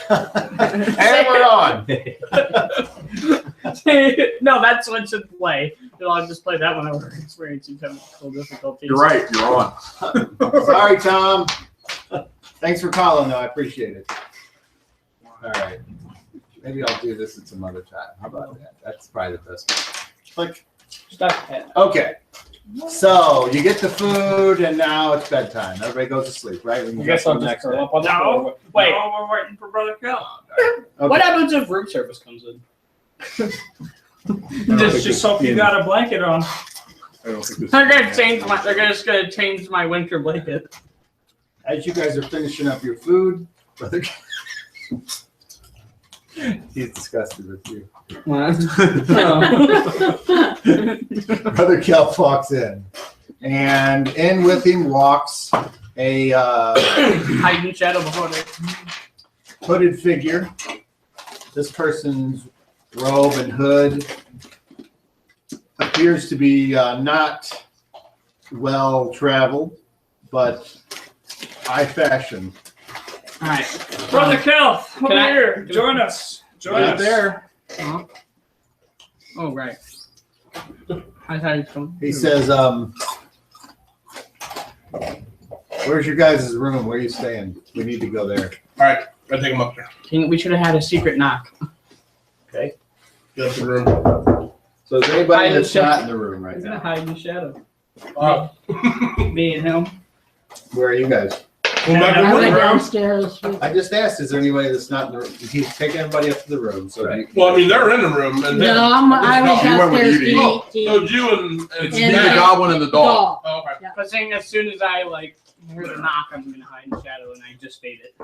And we're on. No, that's what should play. I'll just play that when we're experiencing technical difficulties. You're right. You're on. Sorry, Tom. Thanks for calling, though. I appreciate it. All right. Maybe I'll do this at some other time. How about that? That's probably the best one. Click. Okay. So you get the food, and now it's bedtime. Everybody goes to sleep, right? When you I guess go I'll to the just next curl day. up on the floor. Wait. No, we're waiting for Brother Kel. Okay. What happens if room service comes in? Just hope you got a blanket on. I don't think this They're gonna change my. They're just gonna change my winter blanket. As you guys are finishing up your food, brother, he's disgusted with you. Brother Kelp walks in, and in with him walks a Hiding shadow before they. hooded figure. This person's robe and hood appears to be not well traveled, but high fashion. All right. Brother Kel, over I- here. Join us. Join Right us. there. Oh right. I thought he was coming. He says, where's your guys' room? Where are you staying? We need to go there. All right, I take him up there. We should have had a secret knock. Okay. Get up the room. So is anybody Hide that's and not in the room right He's gonna now? hide in the shadow. Me and him. Where are you guys? Go back I in went the room. downstairs. I just asked, is there anybody that's not in the room? He's taking everybody up to the room. So Right. Well, I mean, they're in the room. And No, I was You went with downstairs to Edie. Oh, eat. so you and It's And me, the I- goblin, and the dog. Oh, okay. Because saying as soon as I hear the knock, I'm gonna hide in the shadow, and I just stayed it.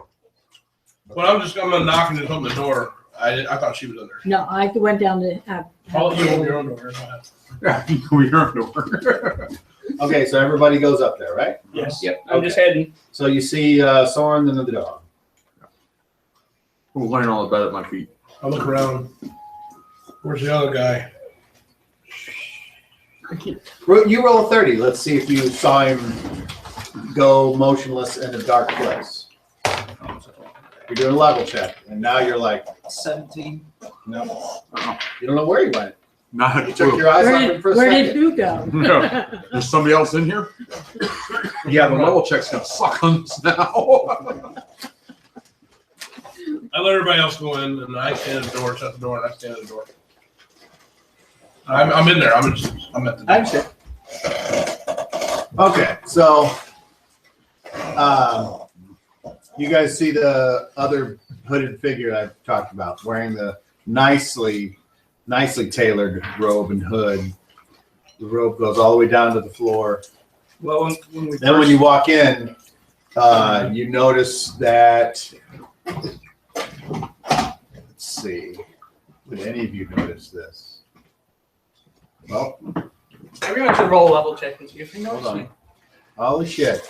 Well, I'm gonna knock and just open the door. I thought she was in there. No, I went down to. I'll let you open your own door. Go ahead. Yeah, we heard no. Okay, so everybody goes up there, right? Yes. Yep. I'm just heading. So you see Soren and the dog. We're laying on the bed at my feet. I look around. Where's the other guy? You roll a 30. Let's see if you saw him go motionless in a dark place. You're doing a level check, and now you're like, 17. no. You don't know where he went. Not a You took clue. your eyes off Where him did, for a where did second. you go? Yeah. There's somebody else in here? Yeah, the level check's gonna suck on this now. I let everybody else go in, and I stand at the door, shut the door, and I stand at the door. I'm in there. I'm at the door. I'm sure. Okay, so you guys see the other hooded figure I talked about, wearing the nicely tailored robe and hood. The robe goes all the way down to the floor. Well, when we Then when you walk in, you notice that, let's see, would any of you notice this? Well, we're gonna have to roll a level check and see if he knows hold me. on. Holy shit.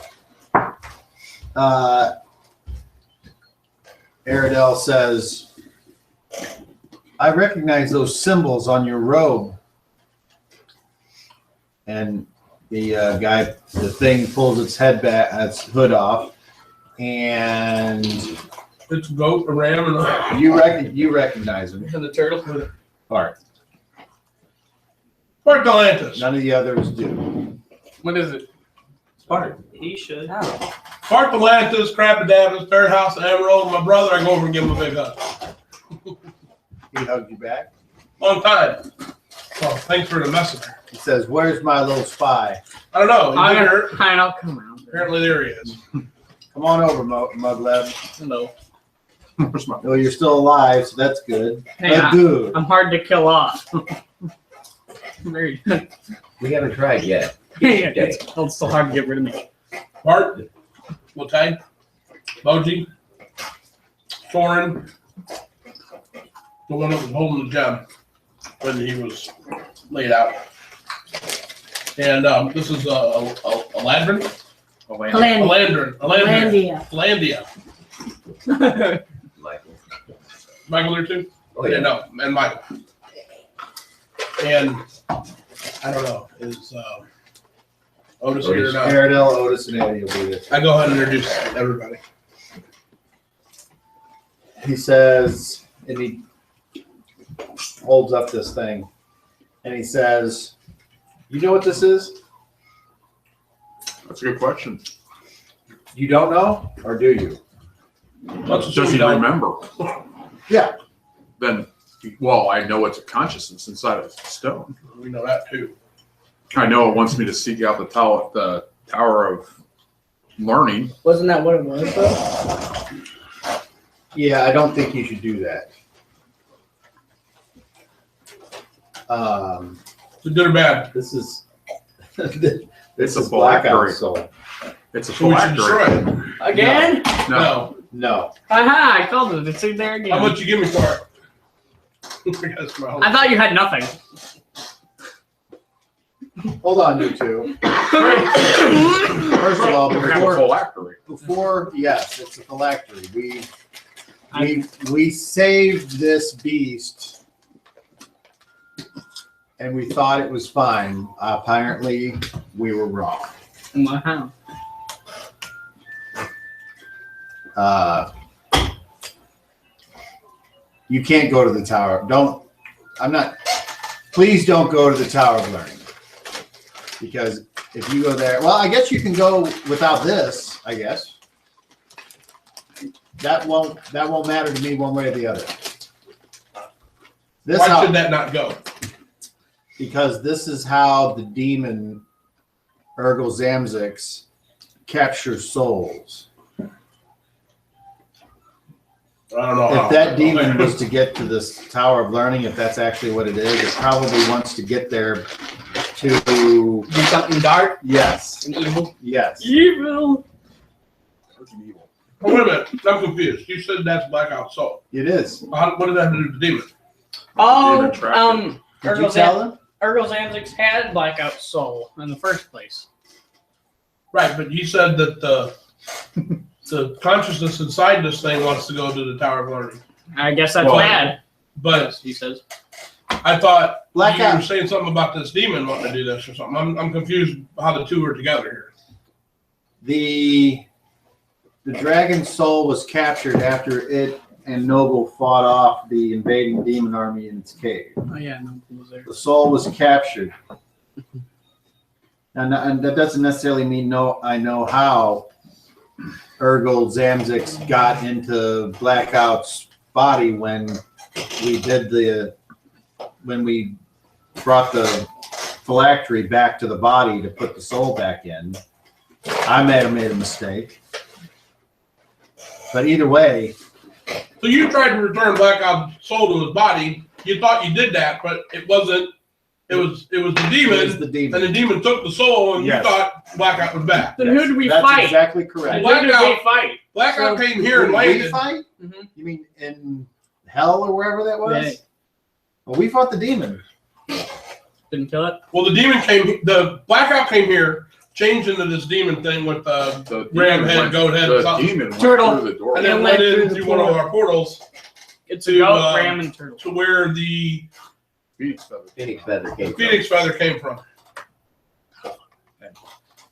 Aradel says, I recognize those symbols on your robe. And the thing pulls its head back, its hood off, and It's a goat, a ram, and a you recognize him. And the turtle. Bart. Barthalanthas. None of the others do. What is it? Bart. He should. Barthalanthas, Crabadabbas, Fairhouse, Emerald. My brother, I go over and give him a big hug. He hugged you back. Long time. Oh, thanks for the messenger. He says, "Where's my little spy? I don't know. He's here. I'll come around. Apparently, there he is. Come on over, Muggleb. Hello. Where's my- Well, you're still alive, so that's good. Hey, That's good. I'm hard to kill off. Very good. We haven't tried yet. Yeah, it's so hard to get rid of me. Bart, Latay, Boji, Soren, the one that was holding the gem when he was laid out. And this is a Ladrin? A Landrin. Landia. Michael. Michael there too? Oh, yeah. No, and Michael. And I don't know, is Otis here or not? Aradel, Otis, and Eddie will be there. I go ahead and introduce everybody. he says, and he holds up this thing, and he says, "You know what this is? That's a good question. You don't know, or do you?" Does he remember? Yeah. Then, well, I know it's a consciousness inside of a stone. We know that too. I know it wants me to seek out the Tower of Learning. Wasn't that what it was, though? Yeah, I don't think you should do that. Is it good or bad? This is It's a blackout phylactery. soul. It's a So we should destroy phylactery. it. Again? No. No. Aha, I called it. It's in there again. How much you give me for it? That's my whole- I thought you had nothing. Hold on, you two. First of all, It's a phylactery. before, yes, it's a phylactery. We saved this beast, and we thought it was fine. Apparently, we were wrong. Wow. You can't go to the tower. Please don't go to the Tower of Learning. Because if you go there, well, I guess you can go without this, I guess. That won't matter to me one way or the other. Why should that not go? Because this is how the demon Urgal Zamzix captures souls. I don't know how. If that demon was to get to this Tower of Learning, if that's actually what it is, it probably wants to get there to Do something dark yes, and evil. yes. Evil. Freaking evil. Oh, wait a minute. I'm confused. You said that's blackout soul. It is. What did that have to do with the demon? Oh, Demon trapped Did you tell him? Urgal Zamzix had blackout soul in the first place. Right, but you said that the consciousness inside this thing wants to go to the Tower of Learning. I guess that's Well, bad. But He says. I thought you Blackout. were saying something about this demon wanting to do this or something. I'm confused how the two are together here. The dragon soul was captured after it and Noble fought off the invading demon army in its cave. Oh yeah, no one was there. The soul was captured. And that doesn't necessarily mean I know how Urgal Zamzix got into Blackout's body when we brought the phylactery back to the body to put the soul back in. I may have made a mistake. But either way, So you tried to return Blackout's soul to his body. You thought you did that, but it wasn't. It was the demon, it was the demon. and the demon took the soul, and Yes. you thought Blackout was back. Then who did we That's fight? exactly Then correct. who did we Blackout- fight? Blackout came here and Did we landed. fight? Mhm. You mean in hell or wherever that was? Yeah. Well, we fought the demon. Didn't kill it. Well, the Blackout came here, changed into this demon thing with The ram demon head, went- goat head, The something. demon went Turtle. through the door. and Yeah, then went went through in the through one of portal. our portals It's To, a goat, ram, um, and turtle. to where the Phoenix feather. Phoenix feather came from. Phoenix feather came from.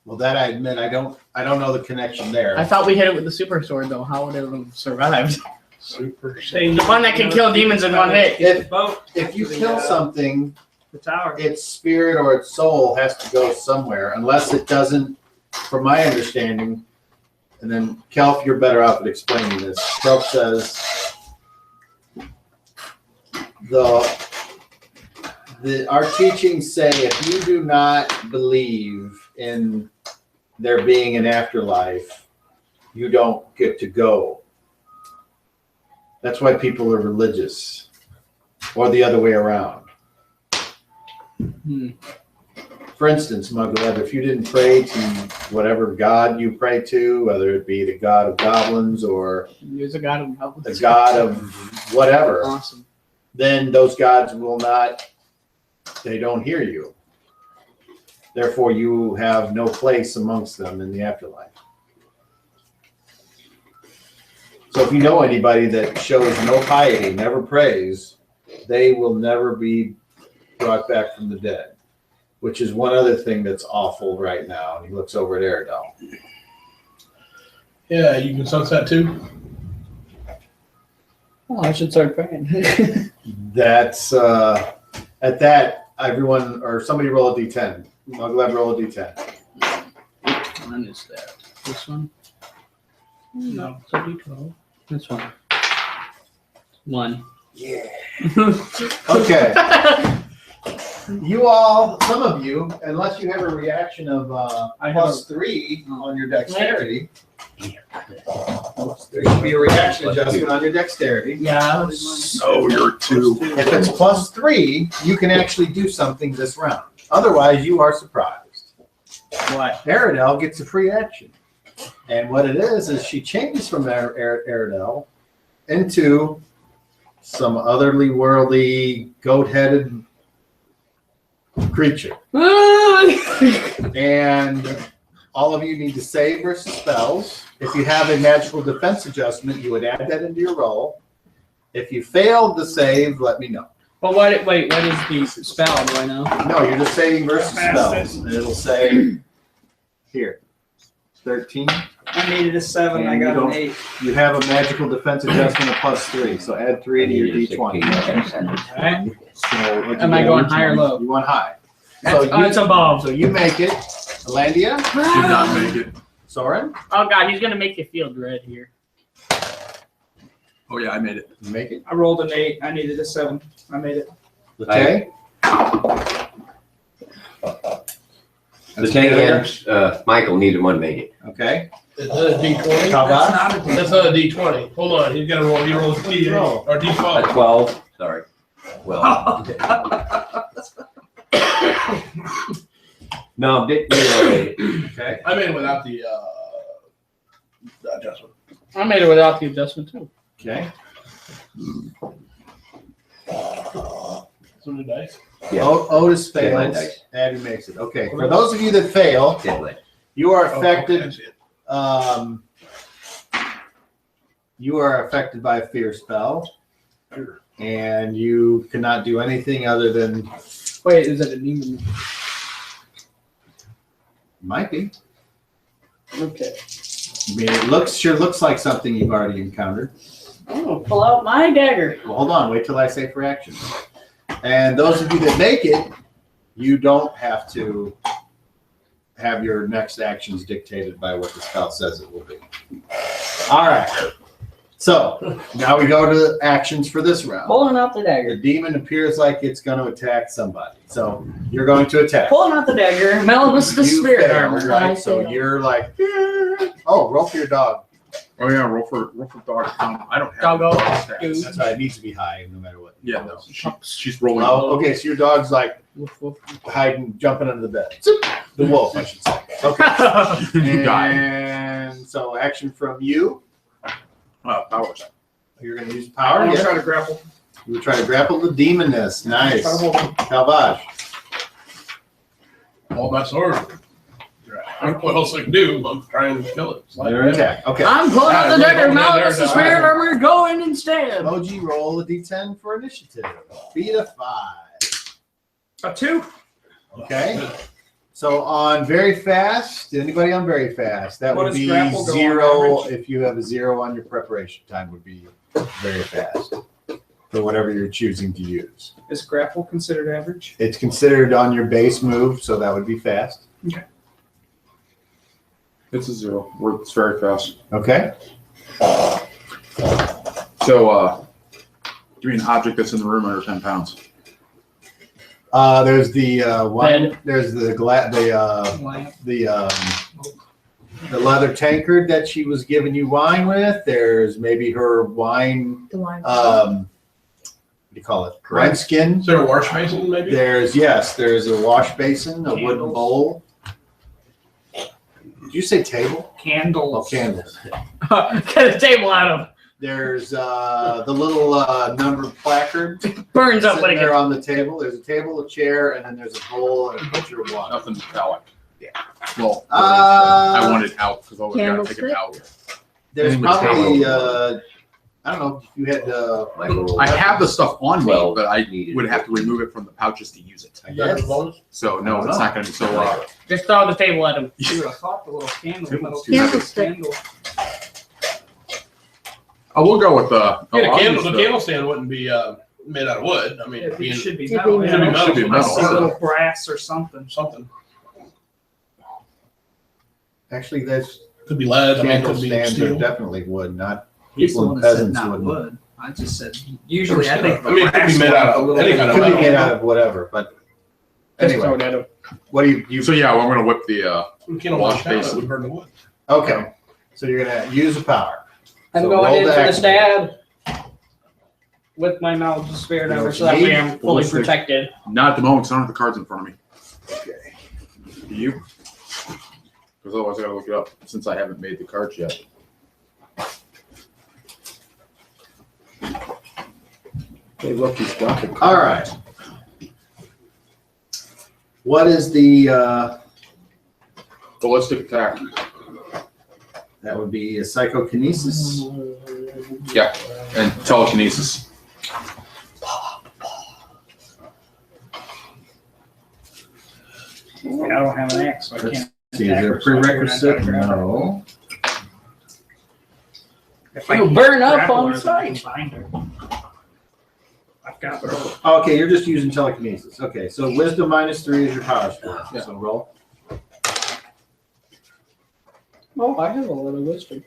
Well, that I admit, I don't know the connection there. I thought we hit it with the super sword though. How would it have survived? Super. The one that can kill demons in one hit. If you kill something, The tower. its spirit or its soul has to go somewhere, unless it doesn't, from my understanding. And then, Kelf, you're better off at explaining this. Kelf says our teachings say if you do not believe in there being an afterlife, you don't get to go. That's why people are religious, or the other way around. For instance, Muggleb, if you didn't pray to whatever god you pray to, whether it be the god of goblins or Use a god of goblins. the god of whatever, Awesome. then those gods will not, they don't hear you. Therefore, you have no place amongst them in the afterlife. So if you know anybody that shows no piety, never prays, they will never be brought back from the dead, which is one other thing that's awful right now. And he looks over at Aerodol. Yeah, you can sense that too. Oh, I should start praying. That's at that everyone or somebody roll a d10. Muggleb roll a d10. Which one is that? This one? No, it's a D12. This one. 1. Yeah. Okay. You all, some of you, unless you have a reaction of +3 on your dexterity, there should be a reaction adjustment on your dexterity. Yeah. Oh, you're 2. If it's +3, you can actually do something this round. Otherwise, you are surprised. What? Aradel gets a free action. And what it is she changes from Aradel into some otherly worldly goat-headed creature. And all of you need to save versus spells. If you have a magical defense adjustment, you would add that into your roll. If you failed the save, let me know. But wait, what is the spell? Do I know? No, you're just saving versus spells. And it'll say here, 13. I needed a 7. I got an 8. You have a magical defense adjustment of +3, so add 3 to your d20. Alright. So Am I going high or low? You want high. It's above. So you make it. Alandia? Did not make it. Soren? Oh god, he's gonna make you feel dread here. Oh yeah, I made it. You make it. I rolled an 8. I needed a 7. I made it. Okay. The tank and Michael, neither one made it. Okay. Is that a D20? Kava? That's not a D20. Hold on, he's gotta roll. He rolls D8 or A D12. 12. Sorry. Well. No, didn't made it. Okay. I made it without the adjustment. I made it without the adjustment too. Okay. So did dice. Yeah. Otis Take my fails. dice. Abby makes it. Okay. For those of you that fail, Deadly. you are Oh, okay, I affected. see it. You are affected by a fear spell, and you cannot do anything other than Wait, is it a demon? might be. Okay. I mean, it sure looks like something you've already encountered. I'm gonna pull out my dagger. Well, hold on. Wait till I say for action. And those of you that make it, you don't have to have your next actions dictated by what the spell says it will be. All right. So now we go to actions for this round. Pulling out the The dagger. demon appears like it's going to attack somebody. So you're going to attack. Pulling out the dagger. Melimus the You spirit fail, armor. right? So you're like, oh, roll for your dog. Oh yeah, roll for dog. I don't have Doggo. dog stats. That's right. It needs to be high no matter what. Yeah, no, she's rolling. Oh, okay. So your dog's like Woof, woof. hiding, jumping under the bed. The wolf, I should say. Okay. You got it. And so action from you. Powers. You're going to use I'm power. going to Yeah. try to grapple. You try to grapple the demoness. Nice. Try to hold him. Kalbash. Hold my sword. I don't know what else I can do. I'm trying to kill it. It's like- Your attack. Okay. I'm pulling out the Yeah, dagger. roll down there, Melimus the down spirit there. armor. Go in and stab. Emoji, roll a d10 for initiative. Beat a 5. A 2. Okay. So on very fast, anybody on very fast, that What would does be grapple go on 0. average? If you have a 0 on your preparation time, would be very fast for whatever you're choosing to use. Is grapple considered average? It's considered on your base move, so that would be fast. It's a 0. It's very fast. Okay. So, give me an object that's in the room under 10 pounds. There's the one. Bed. There's the the leather tankard that she was giving you wine with. There's maybe her wine. The wine. What do you call it? Wine skin. Is there a wash basin maybe? There's a wash basin, a wooden Candles. bowl. Did you say table? Candles. Oh, candles. Get a table out of There's the little numbered placard burns up when sitting it there gets. on the table. There's a table, a chair, and then there's a bowl and a pitcher of water. Nothing metallic. Yeah. Well, I Uh, want it out because I was going to take it Candlestick? out. there's Any probably material. I don't know if you had Michael, I have the stuff on me, Well, but I needed. would have to remove it from the pouches to use it. I Is that guess. a bonus? So no, it's not going to be so. Just throw the table at him. Dude, I thought the little candle. Table's Metal too heavy. candle. I will go with Yeah, I'll the use candle stand wouldn't be made out of wood. I mean, It should be Should be metal. metal. Should be metal. Like a little brass or something. something. Actually, that's Could be lead. I mean, it candle could be stands are steel. definitely wood, not He's the people one and that said peasants not wouldn't. wood. I just said usually I think. I mean, it could be made out of any It kind of could be metal. made out of whatever, but anyway, what do you? So yeah, well, I'm gonna whip the. We can't wash down. It would burn the wood. Okay, so you're gonna use the power. I'm So going roll in to for the activate. stab with my knowledge of spirit You know over, what so you that way need? I'm fully Ballistic. protected. Not at the moment, 'cause I don't have the cards in front of me. Okay. Do you? Because otherwise I gotta look it up since I haven't made the cards yet. Hey, look, he's got the. All right. What is the? Ballistic attack. That would be a psychokinesis. Yeah, and telekinesis. I don't have an axe, so I Let's can't. See, is there a prerequisite? No. If I It'll can burn up grapple on her, then I can sight. bind her. I've got her. Okay, you're just using telekinesis. Okay, so wisdom -3 is your power score. Yeah. So roll. Oh, I have a lot of wisdom.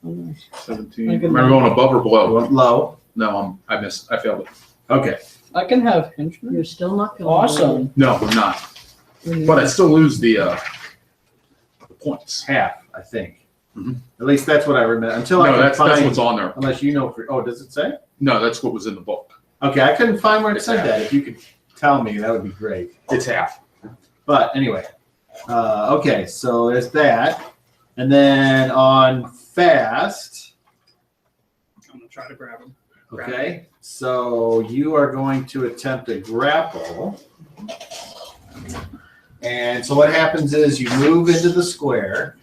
Oh, nice. 17. I Am I can- going above or below? Low. No, I missed. I failed it. Okay. I can have henchmen. You're still not going. Awesome. No, I'm not. But I still lose the points. Half, I think. Mhm. At least that's what I remember. Until I No, can that's find. what's on there. Unless you know. Oh, does it say? No, that's what was in the book. Okay, I couldn't find where it It's said half. that. If you could tell me, that would be great. It's half. But anyway, okay, so there's that. And then on fast, I'm gonna try to grab him. okay, so you are going to attempt a grapple. And so what happens is you move into the square.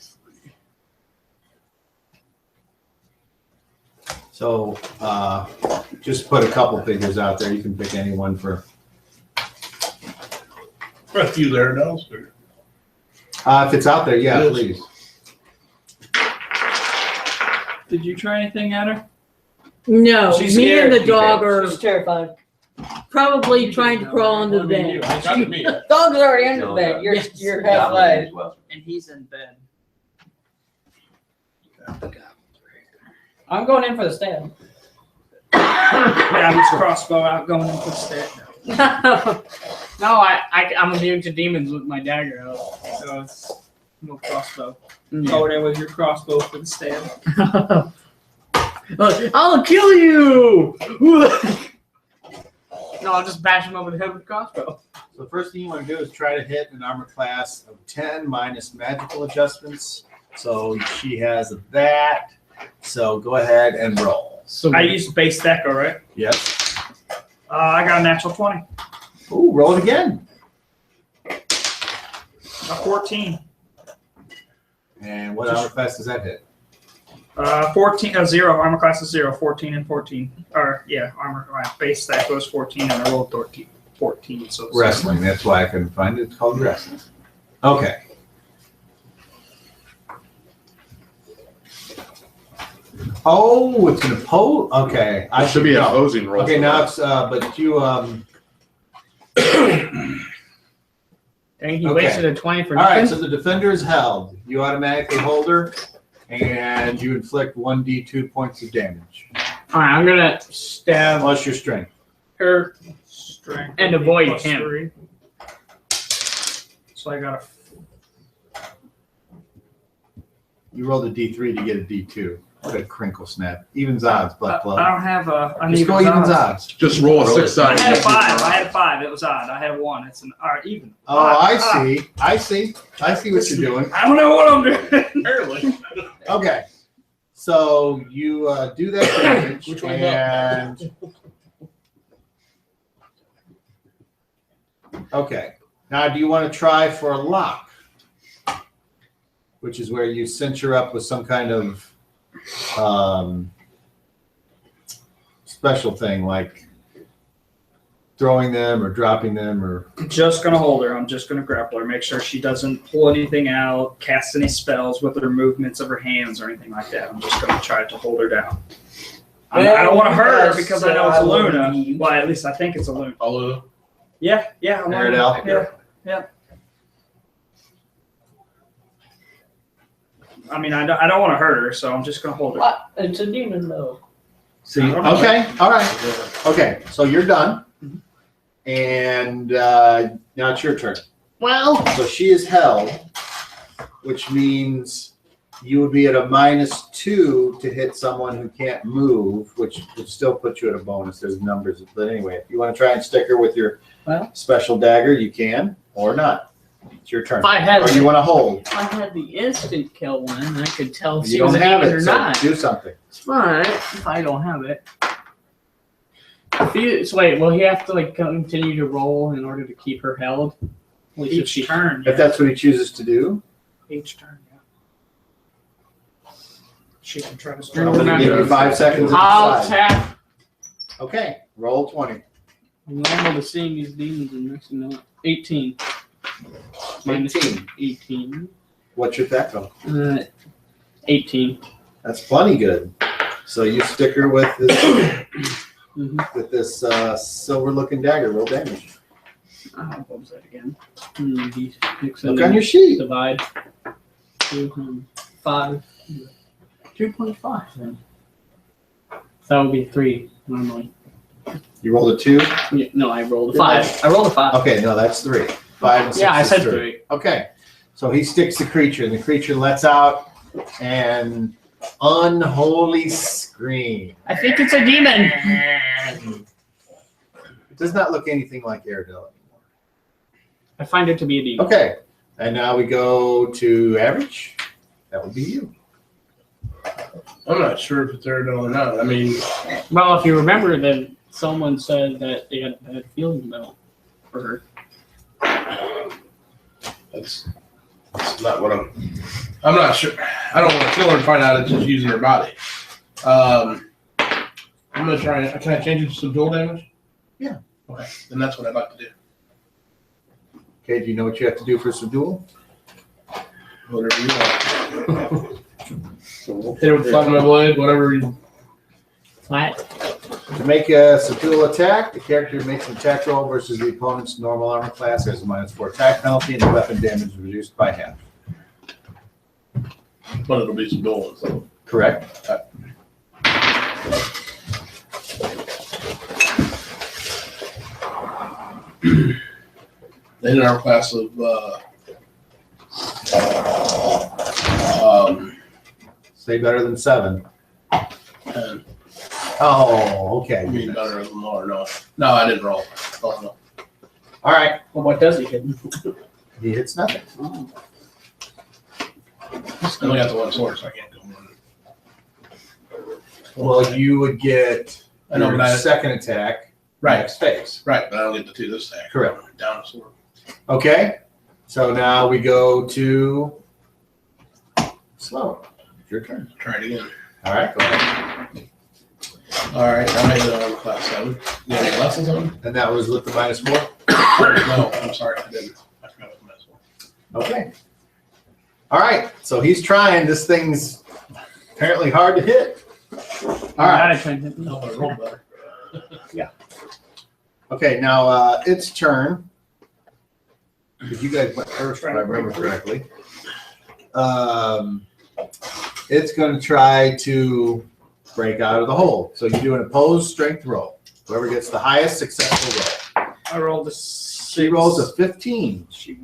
So just put a couple figures out there. You can pick any one for. A few there, Nels. If it's out there, yeah, It is. please. Did you try anything at her? No, She's me and scared, the dog are She's terrified. probably trying to crawl under the What do you bed. do? Not to me. Dog's already under the No, bed. You're, yes. you're Goblin half-life. as well. And he's in bed. I'm going in for the stab. Grab his crossbow out, going in for the step. No, I'm immune to demons with my dagger out. So it's no crossbow. Mm. Go there with your crossbow for the stab. I'll kill you! No, I'll just bash him over the head with a crossbow. So the first thing you want to do is try to hit an armor class of 10 minus magical adjustments. So she has that. So go ahead and roll. So I used base deco, right? Yep. I got a natural 20. Ooh, roll it again. A 14. And what armor class does that hit? 14, 0. Armor class is 0. 14 and 14. Or, yeah, armor, base stat goes 14 and I rolled 14. So it's Wrestling. That's why I couldn't find it. It's called wrestling. Okay. Oh, it's gonna pose. Okay, I should be an know. opposing roll. Okay, for now that. it's but you dang, he Okay. wasted a 20 for All right, nothing. so the defender is held. You automatically hold her, and you inflict 1d2 points of damage. All right, I'm gonna stab Plus your strength. her. strength. And would be avoid plus him. 3. So I got a. You rolled a d3 to get a d2. What a crinkle snap. Evens odds, but I club. don't have a. I Just need go evens odds. Just roll a Roll it. 6-sided. I had a 5. I had a 5. It was odd. I have 1. It's an even. Oh, I see. I see what you're doing. I don't know what I'm doing. Apparently. Okay. So you do that damage, Which one's up? and okay. Now, do you want to try for a lock, which is where you cinch her up with some kind of special thing, like throwing them or dropping them or? I'm just gonna hold her. I'm just gonna grapple her. Make sure she doesn't pull anything out, cast any spells with her movements of her hands or anything like that. I'm just gonna try to hold her down. I don't want to hurt her because I know it's a Luna. Well, at least I think it's a Luna. Although, Yeah. Aerodel? Yeah. I mean, I don't want to hurt her, so I'm just gonna hold her. What? It's a demon though. See, okay, all right. Okay, so you're done. And now it's your turn. Well, So she is held, which means you would be at a -2 to hit someone who can't move, which would still put you at a bonus. There's numbers. But anyway, if you want to try and stick her with your special dagger, you can, or not. It's your turn. if I had Or you want to hold. I had the instant kill one, I could tell if You she don't was a have demon or it, so not. do something. But if I don't have it, so wait, will he have to like continue to roll in order to keep her held? At least if Each turn. If that's what he chooses to do, Each turn, yeah. She can try to I'm start. going to give you 5 seconds to I'll decide. tap. Okay, roll 20. I'm normal to seeing these demons and next to know 18. 18. 18. What's your attack roll? 18. That's plenty good. So you stick her with this Mm-hmm. with this silver-looking dagger. Roll damage. What was that again? D6 Look on your sheet. divide 2.5. 2.5 then. That would be 3 normally. You rolled a 2. Yeah, no, I rolled a 5. I rolled a 5. Okay, no, that's 3. 5 and 6 Yeah, I is said 3. 3. Okay, so he sticks the creature, and the creature lets out an unholy scream. I think it's a demon. It does not look anything like Aerodel anymore. I find it to be a demon. Okay, and now we go to average. That would be you. I'm not sure if it's Aerodel or not. I mean, Well, if you remember that someone said that they had a bad feeling about for her. that's not what I'm not sure. I don't want to kill her and find out it's just using her body. I'm gonna try. Can I change it to some dual damage? Yeah. Okay, then that's what I'd like to do. Okay, do you know what you have to do for subdual? Whatever you want. Hit it with flat on my blade, whatever. Flat. To make a subdual attack, the character makes an attack roll versus the opponent's normal armor class, has a -4 attack penalty, and the weapon damage is reduced by half. But it'll be some dual ones. So. Correct? In our class of Say better than 7. and Oh, okay. I mean better than more. No, I didn't roll. Oh, no. All right. Well, what does he hit? He hits nothing. Oh. I only got the one sword, so I can't go more. Well, you would get I know, your but second attack Right, next phase. right, but I don't get the 2 this attack. Correct. Down a sword. Okay. So now we go to slow. Your turn. Try it again. All right, go ahead. All right, I made it on class 7. You have any lessons on? And that was with the -4? No, I'm sorry, I didn't. I forgot what the mess was. Okay. All right. So he's trying. This thing's apparently hard to hit. All right. No, I rolled better. Okay. Now its turn. Because you guys went first, if I remember correctly. It's going to try to break out of the hole. So you do an opposed strength roll. Whoever gets the highest successful roll. I rolled a She rolls a 15. She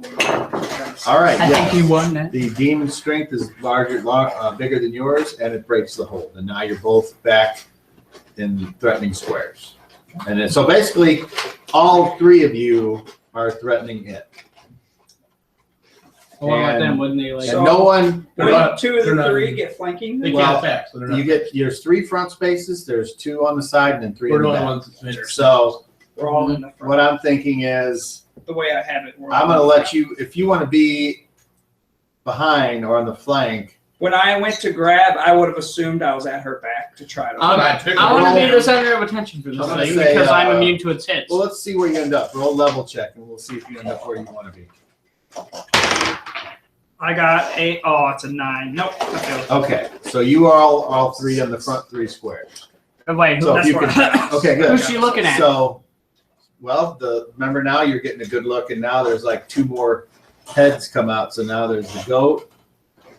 All right. I Yeah. think you won that. The demon's strength is bigger than yours, and it breaks the hold. And now you're both back in threatening squares. And then, so basically, all 3 of you are threatening it. Along with And- them, wouldn't they? Like, And no one, They're not- 2 of they're the not- 3 get flanking. They Well, can't attack, so they're not. you get, there's 3 front spaces, there's 2 on the side, and then 3 We're in the the only back. ones that's finished. So We're all in the front. what I'm thinking is, The way I have it. I'm going to let you, if you want to be behind or on the flank, When I went to grab, I would have assumed I was at her back to try to. I want to be the center of attention for this I'm gonna thing say, because I'm immune to its hits. Well, let's see where you end up. Roll level check, and we'll see if you end up where you want to be. I got a. Oh, it's a 9. Nope. I failed. Okay, so you are all three on the front 3 squares. Wait, So if That's you where can, I'm at. okay, good. who's she looking at? So, well, remember now you're getting a good look, and now there's like 2 more heads come out. So now there's the goat,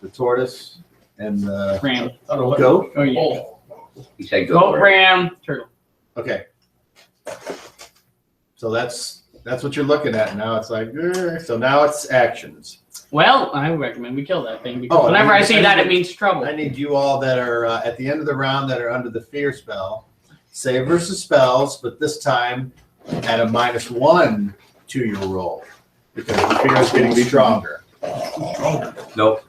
the tortoise, and the Ram. goat. Oh, yeah. You say Goat, go. ram, turtle. Okay. So that's what you're looking at now. It's like, so now it's actions. Well, I recommend we kill that thing because Oh, whenever I I see need that, to- it means trouble. I need you all that are at the end of the round that are under the fear spell. Save versus spells, but this time at a -1 to your roll because the fear is getting stronger. Nope.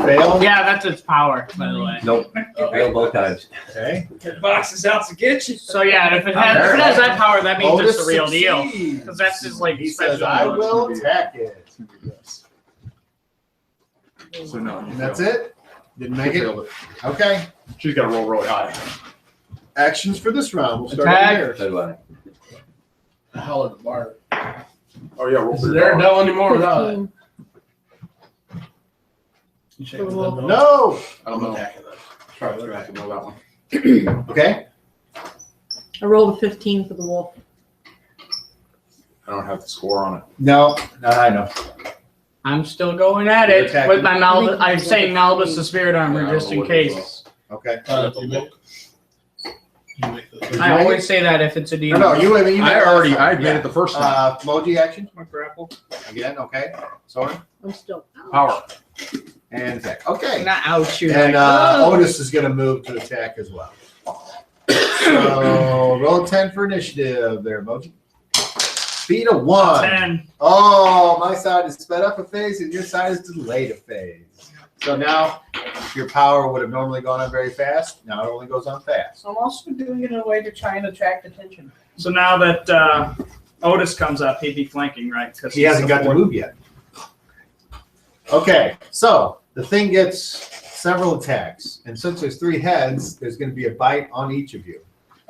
Fail. Yeah, that's its power, by the way. Nope. Fail both times. Okay. The box is out to get you. So yeah, if it has that power, that means Otis it's the real deal. succeeds. Because that's just like He special. says, "I will attack it," So no. and that's it. Didn't make it. Okay. She's got to roll really high. Actions for this round. We'll start Attack. here. So do I. The hell is the bar? Oh yeah, roll Is for your there a dog. devil anymore or not? 15. You shaking the devil? No. I don't know. Attacking them. Try to have to know that one. Okay. I rolled a 15 for the wolf. I don't have the score on it. No. I know. I'm still going at You're it attacking. with my Malbus. I'm saying Malbus the spirit armor Yeah, I don't just know in what it is. case. Okay. You make the- I always say that if it's a No, demon. no. You I made made yeah. it the first time. Emoji action My grapple. again. Okay. Sorry. I'm still. Power. And attack. Okay. Not out you. And Oh. Otis is going to move to attack as well. So roll 10 for initiative there, Moji. Speed of 1. 10. Oh, my side is sped up a phase and your side is delayed a phase. So now your power would have normally gone on very fast. Now it only goes on fast. I'm also doing it in a way to try and attract attention. So now that Otis comes up, he'd be flanking, right? Because He hasn't got to move yet. Okay, so the thing gets several attacks. And since there's 3 heads, there's going to be a bite on each of you.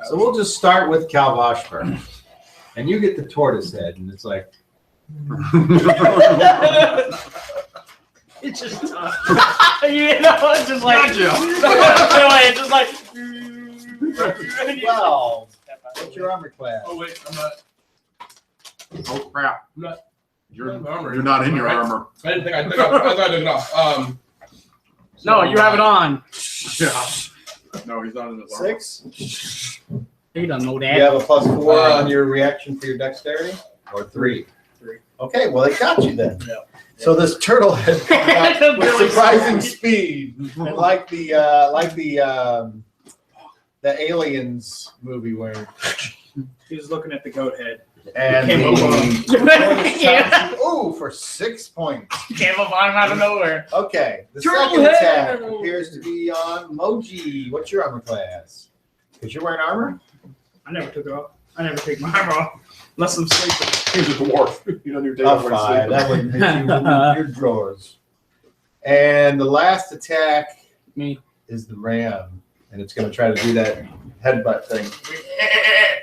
So we'll just start with Calvash first. And you get the tortoise head, and it's like, It's just tough. You know, it's just like. Gotcha. It's just like. well, what's your armor class? Oh wait, I'm not. Oh crap. I'm not. You're Armor. you're not in your Right? armor. I didn't think I took it off. I thought I took it off. No, you have it on. Yeah. No, he's not in his armor. 6. You don't know You that. have a +4 on your reaction for your dexterity? Or 3? 3. Okay, well, it got you then. Yeah. So this turtle head comes out with Really surprising sorry. speed. And like the Aliens movie where He was looking at the goat head. and Came Yeah. ooh, for 6 points. Came up on him out of nowhere. Okay, the Turtle second head. attack appears to be on Moji. What's your armor class? Because you're wearing armor? I never took it off. I never take my armor off. Unless I'm sleeping. He's a dwarf. You don't need to take Oh, off when he's 5. sleeping. That wouldn't hit you in your drawers. And the last attack Me. is the ram, and it's going to try to do that headbutt thing.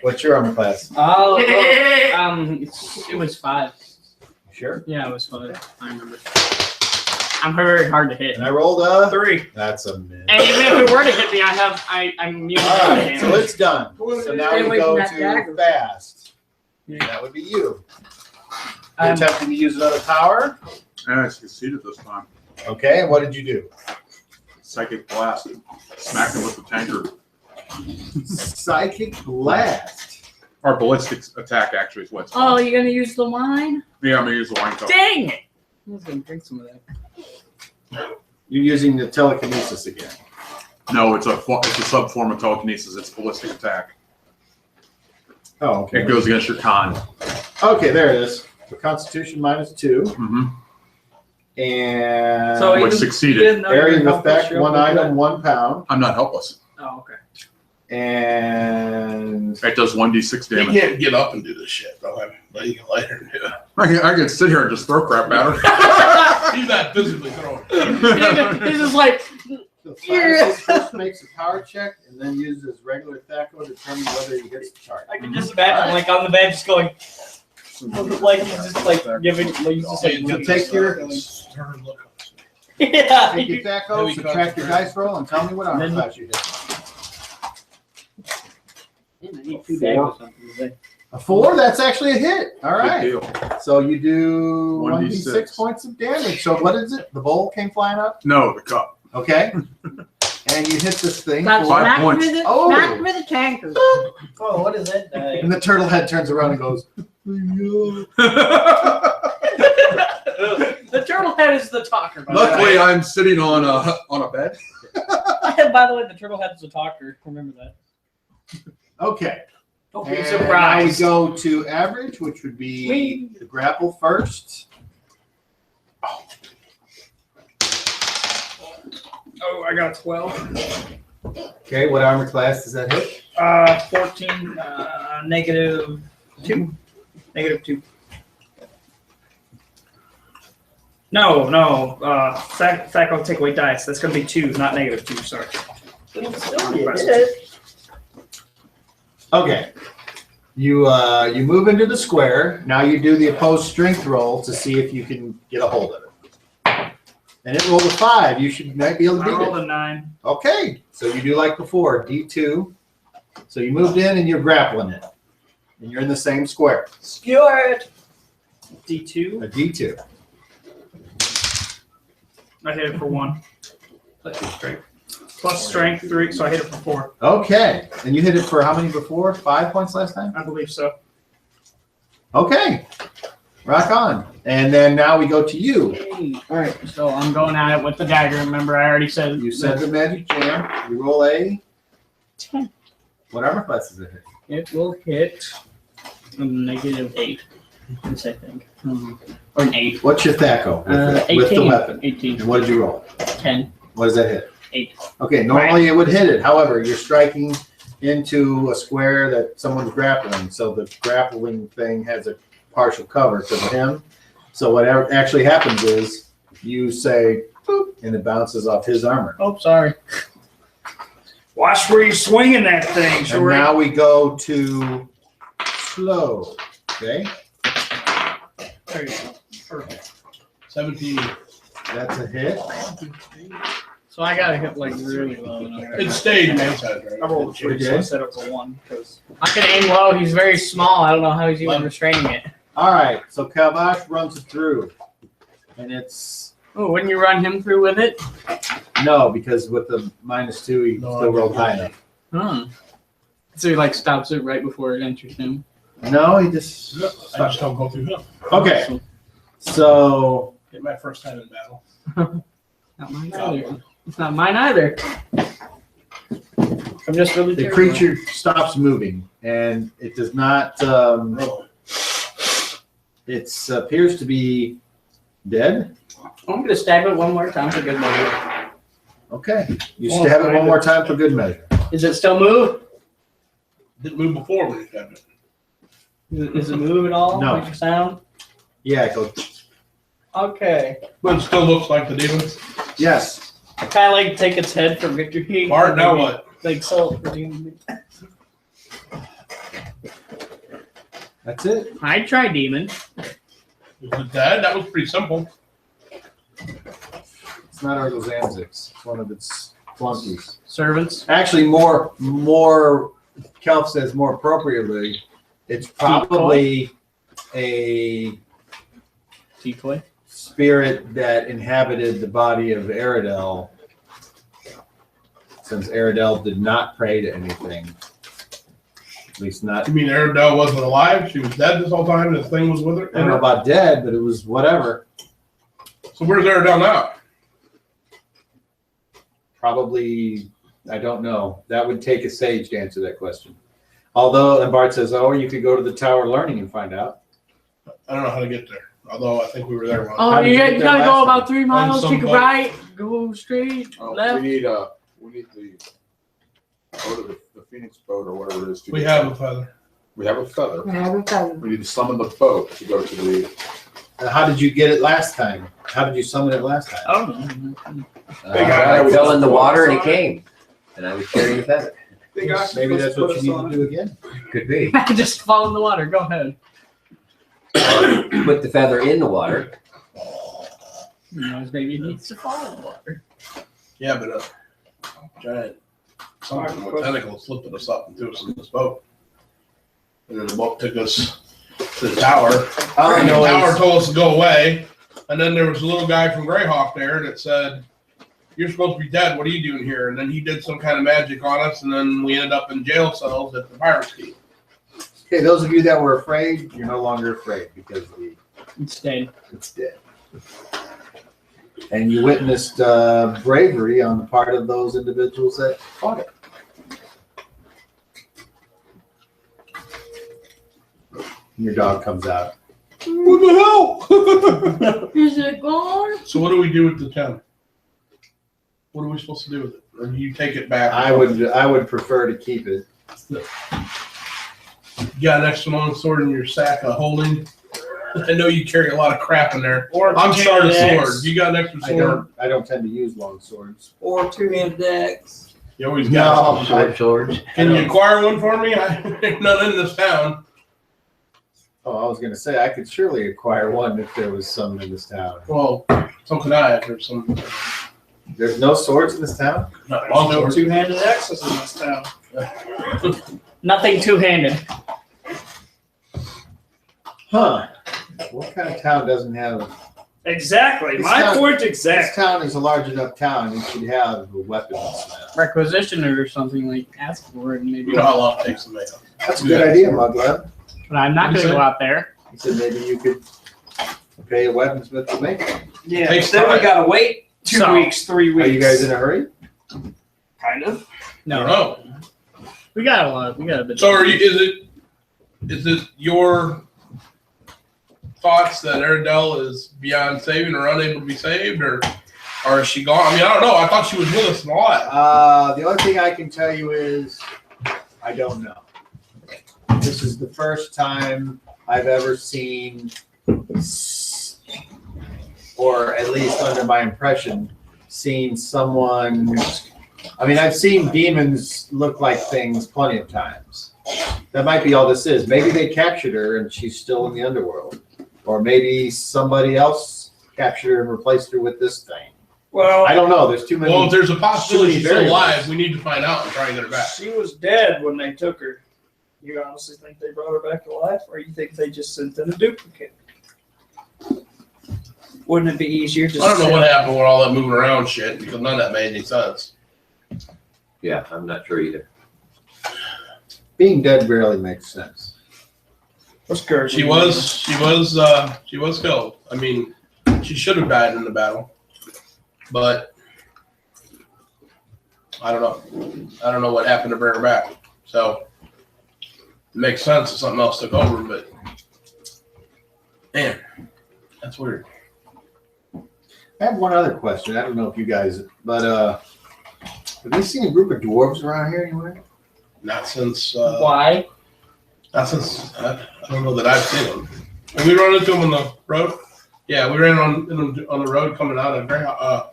What's your armor class? Oh, it was 5. Sure. Yeah, it was 5. I remember. I'm very hard to hit. And I rolled a. 3. That's a miss. And even if it were to hit me, I'm immune to All right, damage. so it's done. So now Stay we away go from that to dagger. fast. Yeah. That would be you. You're Um, attempting to use another power. Yeah, I succeeded this time. Okay, and what did you do? Psychic blast. Smacked him with the tankard. Psychic blast. Or ballistic attack, actually, is what it's Oh, called. you're gonna use the wine? Yeah, I'm going to use the wine cup. Dang it! I was gonna drink some of that. You're using the telekinesis again. No, it's a sub form of telekinesis. It's ballistic attack. Oh, okay. It goes against your con. Okay, there it is. So Constitution -2. Mm-hmm. And So Which you succeeded. didn't know you area were of effect, helpless, 1 you're item, 1 pound. I'm not helpless. Oh, okay. And It does 1d6 You damage. can't get up and do this shit, though. But you can later do it. I can sit here and just throw crap at her. He's not physically throwing. He's just like, Cyrus first makes a power check and then uses regular THAC0 to determine whether he hits the target. I can just imagine, like, on the bed, just going, like, he's just, like, giving, like, he's just, like, You take your yeah. take your THAC0, subtract your dice roll, and tell me what armor class you hit. I need 2 daggers or something today. A 4? That's actually a hit. All Good right. deal. So you do 1d6 1d6 points of damage. So what is it? The bowl came flying up? No, the cup. Okay. And you hit this thing. Got for- 5 points. Oh. Smack with the tankers. Oh, what is that? And the turtle head turns around and goes, The turtle head is the talker. By Luckily, the way. I'm sitting on a bed. By the way, the turtle head is the talker. Remember that. okay. Don't be And now we surprised. go to average, which would be the grapple first. Oh, I got 12. Okay, what armor class does that hit? 14, -2. -2. No. I'll take away dice. That's going to be 2, not -2. Sorry. Okay. You move into the square. Now you do the opposed strength roll to see if you can get a hold of it. And it rolled a 5. You might be able to I beat rolled it. a 9. Okay. So you do like before, D2. So you moved in and you're grappling it. And you're in the same square. Skewer it. D2. A D2. I hit it for 1. Plus strength 3, so I hit it for 4. Okay. And you hit it for how many before? 5 points last time? I believe so. Okay. Rock on. And then now we go to you. All right, so I'm going at it with the dagger. Remember, I already said You said the magic jam. You roll a 10. What armor class is it? It will hit a -8. Yes, I think. Or an 8. What's your THAC0 with the 18. weapon? 18. And what did you roll? 10. What does that hit? 8. Okay, normally it would hit it. However, you're striking into a square that someone's grappling, so the grappling thing has a partial cover to him. So what actually happens is you say, boop, and it bounces off his armor. Oh, sorry. Watch where you're swinging that thing, And Shorty. now we go to slow. Okay, There you go. Perfect. 17. that's a hit. So I gotta hit like really low. It stayed man size, right? I rolled a 3, You so I did? said it was a 1. Because I can aim low. He's very small. I don't know how he's even restraining it. All right, so Kalbash runs it through, and it's Oh, wouldn't you run him through with it? no, because with the -2, he still rolled high enough. So he like stops it right before it enters him. No, he just. I just don't go through him. Okay, so Get my first time in battle. Not mine either. It's not mine either. I'm just really the terrible. creature stops moving, and it does not. It appears to be dead. I'm gonna stab it one more time for good measure. Okay, you stab it one more time for good measure. Is it still move? Didn't move before when you stabbed it. Does it move at all? No. Make a sound? Yeah, it goes. Okay. But it still looks like the demons. Yes. Kind of like take its head for victory. Bart, now what? Like salt for demon. That's it. I try demon. Is it dead? That was pretty simple. It's not Argozanzix. It's one of its flunkies. Servants. Actually, more. Kelf says more appropriately, it's probably a Decoy. spirit that inhabited the body of Aradel, since Aradel did not pray to anything. At least not. You mean Arabelle wasn't alive? She was dead this whole time and this thing was with her? I don't know about dead, but it was whatever. So where's Arabelle now? Probably, I don't know. That would take a sage to answer that question. Although, and Bart says, oh, you could go to the Tower Learning and find out. I don't know how to get there. Although I think we were there once. Oh, How did you you get there gotta last go time? about 3 miles, some take a boat. right, go straight, Oh, left. we need the Phoenix boat or whatever it is. We have a feather. We have a feather. Yeah, we got it. We need to summon the boat to go to the How did you get it last time? How did you summon it last time? Oh, I fell in the water and it came, and I was carrying the feather. Maybe that's what you need to do again. Could be. I just fall in the water. Go ahead. Put the feather in the water. Maybe it needs to fall in the water. Yeah, but giant something with tentacles flipping us up and threw us in this boat. And then the boat took us to the tower. All I And the know tower is, told us to go away. And then there was a little guy from Greyhawk there that said, "You're supposed to be dead. What are you doing here?" And then he did some kind of magic on us, and then we ended up in jail cells at the Pirates Key. okay, those of you that were afraid, you're no longer afraid because It's dead. it's dead. And you witnessed bravery on the part of those individuals that fought it. And your dog comes out. What the hell? Is it gone? So what do we do with the 10? What are we supposed to do with it? Or do you take it back? I would prefer to keep it. You got an extra long sword in your sack of holding? I know you carry a lot of crap in there. Or I'm sorry, two-handed sword. axe. You got an extra sword? I don't tend to use long swords. Or two-handed axe. You always got No. Swords. Can you acquire one for me? There's none in this town. Oh, I was going to say, I could surely acquire one if there was some in this town. Well, so can I. There's some There's no swords in this town? not long No swords. two-handed axes in this town. Nothing two-handed. Huh. What kind of town doesn't have... Exactly. This My town- point This exactly. town is a large enough town, it should have a weapons now. Requisition it or something, like ask for it and maybe. You know how long it takes to make them. That's a good idea, Muggleb. But I'm not What'd you going to say? go out there. He said maybe you could pay a weaponsmith to make them. Yeah. Takes Then we time. gotta wait 2 So- weeks, 3 Are weeks. you guys in a hurry? Kind of. I don't know. We got a lot. We got a bit. So is it your thoughts that Aradel is beyond saving or unable to be saved, or is she gone? I mean, I don't know. I thought she was with us a lot. The only thing I can tell you is I don't know. This is the first time I've ever seen, or at least under my impression, seen someone. I mean, I've seen demons look like things plenty of times. That might be all this is. Maybe they captured her and she's still in the underworld. Or maybe somebody else captured her and replaced her with this thing. Well, I don't know. There's too many. Well, if there's a possibility she's still variables. alive, we need to find out and try and get her back. she was dead when they took her. You honestly think they brought her back to life, or you think they just sent in a duplicate? Wouldn't it be easier to? I don't know what happened with all that moving around shit because none of that made any sense. Yeah, I'm not sure either. Being dead rarely makes sense. What's good? She was killed. I mean, she should have died in the battle, but I don't know. I don't know what happened to bring her back. So it makes sense if something else took over, but man, that's weird. I have one other question. I don't know if you guys, but have you seen a group of dwarves around here anywhere? Not since Why? I don't know that I've seen them. And we run into them on the road. Yeah, we ran on the road coming out of Greyhawk.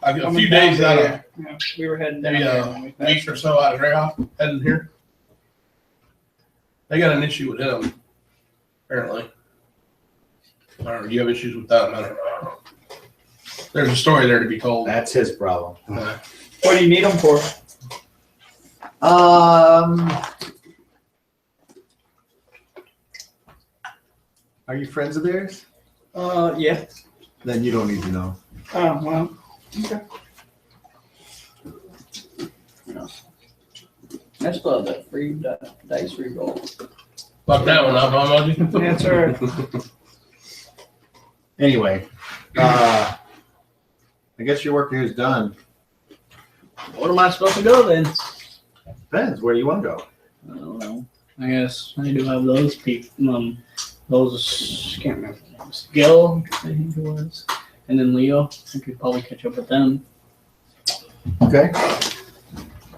A few days out of Yeah, we were heading down maybe there a when we week or so out of Greyhawk, heading here. They got an issue with him, apparently. Or do you have issues with them? I don't know. There's a story there to be told. That's his problem. What do you need them for? Are you friends of theirs? Yeah. Then you don't need to know. Oh, well. Okay. I still have that free dice reroll. Fuck that one up, huh, Muggy? That's all right. Anyway, I guess your work here is done. What am I supposed to go then? Depends where you want to go. I don't know. I guess I do have those people. Those can't remember the names. Gil, I think it was, and then Leo. I could probably catch up with them. Okay.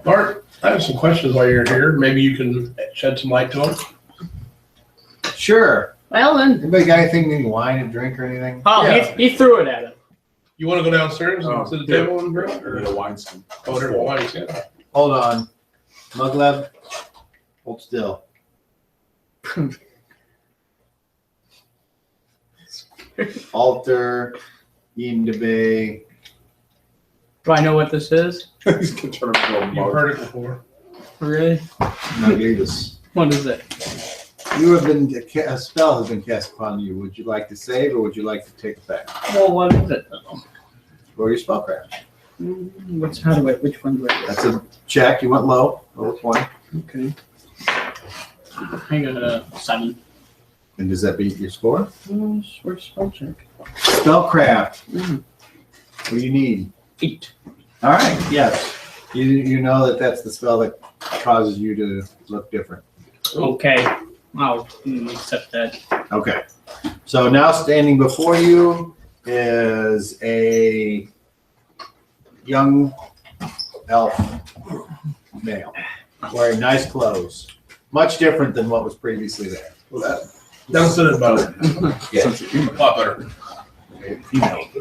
Bart, I have some questions while you're here. Maybe you can shed some light to them. Sure. Well then, Anybody got anything, any wine and drink or anything? oh, Yeah. he threw it at it. You want to go downstairs Oh, to the yeah. table and bring it? Or the wine skin. Oh, there's wine. Yeah. Hold on. Muggleb, hold still. Altar, Yindabe. Do I know what this is? He's gonna turn it into a You've mug. heard it before. Really? Mugglebus. What is it? You have been, a spell has been cast upon you. Would you like to save or would you like to take effect? Well, what is it though? Roll your spellcraft. Which one do I That's a check. You went low, over 20. Okay. I got a 7. And does that beat your score? Where's spell check? Spellcraft. Mm. What do you need? 8. All right. Yes. You know that's the spell that causes you to look different. Okay. I'll accept that. Okay. So now standing before you is a young elf male wearing nice clothes. Much different than what was previously there. Well, that downstairs better. Yeah. A lot better.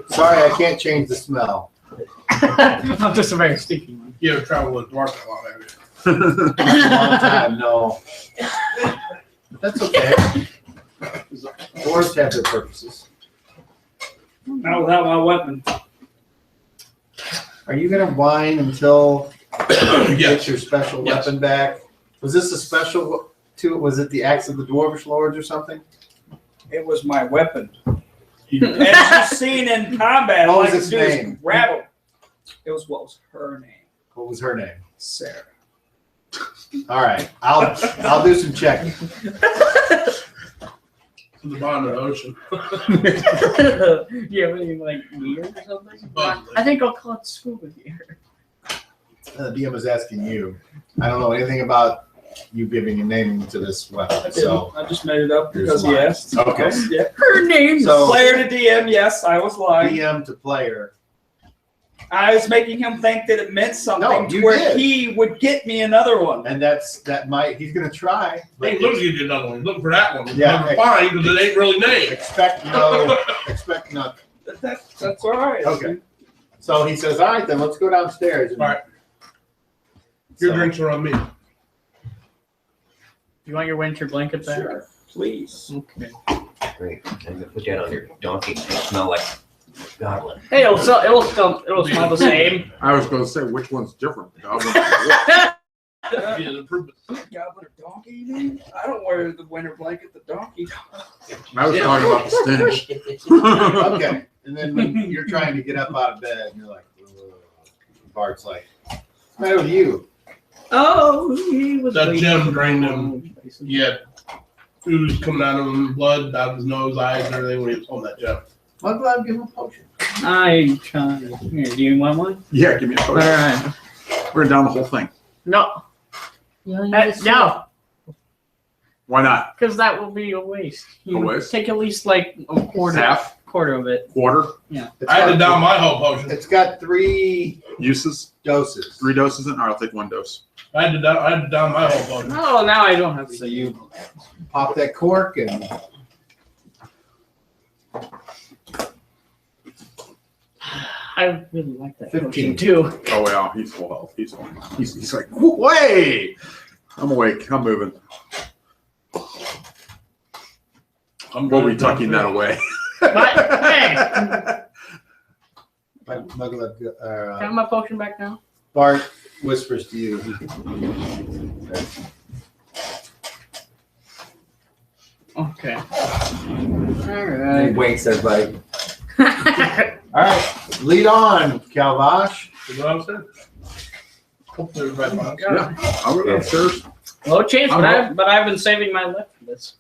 Sorry, I can't change the smell. I'm just a very stinky one. You ever travel with Dwarf a lot, maybe? It's a long time, no. But that's okay. Dwarves have their purposes. Not without my weapon. Are you gonna whine until you Yes. get your special Yes. weapon back? Was this a special to was it the axe of the Dwarvish Lords or something? It was my weapon. As you've seen in combat, What all I was could its do name? is grab him. It was what was her name? What was her name? Sarah. All right, I'll do some checking. To the bottom of the ocean. Yeah, what, like gear or something? Possibly. I think I'll call it scuba gear. DM is asking you. I don't know anything about you giving a name to this weapon, so I just made it up because he Here's asked. okay. Yeah. Her name's So- Player to DM, yes, I was lying. DM to player. I was making him think that it meant something No, to you where did. he would get me another one. And he's gonna try. They ain't looking to get another one. Look for that one. Yeah. Never find because it ain't really named. Expect nothing. That's all right. Okay. So he says, all right, then let's go downstairs. All right. Your So- drinks are on me. You want your winter blanket back? Sure, please. Okay. Great. I'm gonna put that on your donkey. They smell like goblin. Hey, it'll smell the same. I was gonna say, which one's different? Yeah, the improvement. Goblin or donkey, you mean? I don't wear the winter blanket, the donkey. I was talking about the stench. Okay. And then when you're trying to get up out of bed, and you're like, ugh. Bart's like, what's the matter with you? Oh, he was. That waiting Jim for drained the him. phone. He had ooze coming out of him, blood out of his nose, eyes, and everything when he was on that job. I'm glad I'm giving him a potion. I tried. Here, do you want one? Yeah, give me a All photo. right. We're down the whole thing. No. You No, Why not? because that will be a waste. You A waste? Take at least like a quarter of it. Quarter It's I had to got- down my whole potion. It's got 3 uses. doses. 3 doses in. All right, I'll take 1 dose. I had to down my whole potion. Oh, now I don't have to. So you pop that cork and I really like that 15. potion too. Oh well, he's full health. He's fine. He's like, way. I'm awake. I'm moving. We'll be tucking that away. Hey, Muggleb, can I have my potion back now? Bart whispers to you. Okay. He Alright. Winks everybody. All right, lead on, Calvash. You know what I'm saying? Hopefully everybody finds out. Yeah, I'll go downstairs. Low chance, I'm but I've been saving my left for this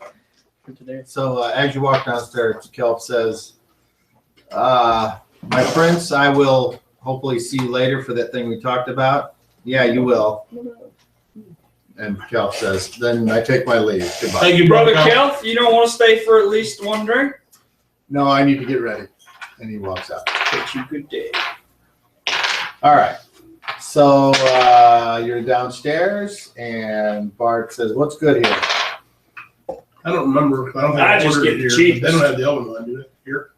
for today. So as you walk downstairs, Kelp says, "My prince, I will hopefully see you later for that thing we talked about." Yeah, you will. And Kelp says, "Then I take my leave. Goodbye." Thank you, Brother brother. Kelf, you don't want to stay for at least one drink? No, I need to get ready. And he walks out. But you good day. All right. So you're downstairs, and Bart says, "What's good here?" I don't remember. I don't think I I just ordered get it here. cheap. They don't have the oven one, do they? Here,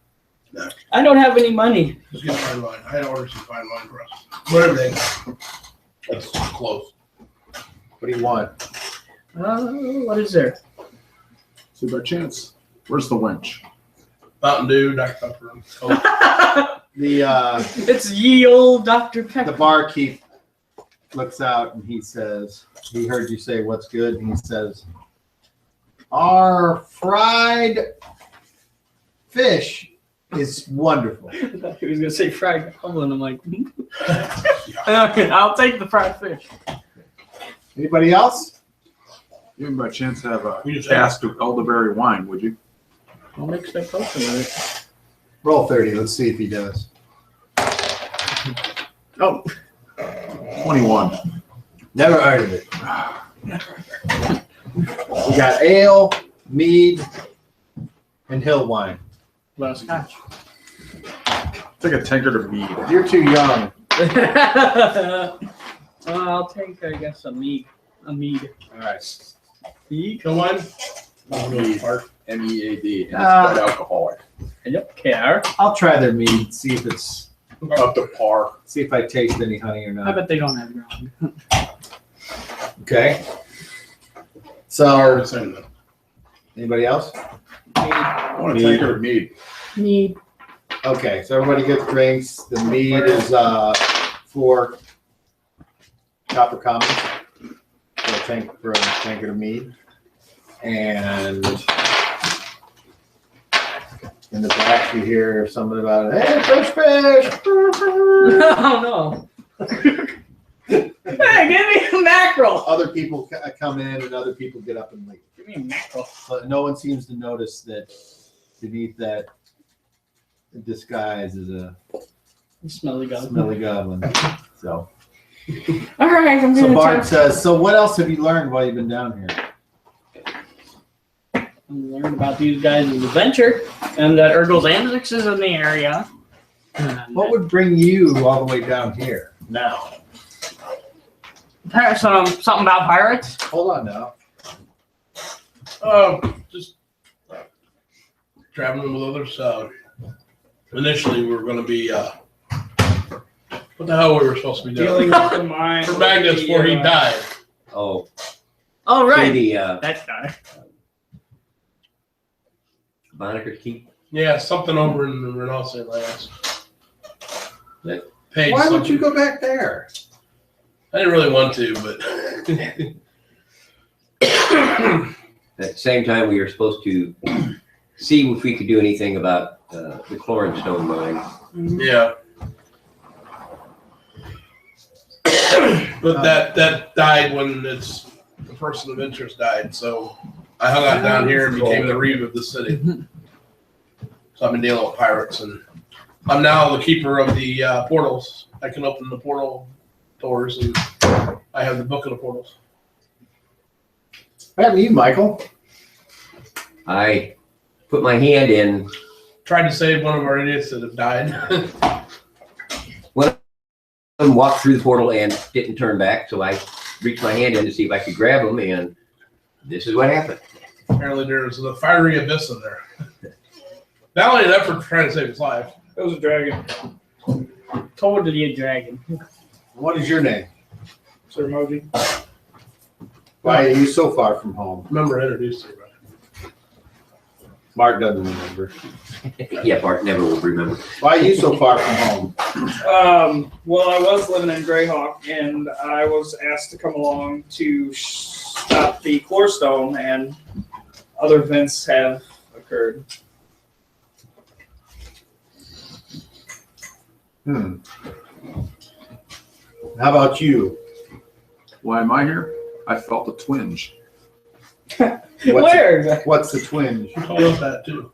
I don't have any money. just get fine wine. I ordered some fine wine for us. Whatever they got. That's close. What do you want? What is there? See by chance. Where's the winch? Mountain Dew, Dr. Pepper. Coke. It's ye old Dr. Pepper. The barkeep looks out and he says, he heard you say what's good, and he says, our fried fish is wonderful. I thought he was gonna say fried goblin. I'm like, okay, I'll take the fried fish. Anybody else? You by chance have a We just cask of elderberry wine, would you? I'll mix that potion with it. Roll 30. Let's see if he does. Oh, 21. Never heard of it. We got ale, mead, and hill wine. well, scotch. Take a tankard of mead. You're too young. I'll take, I guess, a mead. A mead. All right. Mead? Kill wine? Mead. MEAD. And it's Ah. quite alcoholic. I don't care. I'll try their mead. See if it's. Up to par. See if I taste any honey or I not. bet they don't have ground. Okay. Hard So, to say though. anybody else? I want a Mead. tankard of mead. Need. Okay, so everybody gets drinks. The mead is 4 copper commons for a tankard of mead. And in the back you hear something about, hey, fish! Oh no. Hey, give me a mackerel. Other people come in and other people get up and leave. Give me a mackerel. But no one seems to notice that beneath that disguise is a Smelly goblin. smelly goblin. So, All right, I'm so gonna Bart says, so what else have you learned while you've been down here? I learned about these guys' adventure and that Urgel's Annex is in the area. And What would bring you all the way down here now? something about pirates? Hold on now. Just traveling with others. Initially, we were going to be, what the hell we were supposed to be Dealing doing? with the mine. For Magnus before he died. Oh, Oh, right. the That guy. Moniker's Keep. Yeah, something over in the Renault St. Lance. That paid Why would something. you go back there? I didn't really want to, but At the same time, we were supposed to see if we could do anything about the Chlorine mine. yeah. But that died when the person of interest died. So I hung out down here and became the reeve of the city. So I've been dealing with pirates, and I'm now the keeper of the portals. I can open the portal doors, and I have the book of the portals. What happened to you, Michael? I put my hand in. Tried to save one of our idiots that have died. And walked through the portal and didn't turn back, so I reached my hand in to see if I could grab him, and this is what happened. Apparently there was a fiery abyss in there. Valiant effort trying to save his life. It was a dragon. Totally a dragon. What is your name? Sir Moji. Why are you so far from home? Remember I introduced you, right? Mark doesn't remember. Yeah, Bart never will remember. Why are you so far from home? Well, I was living in Greyhawk, and I was asked to come along to stop the Chlorstone, and other events have occurred. How about you? Why am I here? I felt a twinge. Where? What's the twinge? You told us that too.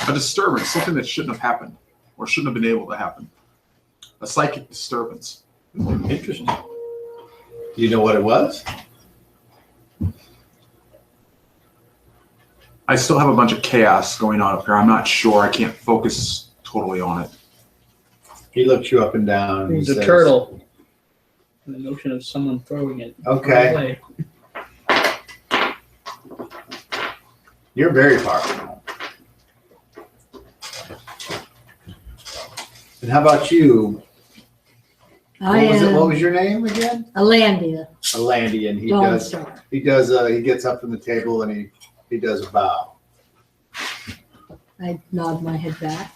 A disturbance, something that shouldn't have happened or shouldn't have been able to happen. A psychic disturbance. Interesting. Do you know what it was? I still have a bunch of chaos going on up here. I'm not sure. I can't focus totally on it. He looks you up and down. And He's he a says, turtle. The notion of someone throwing it. Okay. away. You're very powerful. And how about you? I What am was your name again? Alandia. Alandian. He Dawnstar. he gets up from the table and he does a bow. I nod my head back.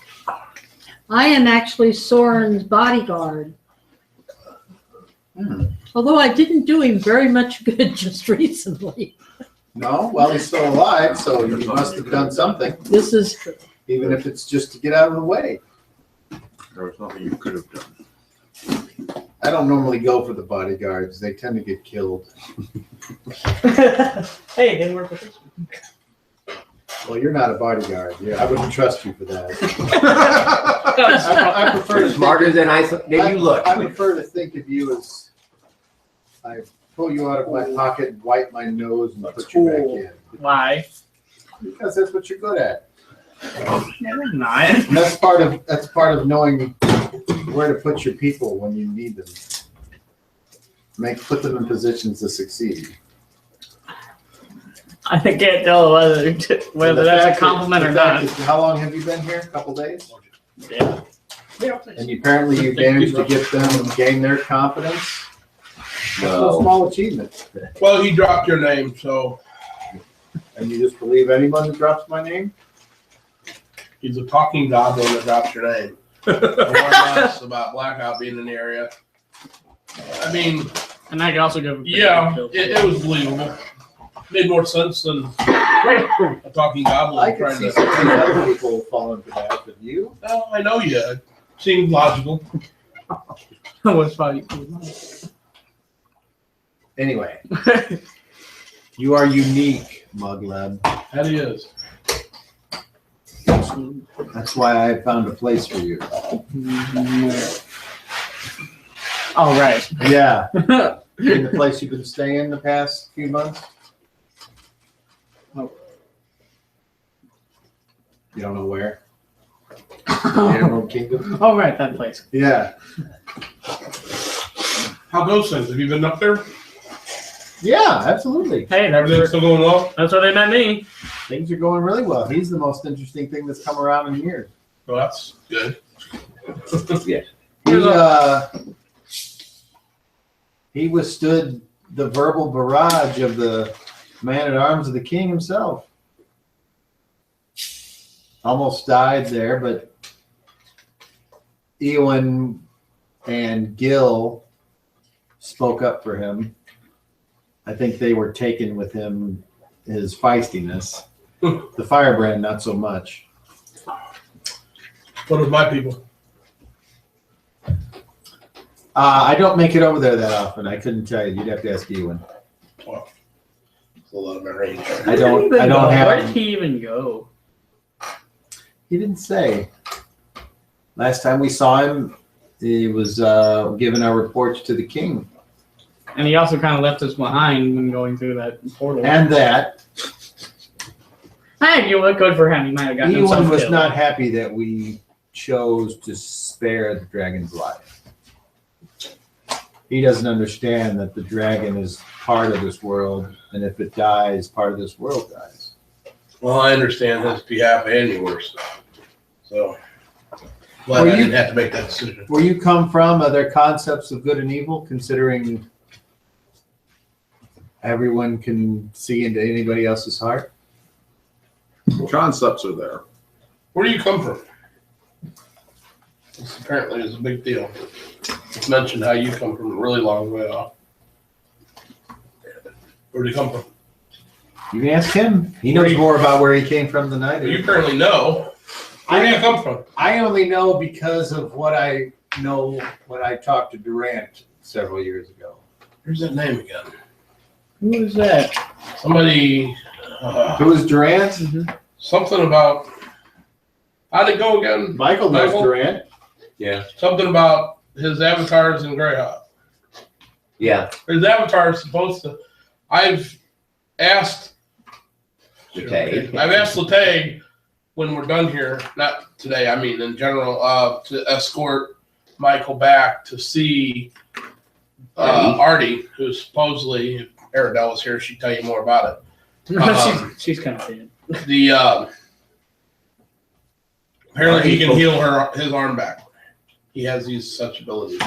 I am actually Soren's bodyguard. Although I didn't do him very much good just recently. No? Well, he's still alive, so you must have done something, This is true. even if it's just to get out of the way. There was nothing you could have done. I don't normally go for the bodyguards. They tend to get killed. Hey, it didn't work with this one. Well, you're not a bodyguard. Yeah, I wouldn't trust you for that. I prefer You're to smarter than you look. I prefer to think of you as I pull you out of my pocket, wipe my nose, and put you back in. Why? Because that's what you're good at. Never mind. And that's part of knowing where to put your people when you need them. Put them in positions to succeed. I can't tell whether that's a compliment or not. How long have you been here? A couple days? Yeah. And apparently you managed to get them gain their confidence. That's no small achievement. Well, he dropped your name, so. And you just believe anyone who drops my name? He's a talking goblin that drops your name. More or less about Blackout being in the area. I mean, And I can also give. yeah, it was believable. Made more sense than a talking goblin I can trying see to. some other people falling for that, but you? No, I know you. It seemed logical. What's funny? Anyway, you are unique, Muggleb. That he is. That's why I found a place for you. Oh, right. Yeah. In the place you've been staying the past few months? Oh. You don't know where? The Emerald Kingdom? Oh, right, that place. Yeah. How goes things? Have you been up there? Yeah, absolutely. Hey, Everything's still going well? that's where they met me. Things are going really well. He's the most interesting thing that's come around in years. Well, that's good. He withstood the verbal barrage of the man-at-arms of the king himself. Almost died there, but Eowyn and Gil spoke up for him. I think they were taken with him, his feistiness. The firebrand, not so much. What of my people? I don't make it over there that often. I couldn't tell you. You'd have to ask Ewan. Well, it's a lot of my range. I don't Where have. did he even go? He didn't say. Last time we saw him, he was giving our reports to the king. And he also kind of left us behind when going through that portal. And that Hey, you look good for him. He might have gotten Ewan himself was killed. not happy that we chose to spare the dragon's life. He doesn't understand that the dragon is part of this world, and if it dies, part of this world dies. Well, I understand his behalf and yours. So, glad Well, I you- didn't have to make that decision. Where you come from, are there concepts of good and evil, considering everyone can see into anybody else's heart? Concepts are there. Where do you come from? This apparently is a big deal. It's mentioned how you come from a really long way off. Where do you come from? You can ask him. He knows more about where he came from than I do. You currently know. Where do you come from? I only know because of what I know when I talked to Durant several years ago. Here's that name again. Who is that? Somebody. Who is Durant? Something about. How'd it go again? Michael knows Michael? Durant. Yeah. Something about his avatars in Greyhawk. Yeah. His avatar is supposed to. I've asked. Latay. I've asked Latay when we're done here, not today, I mean in general, to escort Michael back to see Artie, who's supposedly, if Aradel was here, she'd tell you more about it. She's kind of dead. Apparently he can heal his arm back. He has these such abilities.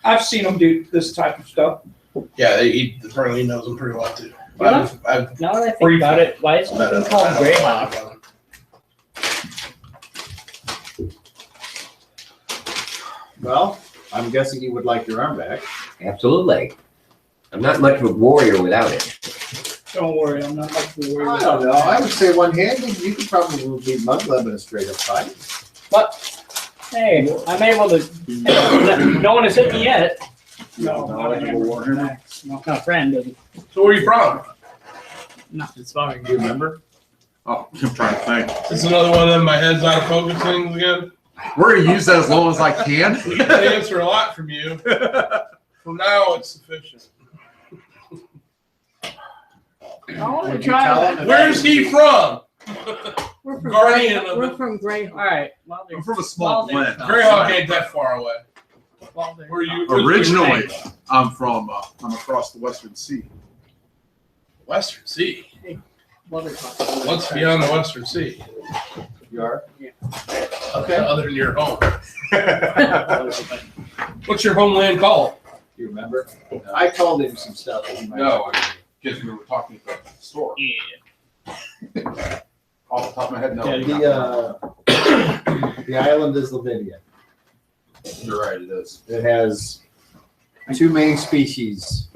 I've seen him do this type of stuff. Yeah, apparently he knows them pretty well too. Yeah. I've Now that I think about it, why is it met him. called I don't know Greyhawk? about him. Well, I'm guessing you would like your arm back. Absolutely. I'm not much of a warrior without it. Don't worry, I'm not much worried. I don't know. I would say one-handed, you could probably beat Muggleb in a straight-up fight. Hey, I'm able to. No one has hit me yet. No, not anymore. Max. No. Not a friend. Doesn't. So where are you from? Nothing sparring. Do you remember? Oh, I'm trying to think. This is another one of them my head's out of focus things again. We're gonna use that as long as I can. We get to answer a lot from you. For now, it's sufficient. I want to Would you try tell that. him? Where's he from? We're from Guardian of We're the from Greyhawk. All right. Well, I'm from a small glen. Greyhawk ain't that far away. Well, Where are you Originally, I'm from. I'm across the Western Sea. Western Sea. What's What's beyond the Western Sea? You are? Okay. Other than your home. What's your homeland called? Do you remember? I told him some stuff that he might No, because we were talking about the store. Yeah. Off the top of my head, no. Yeah, The island is Lavinia. You're right, it is. It has two main species,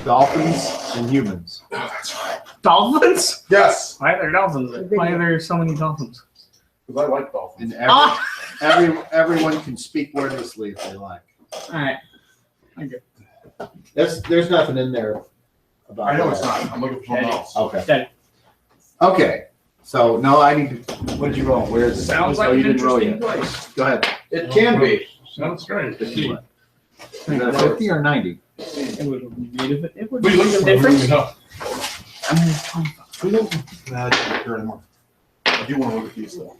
dolphins and humans. That's right. Dolphins? Yes, Why are there dolphins? Why are there so many dolphins? because I like dolphins. And everyone can speak wordlessly if they like. All right. Okay. There's nothing in there about I know that. it's not. I'm looking for something else. Okay. Okay. So no, I need to. What did you roll? Where's Sounds oh, like you an didn't roll interesting yet. place. Go ahead. It can be. Sounds strange. Is that 50 or 90? It would have made it. It would We make look a for difference. Nah, I don't care anymore. I do want to look at these though.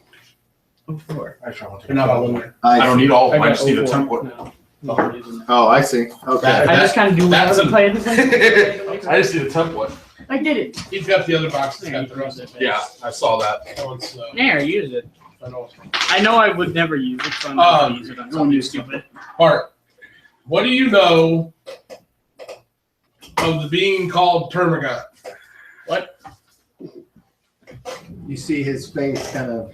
Sure. Actually, I want to. You're not all in there. I don't need all of them. I got just need a 04. template. No, no, it isn't. Oh, I see. Okay. I just kind of do That's whatever a- play. I just need a template. I did it. He's got the other box that's got the rest of it. Yeah, I saw that. Oh, it's, There, use it. I know. I know I would never use it, so I'm not gonna use it on something stupid. Bart, what do you know of the being called Termagant? What? You see his face kind of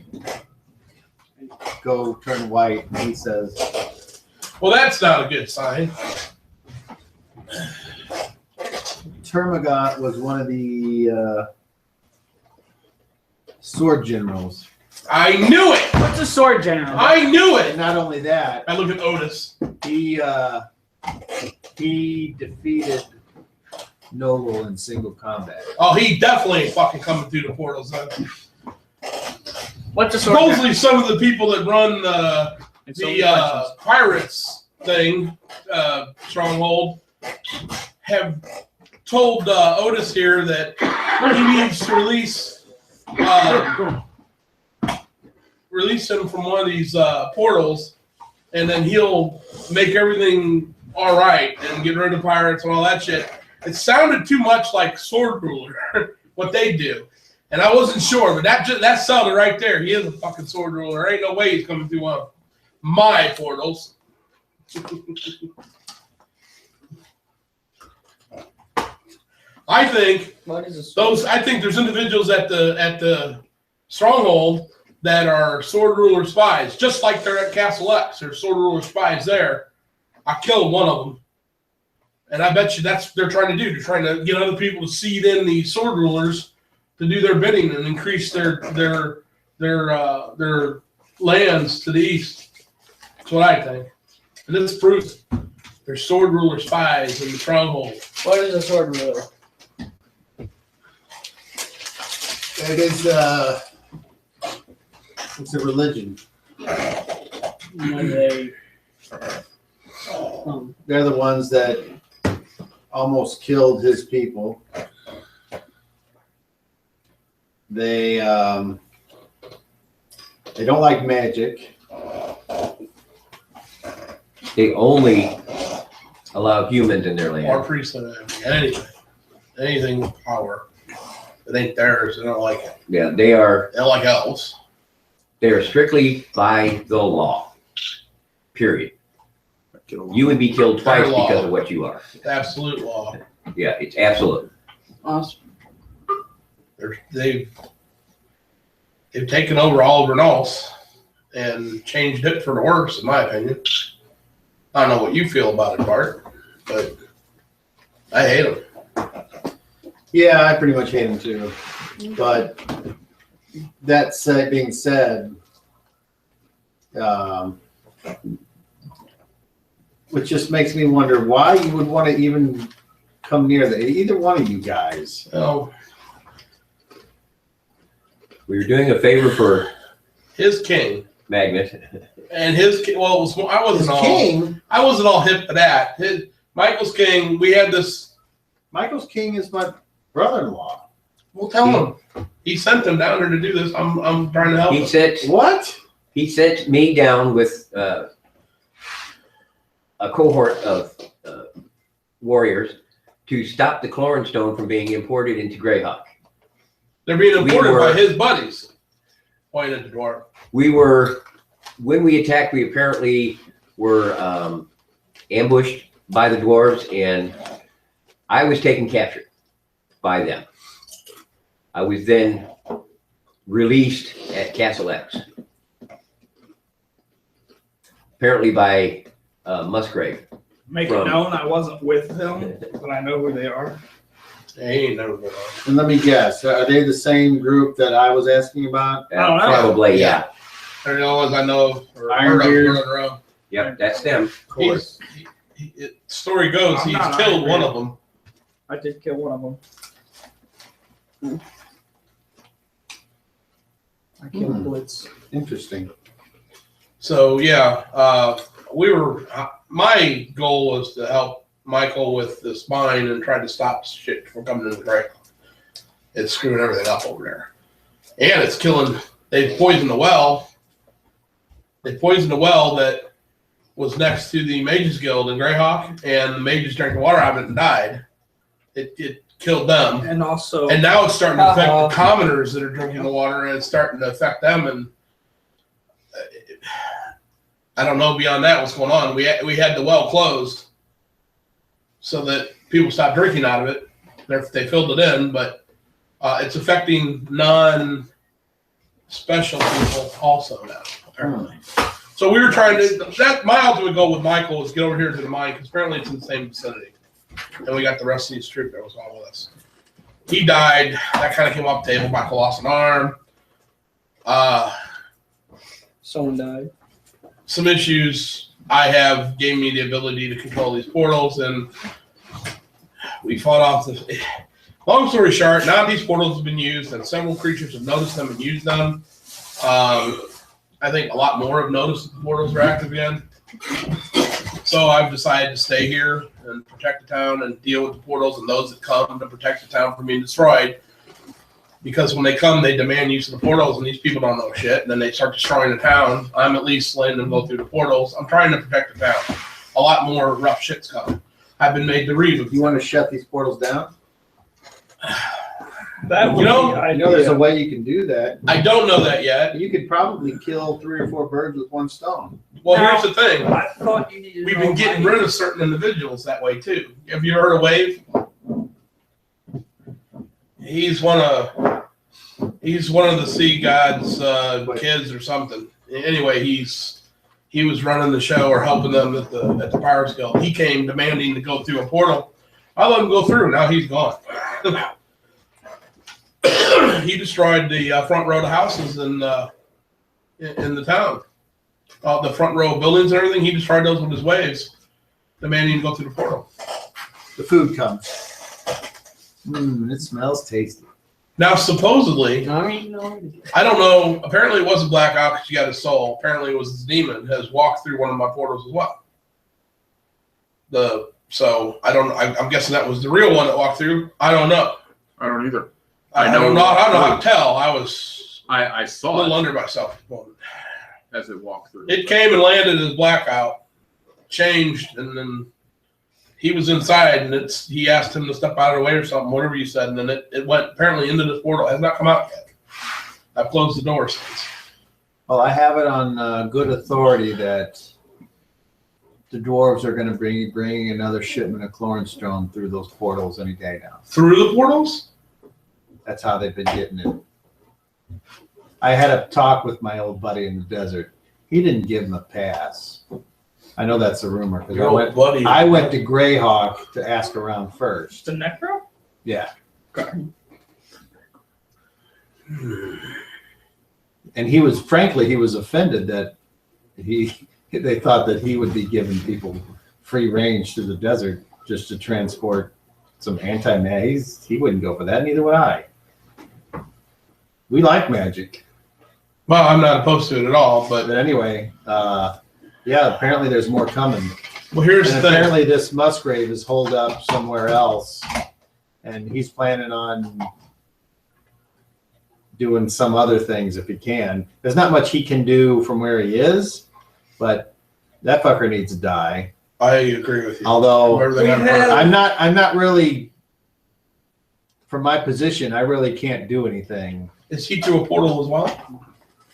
go turn white, and he says, Well, that's not a good sign. Termagant was one of the sword generals. I knew it. What's a sword general? I knew And it. not only that, I look at Otis. he defeated Noble in single combat. Oh, he definitely ain't fucking coming through the portals. Then. What's a sword general? Supposedly, some of the people that run It's only questions. pirates thing, stronghold, have told Otis here that he needs to release him from one of these portals, and then he'll make everything all right and get rid of pirates and all that shit. It sounded too much like Sword Ruler, what they do. And I wasn't sure, but that sounded right there. He is a fucking Sword Ruler. There ain't no way he's coming through one of my portals. I think What is a sword? I think there's individuals at the stronghold that are Sword Ruler spies, just like they're at Castle X. There's Sword Ruler spies there. I killed one of them, and I bet you that's what they're trying to do. They're trying to get other people to seed in the Sword Rulers to do their bidding and increase their lands to the east. That's what I think. And it's proof. There's Sword Ruler spies in the stronghold. What is a sword ruler? It is it's a religion. When they, They're the ones that almost killed his people. They don't like magic. They only allow humans in their Or land. priesthood, anything with power. It ain't theirs. They don't like it. Yeah, they are They don't like elves. strictly by the law. Period. Get along. You would be killed twice By law. because of what you are. It's absolute law. Yeah, it's absolute. Awesome. They've taken over all of Renault's and changed it for the worse, in my opinion. I don't know what you feel about it, Bart, but I hate them. Yeah, I pretty much hate him too. But that being said, which just makes me wonder why you would want to even come near either one of you guys. Oh, We were doing a favor for his king Magnus. and his king. Well, it was, His king, I wasn't all hip to that. Michael's king. We had this. Michael's king is my brother-in-law. We'll tell him. He sent them down there to do this. I'm trying to help He him. sent What? me down with a cohort of warriors to stop the Cloran stone from being imported into Greyhawk. They're being imported were- by his buddies. Pointed at the dwarf. When we attacked, we apparently were ambushed by the dwarves, and I was taken captured by them. I was then released at Castle X, apparently by Musgrave. Make From- it known I wasn't with them, but I know who they are. He ain't never been on. And let me guess, are they the same group that I was asking about? I don't know. Probably, yeah. They're the only ones I know of or Iron heard of Beard. running around. Yep, that's them. Of course. Story goes, I'm he's not killed Iron one Beard. of them. I did kill one of them. I killed Blitz. Interesting. So yeah, my goal was to help Michael with the spine and try to stop shit from coming into the grave. It's screwing everything up over there, and it's killing. They poisoned the well. They poisoned the well that was next to the Mages Guild in Greyhawk, and the mages drank the water out of it and died. It killed them. And also, And now it's starting to affect the commoners that are drinking the water, and it's starting to affect them. And I don't know beyond that what's going on. We had the well closed so that people stopped drinking out of it. They filled it in, but it's affecting non-special people also now, apparently. So we were trying to. My ultimate goal with Michael was get over here to the mine because apparently it's in the same vicinity, and we got the rest of his troop that was all with us. He died. That kind of came off the table. Michael lost an arm. Someone died. Some issues I have gave me the ability to control these portals, and we fought off the. Long story short, now these portals have been used, and several creatures have noticed them and used them. I think a lot more have noticed that the portals are active again. So I've decided to stay here and protect the town and deal with the portals and those that come to protect the town from being destroyed. Because when they come, they demand use of the portals, and these people don't know shit. And then they start destroying the town. I'm at least letting them go through the portals. I'm trying to protect the town. A lot more rough shit's coming. I've been made to read. You want to shut these portals down? that would You know, be I know there's a ideal. way you can do that. I don't know that yet. You could probably kill 3 or 4 birds with one stone. Well, Now- here's the thing. I thought you needed to We've know been getting my- rid of certain individuals that way too. Have you heard of Wave? He's one of the Sea God's kids or something. Anyway, he was running the show or helping them at the Pirates Guild. He came demanding to go through a portal. I let him go through. Now he's gone. He destroyed the front row of houses in the town. The front row of buildings and everything. He destroyed those with his waves, demanding to go through the portal. The food comes. It smells tasty. Now, supposedly, I know. I don't know. Apparently, it wasn't Blackout because she got his soul. Apparently, it was this demon has walked through one of my portals as well. So I don't. I'm guessing that was the real one that walked through. I don't know. I don't either. I don't know how to tell. I was I a saw little it under myself. as it walked through. It came and landed as Blackout, changed, and then he was inside, and he asked him to step out of the way or something, whatever you said, and then it went apparently into this portal. It has not come out yet. I've closed the door since. Well, I have it on good authority that the dwarves are going to be bringing another shipment of Chlornstone through those portals any day now. Through the portals? That's how they've been getting it. I had a talk with my old buddy in the desert. He didn't give him a pass. I know that's a rumor because I went to Greyhawk to ask around first. The Necro? Yeah. Okay. And he was offended that they thought that he would be giving people free range through the desert just to transport some anti-mag. He wouldn't go for that, neither would I. We like magic. Well, I'm not opposed to it at all, but anyway, yeah, apparently there's more coming. Well, here's the thing. Apparently this Musgrave is holed up somewhere else, and he's planning on doing some other things if he can. There's not much he can do from where he is, but that fucker needs to die. I agree with you. Although I'm not really, from my position, I really can't do anything. Is he through a portal as well?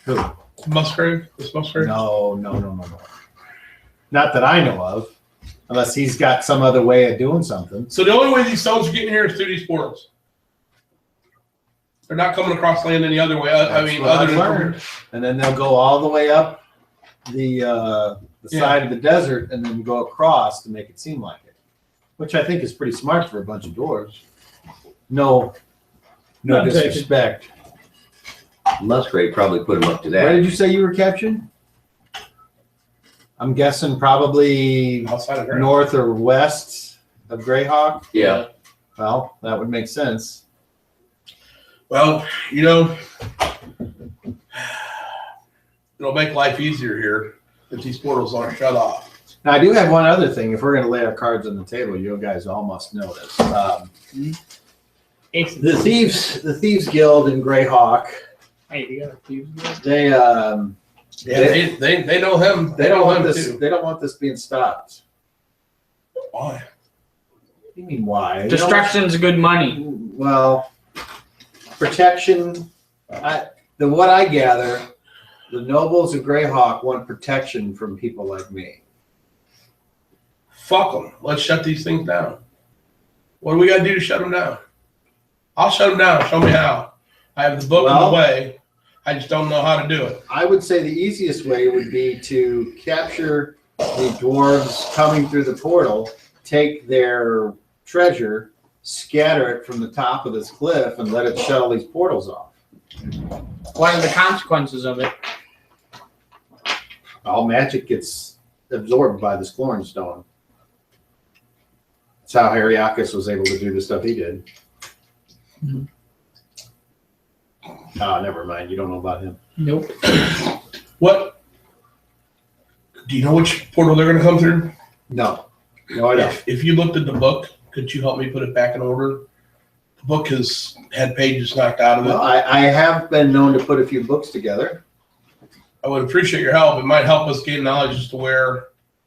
Who? Musgrave? This Musgrave? No. Not that I know of, unless he's got some other way of doing something. So the only way these stones are getting here is through these portals. They're not coming across land any other way. That's what other I've than learned. And then they'll go all the way up the side of the desert and then go across to make it seem like it, which I think is pretty smart for a bunch of dwarves. No disrespect. Musgrave probably put him up to Where that. did you say you were captured? I'm guessing probably outside of north or west of Greyhawk. Yeah. Well, that would make sense. Well, it'll make life easier here if these portals aren't shut off. Now, I do have one other thing. If we're going to lay our cards on the table, you guys all must know this. The Thieves Guild in Greyhawk. Hey, you got a Thieves Guild? They They know him. They don't want him this. too. They don't want this being stopped. Why? What do you mean why? Destruction's good money. Well, protection. What I gather, the nobles of Greyhawk want protection from people like me. Fuck them. Let's shut these things down. What do we got to do to shut them down? I'll shut them down. Show me how. I have the book in the way. I just don't know how to do it. I would say the easiest way would be to capture the dwarves coming through the portal, take their treasure, scatter it from the top of this cliff, and let it shut all these portals off. What are the consequences of it? All magic gets absorbed by this Chlornstone. That's how Heriakis was able to do the stuff he did. Mhm. Oh, never mind. You don't know about him. Nope. What? Do you know which portal they're going to come through? No, I don't. If you looked at the book, could you help me put it back in order? The book has had pages knocked out of it. Well, I have been known to put a few books together. I would appreciate your help. It might help us gain knowledge as to where.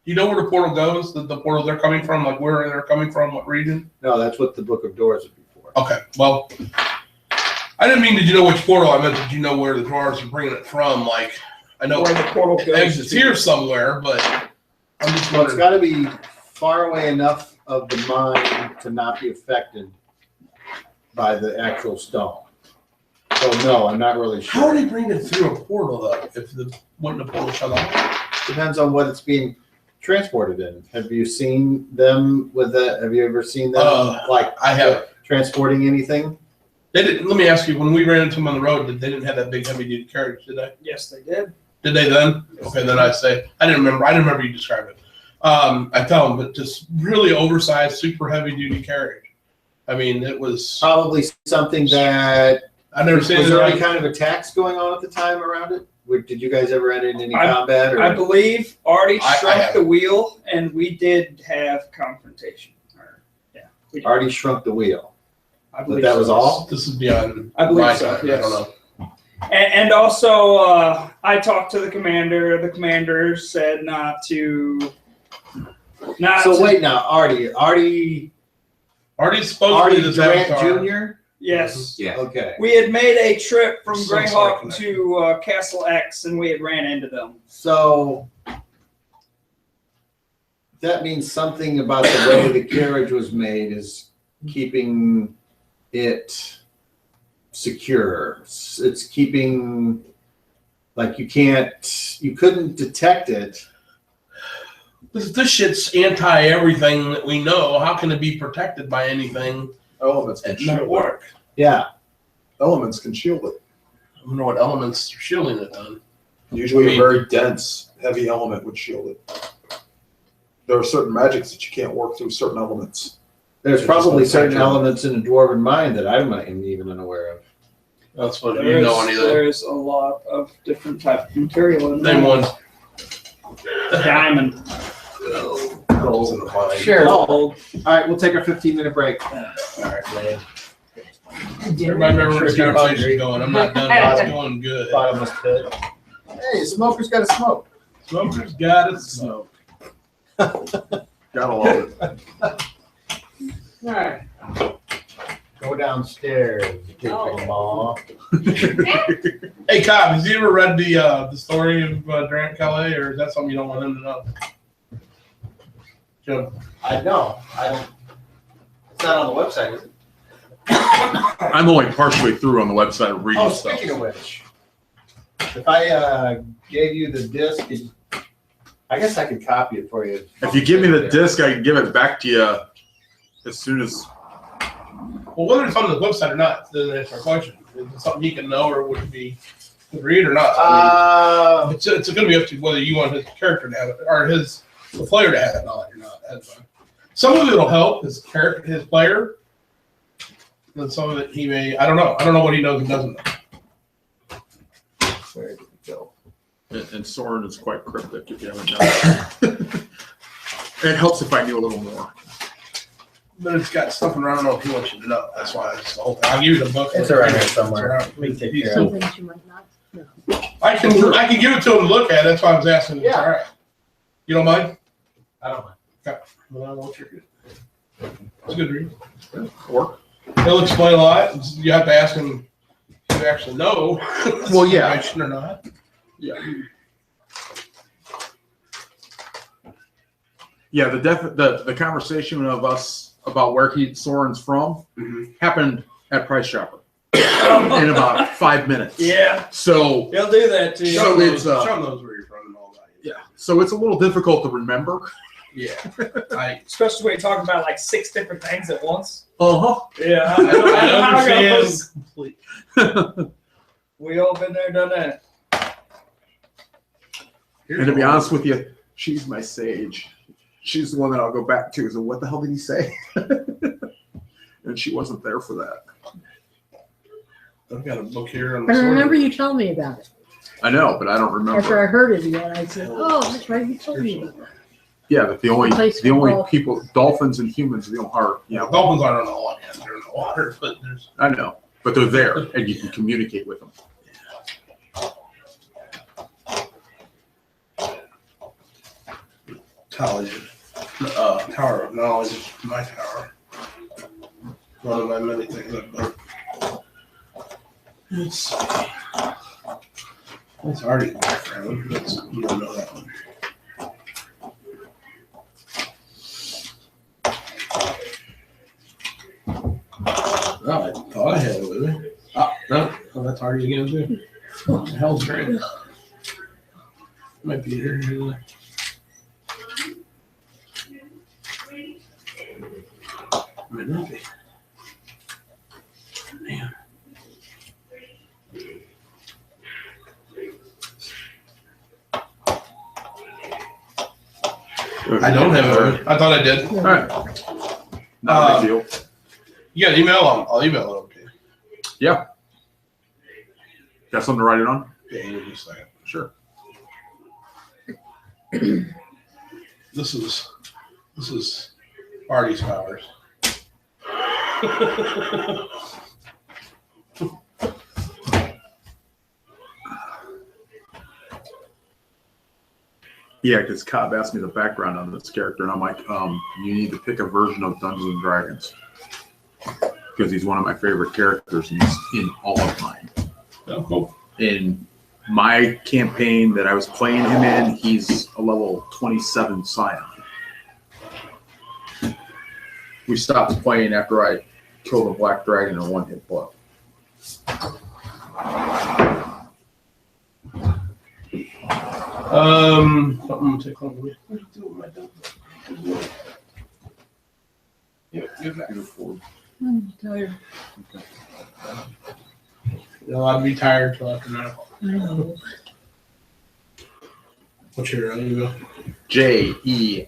Do you know where the portal goes? The portal they're coming from, like where they're coming from, what region? No, that's what the Book of Doors would be for. Okay, well, I didn't mean did you know which portal. I meant did you know where the dwarves are bringing it from? Like, I know Where the portal goes. exits here somewhere, but I'm just Well, it's wondering. got to be far away enough of the mine to not be affected by the actual stone. So no, I'm not really How are sure. they bringing it through a portal though? If wouldn't the portal shut off? Depends on what it's being transported in. Have you seen them with that? Have you ever seen them I haven't. transporting anything? They didn't. Let me ask you: when we ran into them on the road, they didn't have that big heavy-duty carriage, did they? Yes, they did. Did they then? Okay, then I say I didn't remember. I didn't remember you described it. I tell them, but just really oversized, super heavy-duty carriage. I mean, it was Probably something that I never seen was it. there any Like, kind of attacks going on at the time around it? Did you guys ever enter into any combat? Or? I believe Artie I shrunk haven't. the wheel, and we did have confrontation. We did. Already shrunk the wheel. I But believe that so. was all? this is beyond. I believe my so, time. yes. I don't know. And also, I talked to the commander. The commander said not to Nah, So it's- wait now, Artie Artie's supposed to be the Grant Avatar. Jr.? Yes. Yeah. Okay. We had made a trip from Some sort of Greyhawk connection. to Castle X, and we had ran into them. So that means something about the way the carriage was made is keeping it secure. It's keeping, like you couldn't detect it. This shit's anti everything that we know. How can it be protected by anything Elements can and shield not it. work? Yeah. Elements can shield it. I don't know what elements are shielding it on. Usually a very dense, heavy element would shield it. There are certain magics that you can't work through certain elements. There's It's probably just certain like- elements in the dwarven mind that I'm not even unaware of. That's what you know anything. There's a lot of different type of material in Name there. one. Diamond. Goals in the mind. Sure. Gold. All right, we'll take our 15-minute break. All right, man. Everybody remember where this conversation's going. I'm not done. It's going good. Bottomless pit. Hey, smoker's got to smoke. Smoker's got it. Smoke. Gotta love it. All right. Go downstairs, ball. Hey, Cobb, has he ever read the story of Durant Calais, or is that something you don't want him to know? Joe. I know. I don't. It's not on the website, is it? I'm only partially through on the website of reading Oh, stuff. speaking of which, if I gave you the disc, I guess I could copy it for you. If you give me the disc, I can give it back to you as soon as. Well, whether it's on the website or not, doesn't answer our question. Is it something he can know, or would it be good read or not? I mean, it's going to be up to whether you want his character to have it, or the player to have that knowledge or not. That's fine. Some of it will help his character, his player. And some of it he may. I don't know. I don't know what he knows and doesn't know. Where did it go? And Soren is quite cryptic if you haven't done it. It helps if I knew a little more. But it's got something I don't know if he wants you to know. That's why it's the whole thing. I'll give you the book. It's around here somewhere. It's around. Let me take He's care Some of it. things you might not know. I can give it to him to look at. That's why I was asking. Yeah. All right. You don't mind? I don't mind. Well, I won't you're good. It's a good read. Work. He'll explain a lot. You have to ask him if you actually know. Well, yeah. Information or not. Yeah. Yeah, the conversation of us about where Soren's from happened at Price Chopper in about 5 minutes. Yeah, So he'll do that to you. So it's, Sean knows where you're from and all that. yeah. So it's a little difficult to remember. Yeah. I Especially when you talk about like 6 different things at once. Uh-huh. Yeah, I know how it understand goes. completely. We all been there, done that. And to be honest with you, she's my sage. She's the one that I'll go back to. So what the hell did he say? And she wasn't there for that. I've got a book here. On I the remember you telling me about it. I know, but I don't After remember. I heard it again, I said, oh, that's right, you told me about that. Yeah, but the only Place called- people, dolphins and humans, the only are, you know, Dolphins aren't on the water. They're in the water, but there's. I know, but they're there and you can communicate with them. Tower of Knowledge is my tower. One of my many things I've done. Let's see. That's already in the background. You don't know that one. Oh, I thought I had it with me. Oh, no. Oh, that's already again, too. What the hell's great? Might be here. Might not be. Man. I don't have it. I thought I did. All right. Not a big deal. You got an email? I'll email it over to you. Yeah. Got something to write it on? Yeah, give me a second. Sure. This is Artie's powers. Yeah, because Cobb asked me the background on this character, and I'm like, you need to pick a version of Dungeons and Dragons. Because he's one of my favorite characters, and he's in all of mine. Oh, cool. In my campaign that I was playing him in, he's a level 27 Scion. We stopped playing after I killed a black dragon in a one-hit blow. Something to take home with. What are you doing, my dog? Yeah, give that. I'm tired. I'd be tired till after 9 o'clock. I know. What's your email? JEILERS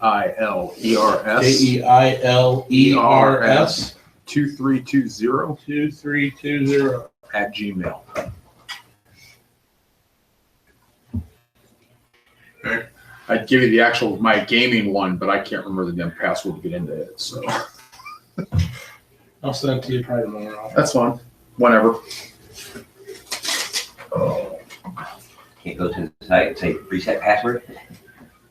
JEILERS 2320 2320 at Gmail. Okay. I'd give you the actual my gaming one, but I can't remember the damn password to get into it. So I'll send it to you probably tomorrow. that's fine. Whenever. Can't go to the site and say reset password.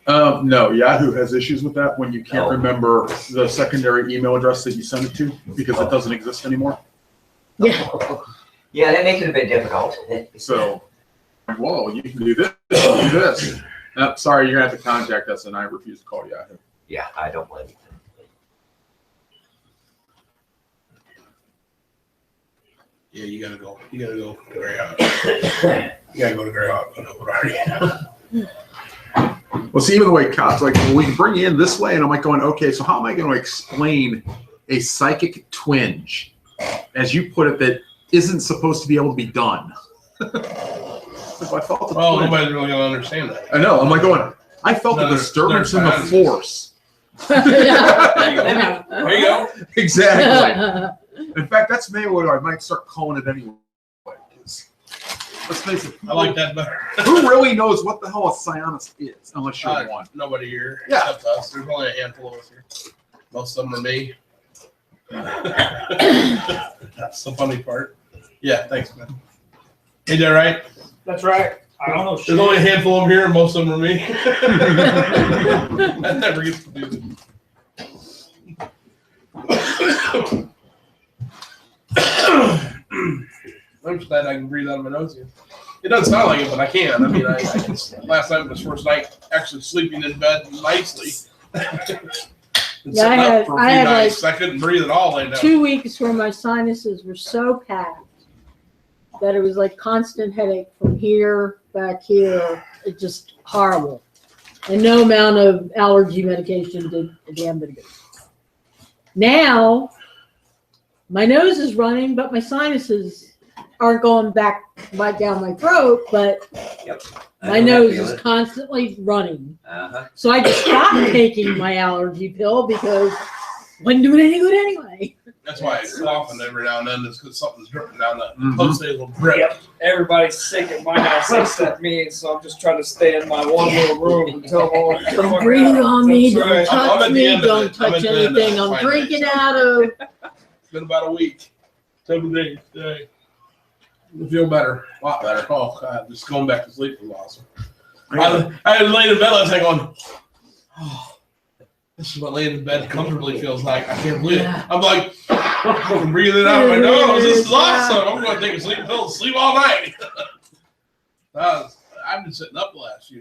No, Yahoo has issues with that when you can't Oh. remember the secondary email address that you send it to because it doesn't exist anymore. Yeah. Yeah, that makes it a bit difficult. So, whoa, you can do this, you can do this. Sorry, you're gonna have to contact us, and I refuse to call Yahoo. Yeah, I don't blame you. Yeah, you gotta go. You gotta go to Greyhawk. You gotta go to Greyhawk. I know what already. Well, see, even the way cops like, well, we can bring you in this way, and I'm like going, okay, so how am I going to explain a psychic twinge, as you put it, that isn't supposed to be able to be done? If I felt the Well, twinge. nobody's really gonna understand that. I know. I'm like going, I felt a No, disturbance in the there's force. Yeah. There you go. Exactly. In fact, that's maybe what I might start calling it anyway. 'Cause let's face it, I like that better. who really knows what the hell a psionist is, unless you're one? Nobody here Yeah. except us. There's only a handful of us here. Most of them are me. That's the funny part. Yeah, thanks, man. Ain't that right? That's right. I don't know. There's only a handful of them here, and most of them are me. That never gets to do that. I'm just glad I can breathe out of my nose here. It doesn't sound like it, but I can. I mean, I last night was first night actually sleeping in bed nicely. And Yeah, sitting up for a I few had nights. I couldn't breathe at all laying down. 2 weeks where my sinuses were so packed that it was like constant headache from here back here. It just horrible. And no amount of allergy medication did a damn bit of good. Now, my nose is running, but my sinuses aren't going back right down my throat, but my nose is constantly running. Uh-huh. So I just stopped taking my allergy pill because it wasn't doing any good anyway. That's why it's coughing every now and then. It's because something's dripping down that Mhm. post little drip. Yep. Everybody's sick at my house except me, so I'm just trying to stay in my one little room until all. Don't breathe on me, don't That's right. I'm touch at the me, end of don't it. I'm touch at the end of it. anything I'm Fine, drinking thanks. out of. It's been about a week. 7 days today. I feel better. A lot better. Oh, God. Just going back to sleep was awesome. I had laid in bed last night going, oh, this is what laying in bed comfortably feels like. I can't believe it. I'm like, I'm breathing out of my nose. This is awesome. I'm going to take a sleep pill and sleep all night. I've been sitting up the last 3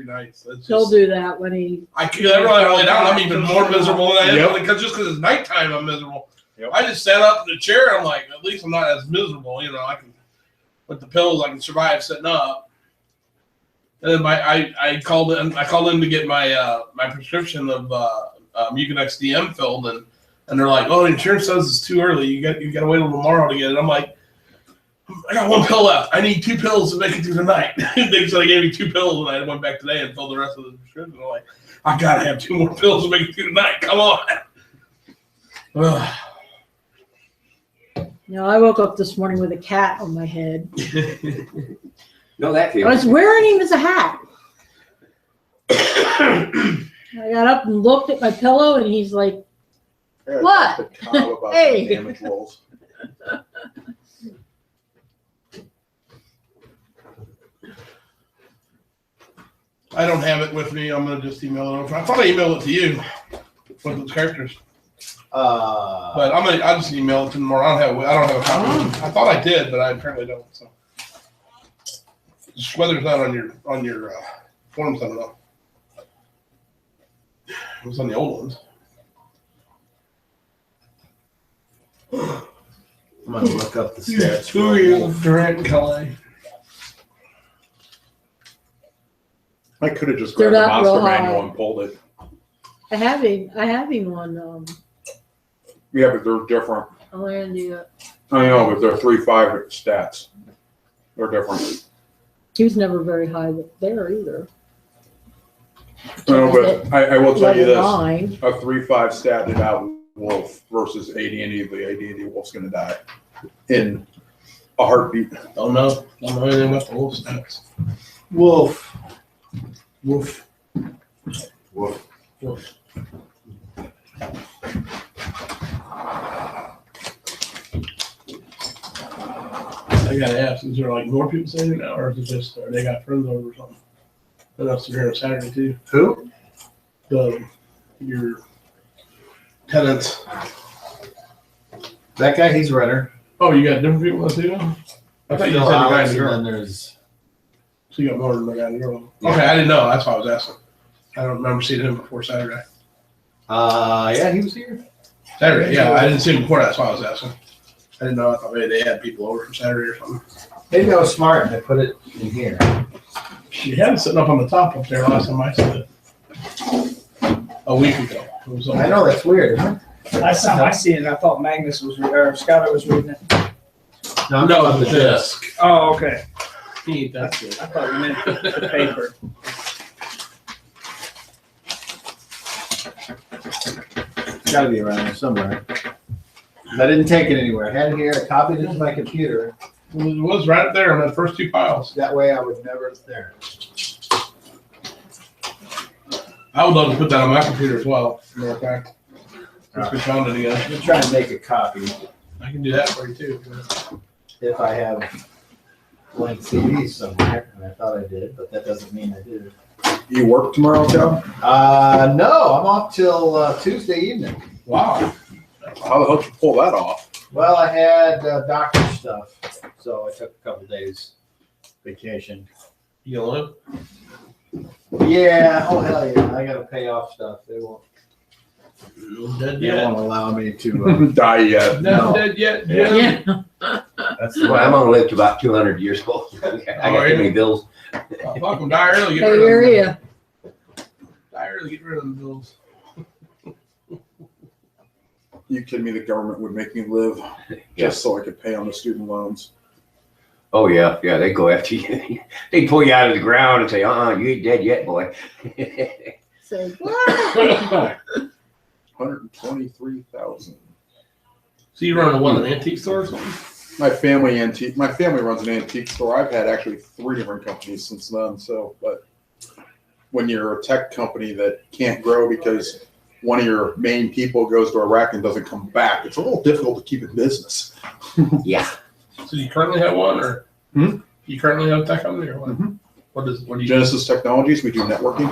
nights. It's He'll just, do that when he. I can't ever lay down. I'm even more miserable than I am Yep. because it's nighttime. I'm miserable. Yep. I just sat up in the chair. I'm like, at least I'm not as miserable. You know, I can with the pills. I can survive sitting up. And then I called in to get my my prescription of Mucinex DM filled, and they're like, oh, the insurance says it's too early. You got to wait till tomorrow to get it. I'm like, I got 1 pill left. I need 2 pills to make it through the night. They said I gave me 2 pills, and I went back today and filled the rest of the prescription. I'm like, I gotta have 2 more pills to make it through the night. Come on. Ugh. You know, I woke up this morning with a cat on my head. No, that I feels. was wearing him as a hat. I got up and looked at my pillow, and he's like, What? Hey. Damage rolls. I don't have it with me. I'm gonna just email it over. I thought I emailed it to you with those characters, but I'll just email it to them more. I don't have a copy. I thought I did, but I apparently don't. So just whether it's not on your forms, I don't know. It was on the old ones. I'm gonna look up the stats. Who are you, Durant and Calais? I could have just They're grabbed the not monster real high. manual and pulled it. I have him on, Yeah, but they're different. Alandia. I know, but they're 3-5 stats. They're different. He was never very high there either. No, but I will tell you Level this: 9. a 3-5 stat did out wolf versus AD&D. The AD&D wolf's going to die in a heartbeat. Don't know anything about the wolf stats. Wolf. Wolf. Wolf. Wolf. I gotta ask, is there like more people saying it now, or is it just they got friends over or something? But that's here on Saturday too. Who? Your tenants. That guy, he's a runner. Oh, you got different people too now? I thought you said the guy and the girl. And then there's. So you got more than the guy and the girl. Okay, I didn't know. That's why I was asking. I don't remember seeing him before Saturday. Yeah, he was here. Saturday, yeah, I didn't see him before. That's why I was asking. I didn't know. I thought maybe they had people over for Saturday or something. Maybe I was smart and I put it in here. She had it sitting up on the top up there last time I saw it. A week ago. It was I know, that's weird, isn't it? Last time I seen it, I thought Magnus was or Scott was reading it. No, I'm No, on the disc. Oh, okay. That's good. I thought you meant the paper. It's gotta be around there somewhere. I didn't take it anywhere. I had it here, I copied it to my computer. It was right there on the first two piles. That way I would never there. I would love to put that on my computer as well. As a matter of fact. Since we found it again. I'm gonna try and make a copy I can do that for you too. if I have blank CDs somewhere, and I thought I did, but that doesn't mean I did. You work tomorrow, Joe? No, I'm off till Tuesday evening. Wow. How the hell did you pull that off? Well, I had doctor stuff, so I took a couple days vacation. You gonna live? Yeah, oh hell yeah, I gotta pay off stuff. They won't Dead They yet. won't allow me to. Die yet. Not No. dead yet. Yeah. Yeah. That's Well, I'm gonna live to about 200 years old. I got too many bills. Oh, fuck 'em. Die early. Get Bay rid of Area. them. Die early. Get rid of them bills. You kidding me? The government would make me live just so I could pay on the student loans. Oh yeah, they go after you. They pull you out of the ground and say, you ain't dead yet, boy. Say, what? 123,000. So you run an antique store or something? My family runs an antique store. I've had actually 3 different companies since then. So, but when you're a tech company that can't grow because one of your main people goes to Iraq and doesn't come back, it's a little difficult to keep in business. Yeah. So you currently have one, or you currently have a tech company, or what? Mhm. What do you Genesis Technologies, we do networking,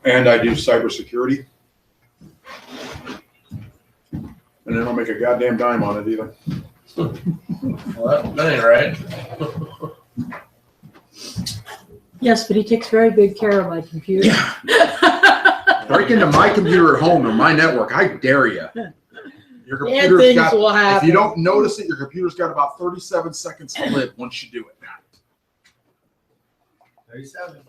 and I do cybersecurity. And I don't make a goddamn dime on it either. Well, that ain't right. Yes, but he takes very good care of my computer. Break into my computer at home or my network. I dare you. Your Yeah, computer's things got, will if happen. you don't notice it, your computer's got about 37 seconds to live once you do it. 37.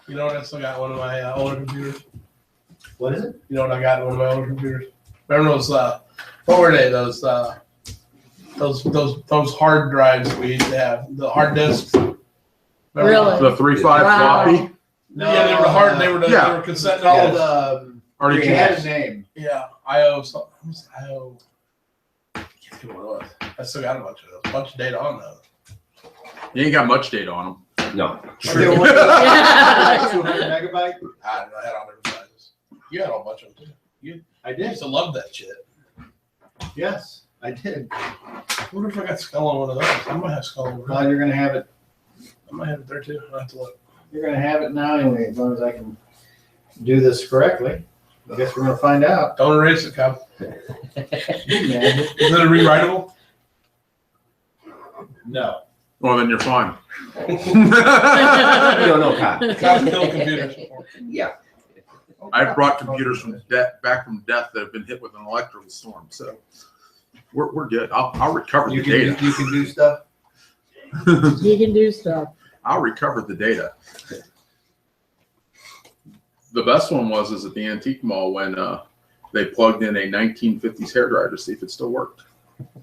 You know what? I still got one of my older computers. What is it? You know what I got in one of my older computers? Remember those? What were they? Those hard drives that we used to have. The hard disks. Remember Really? The 3.5 Wow. floppy. No, Yeah, they were hard. They were Yeah. cassette. Called Or did it you had a name. Yeah, IO something. What's IO? I can't think of what it was. I still got a bunch of those. A bunch of data on those. You ain't got much data on them. No. Okay, what- 200 megabyte. I don't know. I had all different sizes. You had a bunch of them too. I I did. used to love that shit. Yes. I did. I wonder if I got Skull on one of those. I might have Skull over Well, there. you're gonna have it. I might have it there too. I'll have to look. You're gonna have it now anyway, as long as I can do this correctly. I guess we're gonna find out. Don't erase it, Cobb. Yeah. Is it a rewritable? No. Well, then you're fine. You don't know, Kyle. Cobb killed computers. Yeah. I've brought computers from back from death that have been hit with an electrical storm, so we're good. I'll recover You the can data. do, you can do stuff. You can do stuff. I'll recover the data. The best one was at the antique mall when they plugged in a 1950s hairdryer to see if it still worked.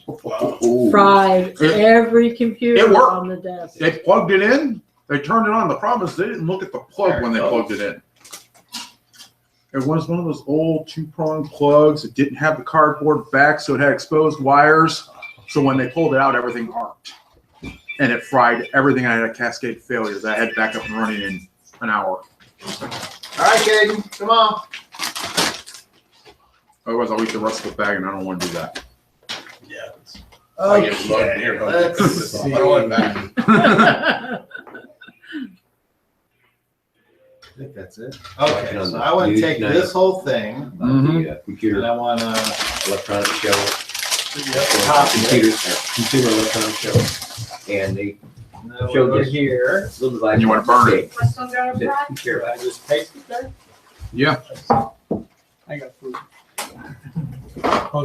Wow. Fried every computer It worked. on the desk. They plugged it in. They turned it on. The problem is they didn't look at the plug when they plugged it in. It was one of those old two-prong plugs. It didn't have the cardboard back, so it had exposed wires. So when they pulled it out, everything arced. And it fried everything. I had a cascade failures. I had back up and running in an hour. All right, Caden, come on. Otherwise, I'll eat the rest of the bag, and I don't want to do that. Yeah. Okay, Here, let's I don't want it back. I think that's it. Okay, so I want to News take night. this whole thing About Mhm. the and computer I want to electronic show. copy Computer, it. consumer electronic show. And they Now Show we'll go this. here. little device. And you want to burn it? Here, I just paste it there. Yeah. I got food.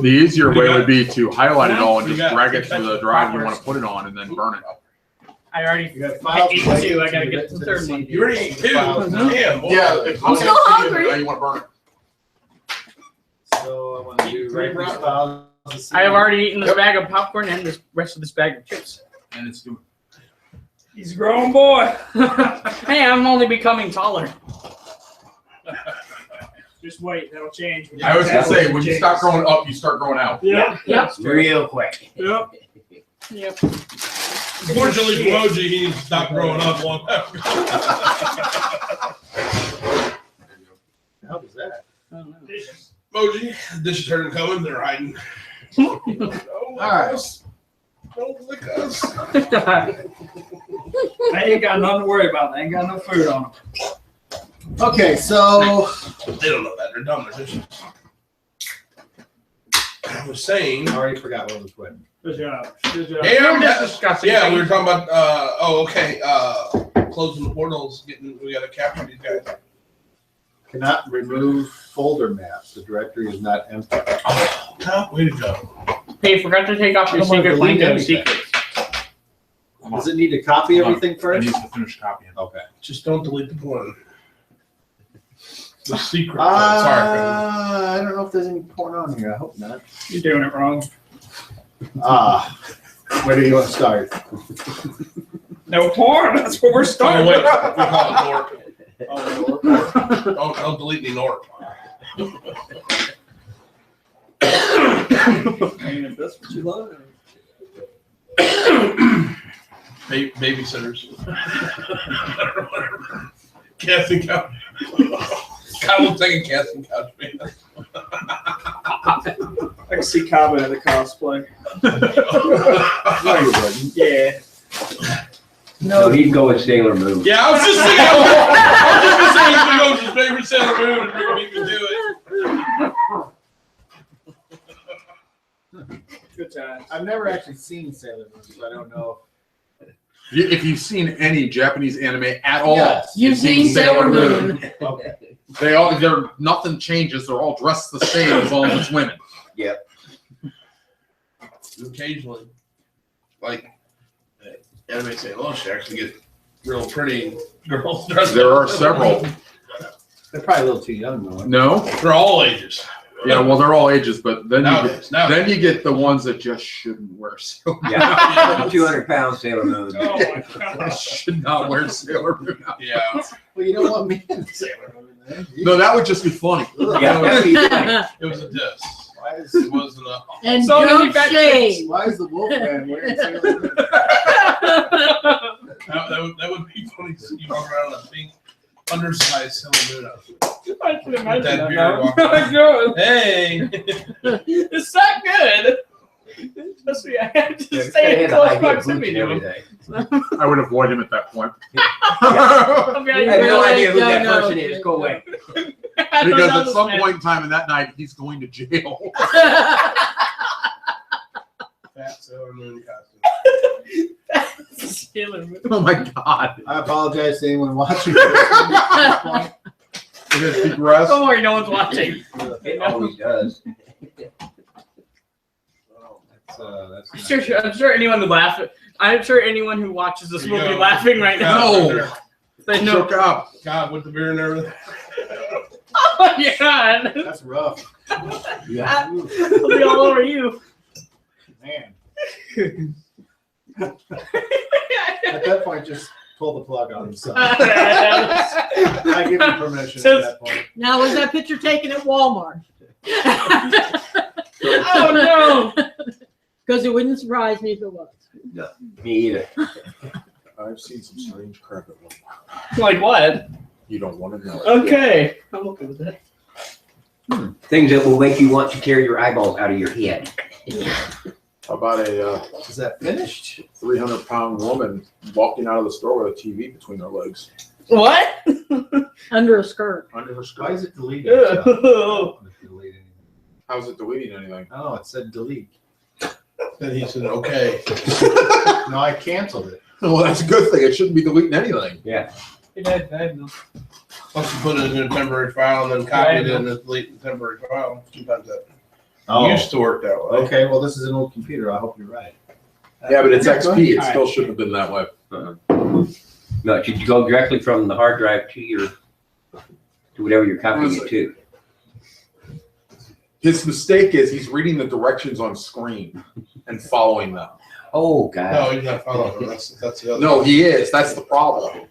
The easier way would be to highlight it all and You just got- drag it to the drive you want to put it on and then burn it. I already You got files. ate plate, two. I gotta you get to the third one. You already ate two. Files now. Damn, boy. If I'm still hungry. Now you want to burn it. So I want to do right these files. I have already eaten this bag of popcorn and this rest of this bag of chips. And it's doing. He's a grown boy. Hey, I'm only becoming taller. Just wait, that'll change. I was gonna say when you stop growing up, you start growing out. Yeah. Yep. Real quick. Yep. Yep. Fortunately for Moji, he stopped growing up long time ago. How was that? I don't know. Moji, the dishes heard him coming. They're hiding. Don't lick right. us. Don't lick us. I ain't got nothing to worry about. They ain't got no food on them. Okay, so They don't know that. They're dumb. They're dishes. I was saying. I already forgot what was what. Good job. Good job. Hey, We're just discussing yeah, we things. were talking about. Okay. Closing the portals. We got to capture these guys. Cannot remove folder maps. The directory is not empty. Oh, Tom, way to go. Hey, forgot to take off I your don't wanna secret delete window anything. secrets. Does it need to copy Hold on. everything I first? need to finish copying. Okay. Just don't delete the porn. The secret. Sorry. I don't know if there's any porn on here. I hope not. You're doing it wrong. Where do you want to start? No porn. That's what we're Oh, starting. wait. We call it Nork. Oh, Don't delete any Nork. I mean, if that's what you love. Babysitters. Casting couch. I will take a casting couch, man. I can see Cobb in the cosplay. no, you wouldn't. Yeah. No, he'd go with Sailor Moon. Yeah, I was just thinking. I was just gonna go with his favorite Sailor Moon and bring me to do it. Good times. I've never actually seen Sailor Moon, so I don't know. If you've seen any Japanese anime at all, Yes. You've seen Sailor Moon. Okay. they're nothing changes. They're all dressed the same as long as it's women. Occasionally, like anime say, "Oh, she actually get real pretty girls." dressed There up." are several. They're probably a little too young, though. No, They're all ages. yeah, well, they're all ages, but then Nowadays, then you get the ones that just shouldn't wear Sailor Moon. Yeah. 200-pound Sailor Moon. Oh my god. Should not wear Sailor Moon. Yeah. Well, you don't want me in Sailor Moon, then. No, that would just be funny. Yeah, that'd be funny. It was a diss. Why is, It wasn't a. And So many don't shave. why is the Wolfman wearing Sailor Moon? That would be funny to see you walk around in a pink, undersized Sailor Moon outfit. I can imagine That that beard now. walking Oh, good. Hey! It's that good. Especially, I have to Gotta stay in have the close high heel boots proximity and to him. everything. I would avoid him at that point. I'll be I like, have no Really? idea who that No, no. person is. Go away. I don't Because know at this some man. point in time in that night, he's going to jail. Fat Sailor Moon costume. Sailor Moon. Oh my God. I apologize to anyone watching. It has digressed. Don't worry, no one's watching. It always does. I'm sure anyone would laugh. I'm sure anyone who watches this There will you be go. laughing right now. No. They know. Shook up. God, with the beer and everything. Oh my god! That's rough. Yeah. It'll be all over you. Man. At that point, just pull the plug on himself. Oh I give you permission at that point. Now, was that picture taken at Walmart? no! Because it wouldn't surprise me if it was. Me either. I've seen some strange crap at one. Like what? You don't want to know. Okay. I'm okay with that. Things that will make you want to tear your eyeballs out of your head. How about a Is that finished? 300-pound woman walking out of the store with a TV between her legs, What? Under a skirt. under her Why skirt? is it deleted? Delete anything. How's it deleting anything? Oh, it said delete. Then he said, okay. No, I canceled it. Well, that's a good thing. It shouldn't be deleting anything. Yeah. Once you put it in a temporary file and then copy it in and delete the temporary file, sometimes that used to work that way. Okay, well, this is an old computer. I hope you're right. Yeah, but it's XP. It All right. still shouldn't have been that way. No, it should go directly from the hard drive to whatever you're copying it to. His mistake is he's reading the directions on screen and following them. Oh, God. No, he's not following. That's the other. No, he is. That's the problem.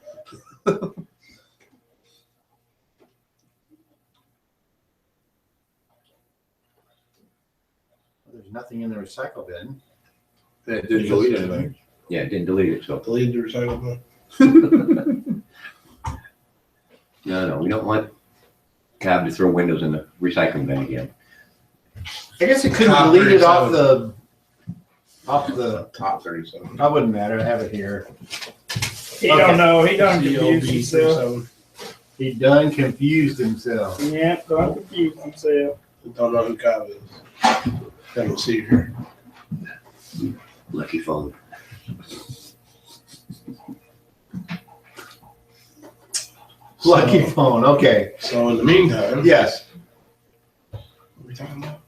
There's nothing in the recycle bin. It didn't delete anything. Yeah, it didn't delete it, so. Delete the recycle bin. No, we don't want Cobb to throw windows in the recycling bin again. I guess it couldn't Top delete it 37. off the. Top 37. That wouldn't matter. I have it here. He don't know. He done CLB confused himself. 37. He done confused himself. Yeah, don't confuse himself. Don't know who Cobb is. Can't see here. Lucky phone. Lucky phone. Okay. So in the meantime, Yes. what are we talking about?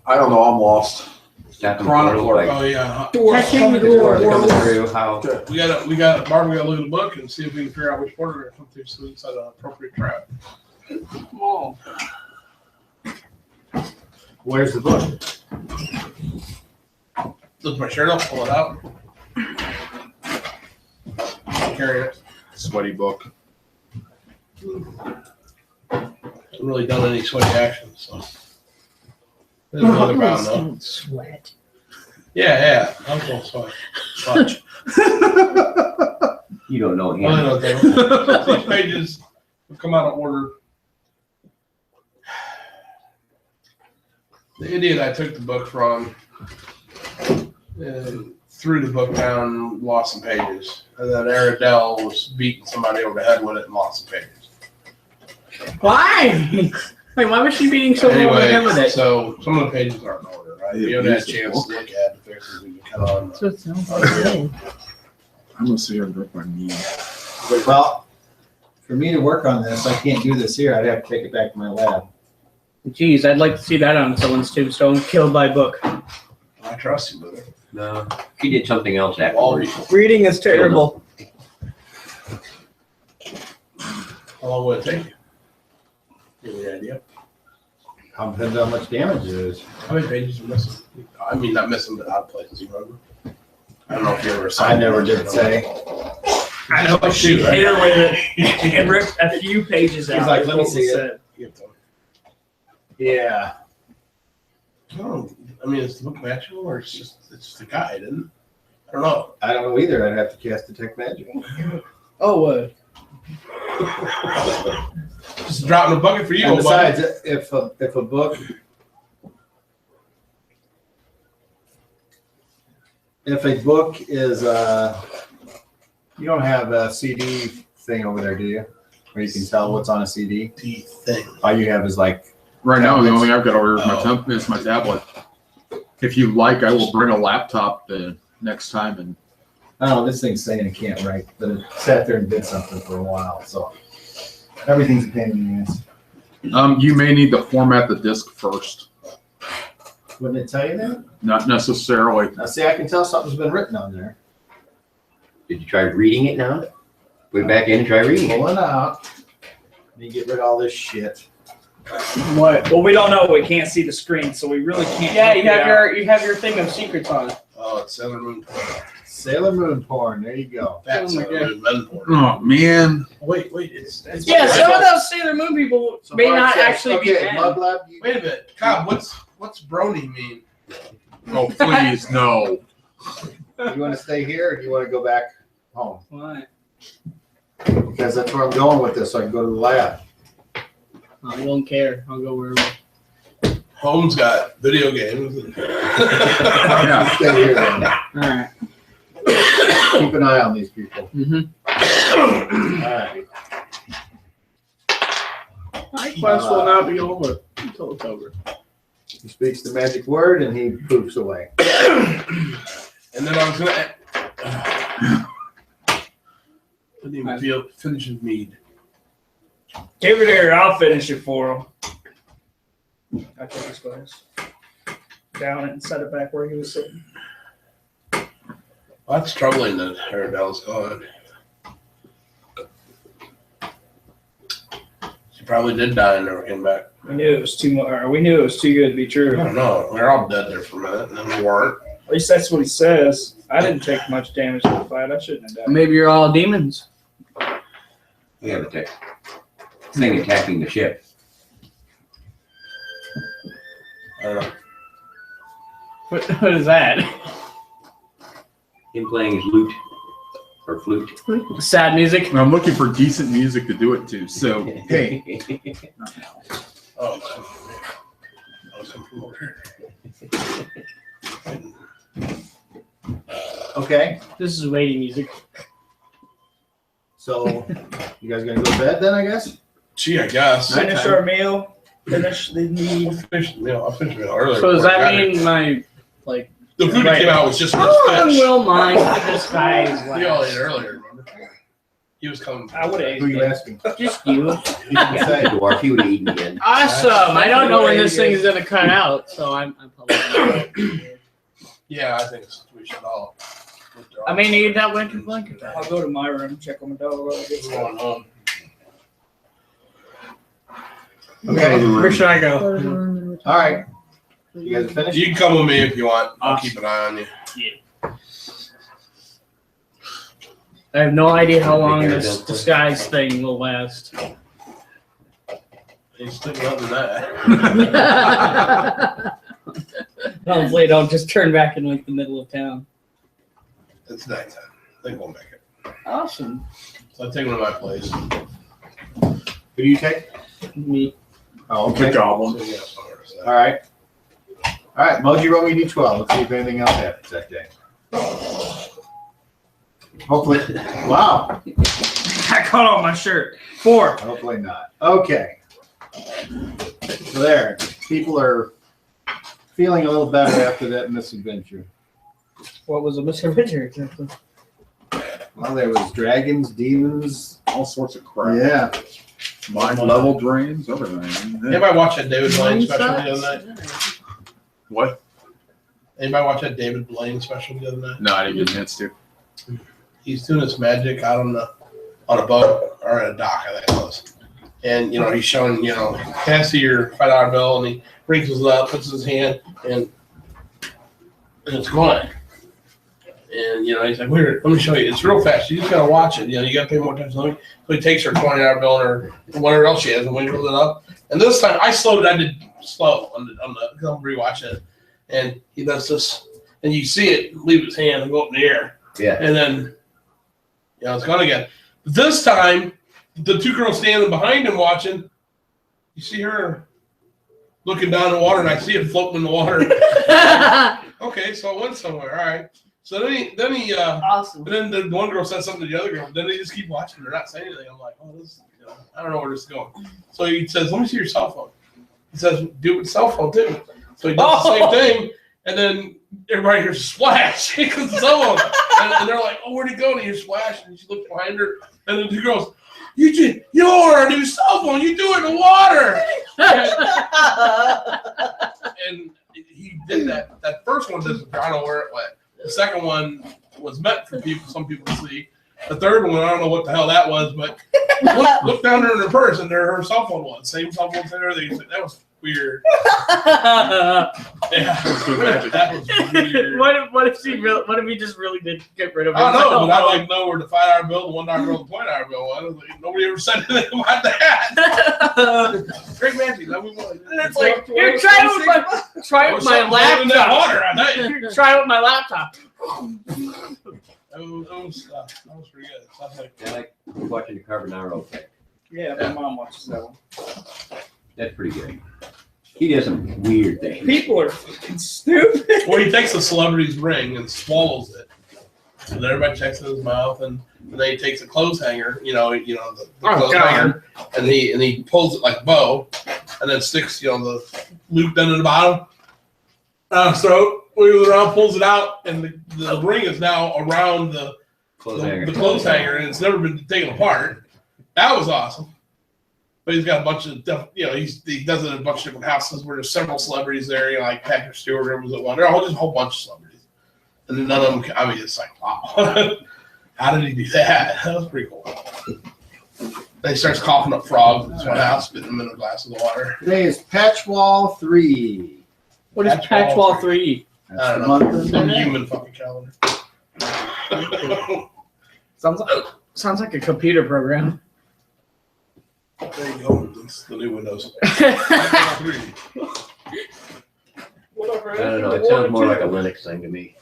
I don't know. I'm lost. Stop them Chronicle. portals, like, Oh yeah, Catching the doors door. coming through, how, Barbara, we gotta look at the book and see if we can figure out which order to come through so we can set an appropriate trap. Oh. Where's the book? Look at my shirt, I'll pull it out. Carry it. Sweaty book. Haven't really done any sweaty actions, so. There's another problem though. Don't sweat. Yeah, I'm going sweat. Watch. you don't know I him. don't know. These pages will come out of order. The idiot I took the book from threw the book down and lost some pages. And then Aradell was beating somebody over the head with it and lost some pages. Why? Wait, why was she beating so long with Anyway, it? so some of the pages aren't in order, right? You haven't had a chance to look at the fixes we can cut on. That's what it sounds like. I'm gonna sit here and drink my knee. Well, for me to work on this, I can't do this here. I'd have to take it back to my lab. Jeez, I'd like to see that on someone's tombstone. Killed by book. I trust you, brother. No, he did something else afterwards. Reading is terrible. How long would it take you? You have any idea? Depends how much damage it is. How many pages are missing? I mean, not missing, but out of places, you remember? I don't know if you ever I signed never it. did say. I know she hit her with it and ripped a few pages out. He's like, That's "Let me what see it." said. Give them. Yeah. No, I mean, is the book magical or it's just a guide, isn't it? I don't know. I don't know either. I'd have to cast Detect Magic. Oh, Just dropping a bucket for you, And old buddy. besides, if a book if a book is, you don't have a CD thing over there, do you? Where you can tell what's on a CD? Thing. All you have is like. Right now, the only thing I've got over Oh. is my tablet. If you like, I will bring a laptop the next time. And Oh, this thing's saying it can't write, but it sat there and did something for a while, so. Everything's a pain in the ass. you may need to format the disk first. Wouldn't it tell you that? Not necessarily. Now, see, I can tell something's been written on there. Did you try reading it now? Put it back in and try reading it. Pull it out. Let me get rid of all this shit. What? Well, we don't know. We can't see the screen, so we really can't. Yeah, look you it have out. you have your thing of secrets on. Oh, it's Sailor Moon. Sailor Moon porn. There you go. That's Oh my Sailor Moon men porn. Oh man. Wait, it's Yeah, some of those Sailor Moon people So may Mark not says, actually be okay, men. Muggleb, you Wait a minute, Cobb. What's brony mean? Oh please no. want to stay here or do you want to go back home? Why? Because that's where I'm going with this, so I can go to the lab. I don't care. I'll go wherever. Home's got video games. Yeah. Stay here then. All right. Keep an eye on these people. Mm-hmm. All right. My quest will not be over until it's over. He speaks the magic word and he poofs away. And then I was gonna. Didn't even finish his mead. Give it here. I'll finish it for him. I take his glass. Down it and set it back where he was sitting. Well, that's troubling that Arabella's gone. She probably did die and never came back. We knew it was too much. We knew it was too good to be I true. don't know. We were all dead there for a minute, and then we weren't. At least that's what he says. I didn't take much damage in the fight. I shouldn't have died. Maybe you're all demons. We have a thing attacking the ship. I don't know. What is that? Him playing his lute or flute. Sad music. I'm looking for decent music to do it to. So hey, Oh, I was coming from over here. Okay, This is waiting music. so you guys gonna go to bed then, I guess? Gee, I guess. Finish our meal. Finish the I'll meal. finish the meal. I'll finish the meal earlier. So does before I that got here. mean my like? The food that came out was just for Oh, fish. will mind this guy's He all ate earlier, remember? He was coming. I would have Who ate you it. asking? Just you. You can say. Dwarf, he would have eaten again. Awesome. I don't know when this thing is gonna cut out, so I'm probably. Yeah, I think we should all. I may need that winter blanket. I'll go to my room, check on my dog while I get We're going home. Okay, Where should I go? Go to the room and return. all right. You guys are finished? You can come with me if you want. I'll keep an eye on you. I have no idea how long this disguise thing will last. He's sticking up in that. Hopefully, don't just turn back in like the middle of town. It's nighttime. They won't make it. Awesome. So I take them to my place. Who do you take? Me. Oh, the okay. goblin. So, yeah, somewhere, so. All right. All right, Moji, roll me D12. Let's see if anything else happens that day. Hopefully. Wow. I caught on my shirt. 4. Hopefully not. Okay. So there, people are feeling a little better after that misadventure. What was a misadventure exactly? Well, there was dragons, demons. All sorts of crap. Yeah. Mind level drains, everything. Anybody watch that David Blaine special the other night? What? Anybody watch that David Blaine special the other night? No, I didn't get a chance to. He's doing his magic out on a boat or at a dock, I think it was. And he's showing, can I see your $5 bill? And he wrinkles it up, puts his hand, and it's gone. And he's like, "Here, let me show you. It's real fast. You just gotta watch it. You gotta pay more attention." So he takes her $20 bill or whatever else she has and winkles it up. And this time I slowed it. I did slow on the because I'm rewatching it. And he does this, and you see it leave his hand and go up in the air. Yeah. And then it's gone again. But this time, the two girls standing behind him watching, you see her looking down the water, and I see it floating in the water. Okay, so it went somewhere. All right. So then he Awesome. and then the one girl said something to the other girl. Then they just keep watching. They're not saying anything. I'm like, oh, this. I don't know where this is going. So he says, let me see your cell phone. He says, do it with cell phone too. So he does the same thing, and then everybody hears a splash because the cell phone. And they're like, oh, where'd he go? And he hears a splash, and she looks behind her, and then the girl goes, you're a new cell phone. You do it in the water. And he did that. That first one doesn't. I don't know where it went. The second one was meant for some people to see. The third one, I don't know what the hell that was, but look down there in her purse, and there her cell phone was. Same cell phone and everything. That was weird. Yeah, that was weird. What if he just really did get rid of it? I don't know, but I know where the $5 bill, the $1 bill, the $20 bill was. Like, nobody ever said anything about that. Great Nancy, that was one. It's like, here, try it with my laptop. Water, I tell you. Here, try it with my laptop. That was pretty good. Sounds like I like watching the Carbonaro thing. Yeah, my mom watches that one. That's pretty good. He does some weird things. People are fucking stupid. well, he takes a celebrity's ring and swallows it. And then everybody checks in his mouth, and then he takes a clothes hanger, the clothes hanger, and he pulls it like a bow, and then sticks, the loop down in the bottom, throat, wiggles around, pulls it out, and the ring is now around the clothes hanger, and it's never been taken apart. That was awesome. But he's got a bunch of stuff, he does it in a bunch of different houses where there's several celebrities there, like Patrick Stewart was at one. There's a whole bunch of celebrities. And then none of them, it's like, wow. How did he do that? That was pretty cool. Then he starts coughing up frogs in his one house, spitting them in a glass of water. Today is Patchwall 3. What is Patchwall 3? I don't know. Some human fucking calendar. Sounds like a computer program. There you go. It's the new Windows. Whatever. I don't know. It sounds more like a Linux thing to me.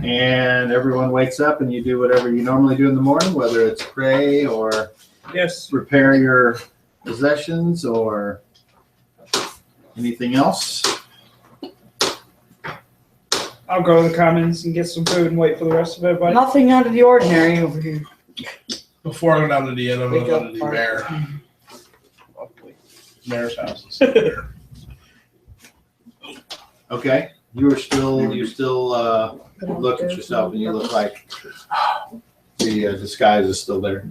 And everyone wakes up and you do whatever you normally do in the morning, whether it's pray or repair your possessions or anything else. I'll go to the commons and get some food and wait for the rest of everybody. Nothing out of the ordinary over here. Before I go down to the end, I'm going to go to the mayor. Mayor's house. Okay. You still look at yourself and you look like the disguise is still there.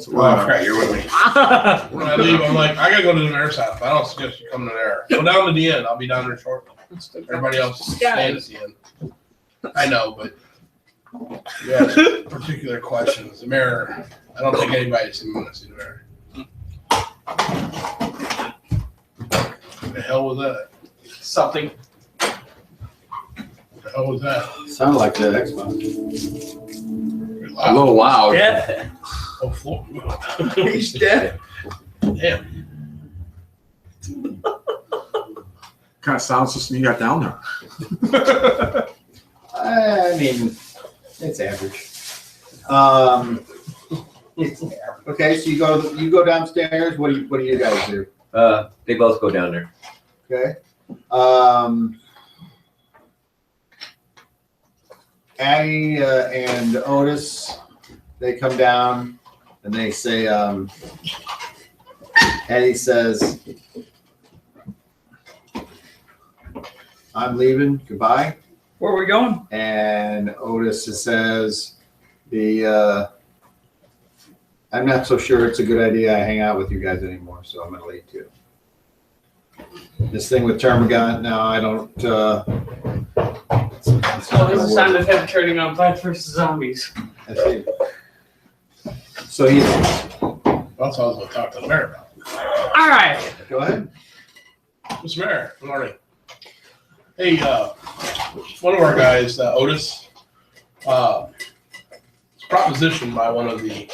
Well, I forgot you're with me. When I leave, I'm like, I got to go to the mayor's house. I don't suggest you come to there. Go down to the end. I'll be down there shortly. Everybody else is staying at the end. I know, but yeah, particular questions. The mayor, I don't think anybody's even going to see the mayor. What the hell was that? Something. What the hell was that? Sounded like the Xbox. A little loud. Yeah. Oh, floor. He's dead. Damn. Kind of sounds just when you got down there. I mean, it's average. Okay, so you go downstairs. What do you guys do? They both go down there. Okay. Addie and Otis, they come down and they say, Addie says, I'm leaving. Goodbye. Where are we going? And Otis says, I'm not so sure it's a good idea I hang out with you guys anymore, so I'm going to leave too. This thing with Termagant, no, I don't. It's not This is gonna time work. of him turning on Plants vs. Zombies. That's it. So he's. That's what I was going to talk to the mayor about. All right. Go ahead. Mr. Mayor, good morning. Hey, one of our guys, Otis, was propositioned by one of the,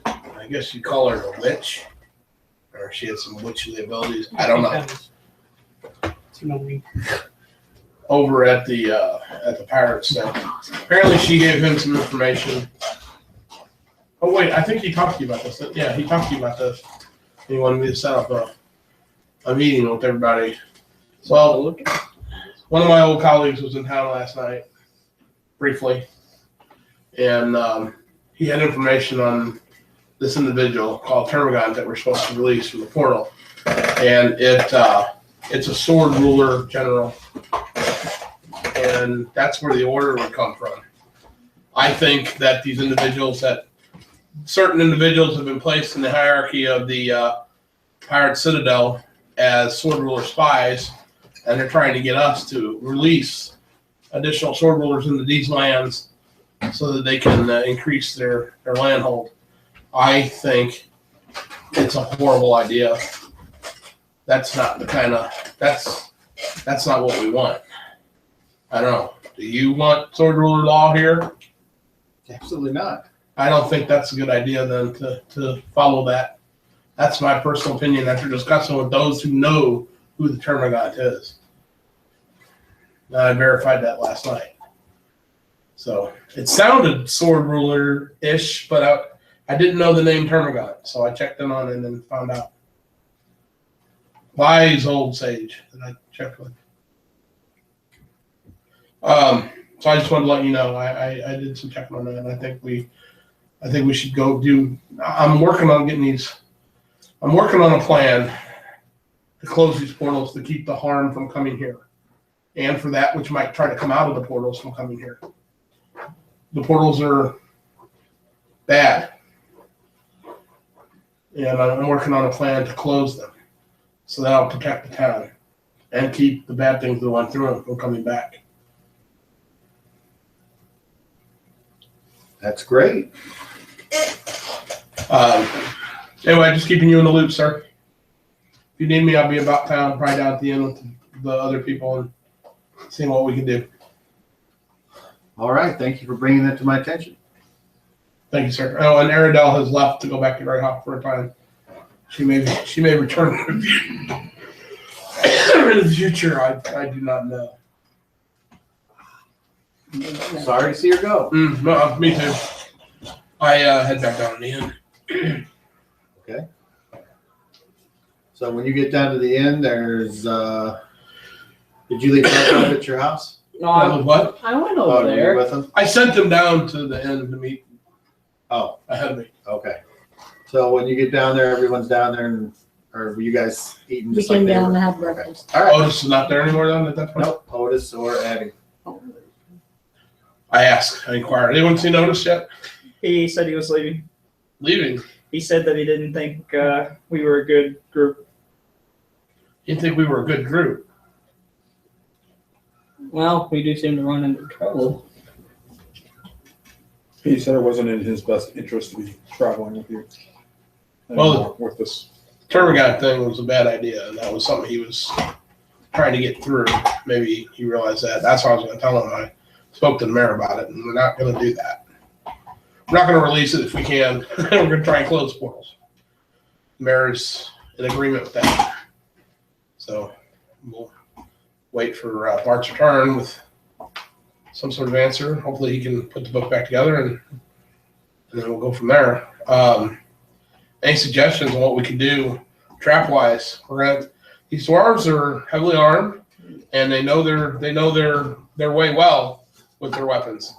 I guess you call her a witch, or she had some witchy abilities. I don't know. Over at the Pirates thing. Apparently, she gave him some information. Oh wait, I think he talked to you about this. Yeah, he talked to you about this. He wanted me to set up a meeting with everybody. Well, one of my old colleagues was in town last night, briefly, and he had information on this individual called Termagant that we're supposed to release from the portal, and it's a sword ruler general, and that's where the order would come from. I think that certain individuals have been placed in the hierarchy of the Pirate Citadel as sword ruler spies, and they're trying to get us to release additional sword rulers into these lands so that they can increase their land hold. I think it's a horrible idea. That's not that's not what we want. I don't know. Do you want sword ruler law here? Absolutely not. I don't think that's a good idea then to follow that. That's my personal opinion after discussing with those who know who the Termagant is. I verified that last night. So it sounded sword ruler-ish, but I didn't know the name Termagant, so I checked in on it and then found out. Wise old sage that I checked with. So I just wanted to let you know I did some checking on that, and I think we should go do. I'm working on a plan to close these portals to keep the harm from coming here, and for that which might try to come out of the portals from coming here. The portals are bad, and I'm working on a plan to close them, so that'll protect the town and keep the bad things that went through them from coming back. That's great. Anyway, just keeping you in the loop, sir. If you need me, I'll be about town, probably down at the end with the other people and seeing what we can do. All right. Thank you for bringing that to my attention. Thank you, sir. Oh, and Aradel has left to go back to Greyhawk for a time. She may return in the future. I do not know. Sorry to see her go. No, me too. I head back down to the end. Okay. So when you get down to the end, there's did you leave that at your house? No, What? I went Oh, over were you there. with them? I sent them down to the end to meet Oh, ahead of me. okay. So when you get down there, everyone's down there, or were you guys eating We just came like they down were? to have breakfast. All right. Otis is not there anymore then at that point? Nope. Otis or Addie. I asked. I inquired. Anyone seen Otis yet? He said he was leaving. Leaving. He said that he didn't think we were a good group. You didn't think we were a good group? Well, we do seem to run into trouble. He said it wasn't in his best interest to be traveling with you. Well, with this. Termagant thing was a bad idea, and that was something he was trying to get through. Maybe he realized that. That's why I was going to tell him. I spoke to the mayor about it, and we're not going to do that. We're not going to release it if we can. We're going to try and close portals. The mayor's in agreement with that. So we'll wait for Bart's return with some sort of answer. Hopefully he can put the book back together, and then we'll go from there. Any suggestions on what we can do trap-wise? These dwarves are heavily armed, and they know their way well with their weapons.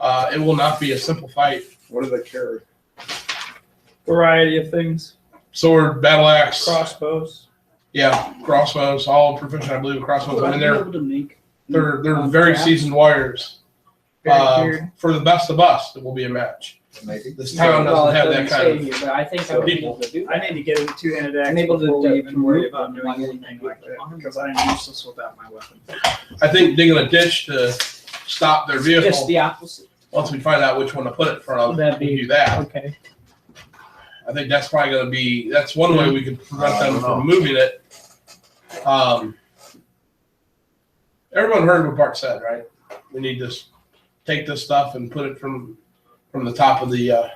It will not be a simple fight. What do they carry? Variety of things. Sword, battle axe, Crossbows. yeah, crossbows, all proficient, I believe, crossbows. I mean, they're very traps. seasoned warriors. Very weird. For the best of us, it will be a match. Maybe. This town Well, doesn't it have that doesn't kind say of. here, but I think So I'm able to do I that. need to get a two-handed axe I'm able to before we do- even worry to about move doing them anything like like that that. because I'm useless without my weapon. I think digging a ditch to stop their Just vehicle. the opposite. Once we find out which one to put it in front of, That'd we'll be- do that. Okay. I think that's probably going to be. That's one way we could prevent I them don't know. from moving it. Everyone heard what Bart said, right? We need to take this stuff and put it from the top of the.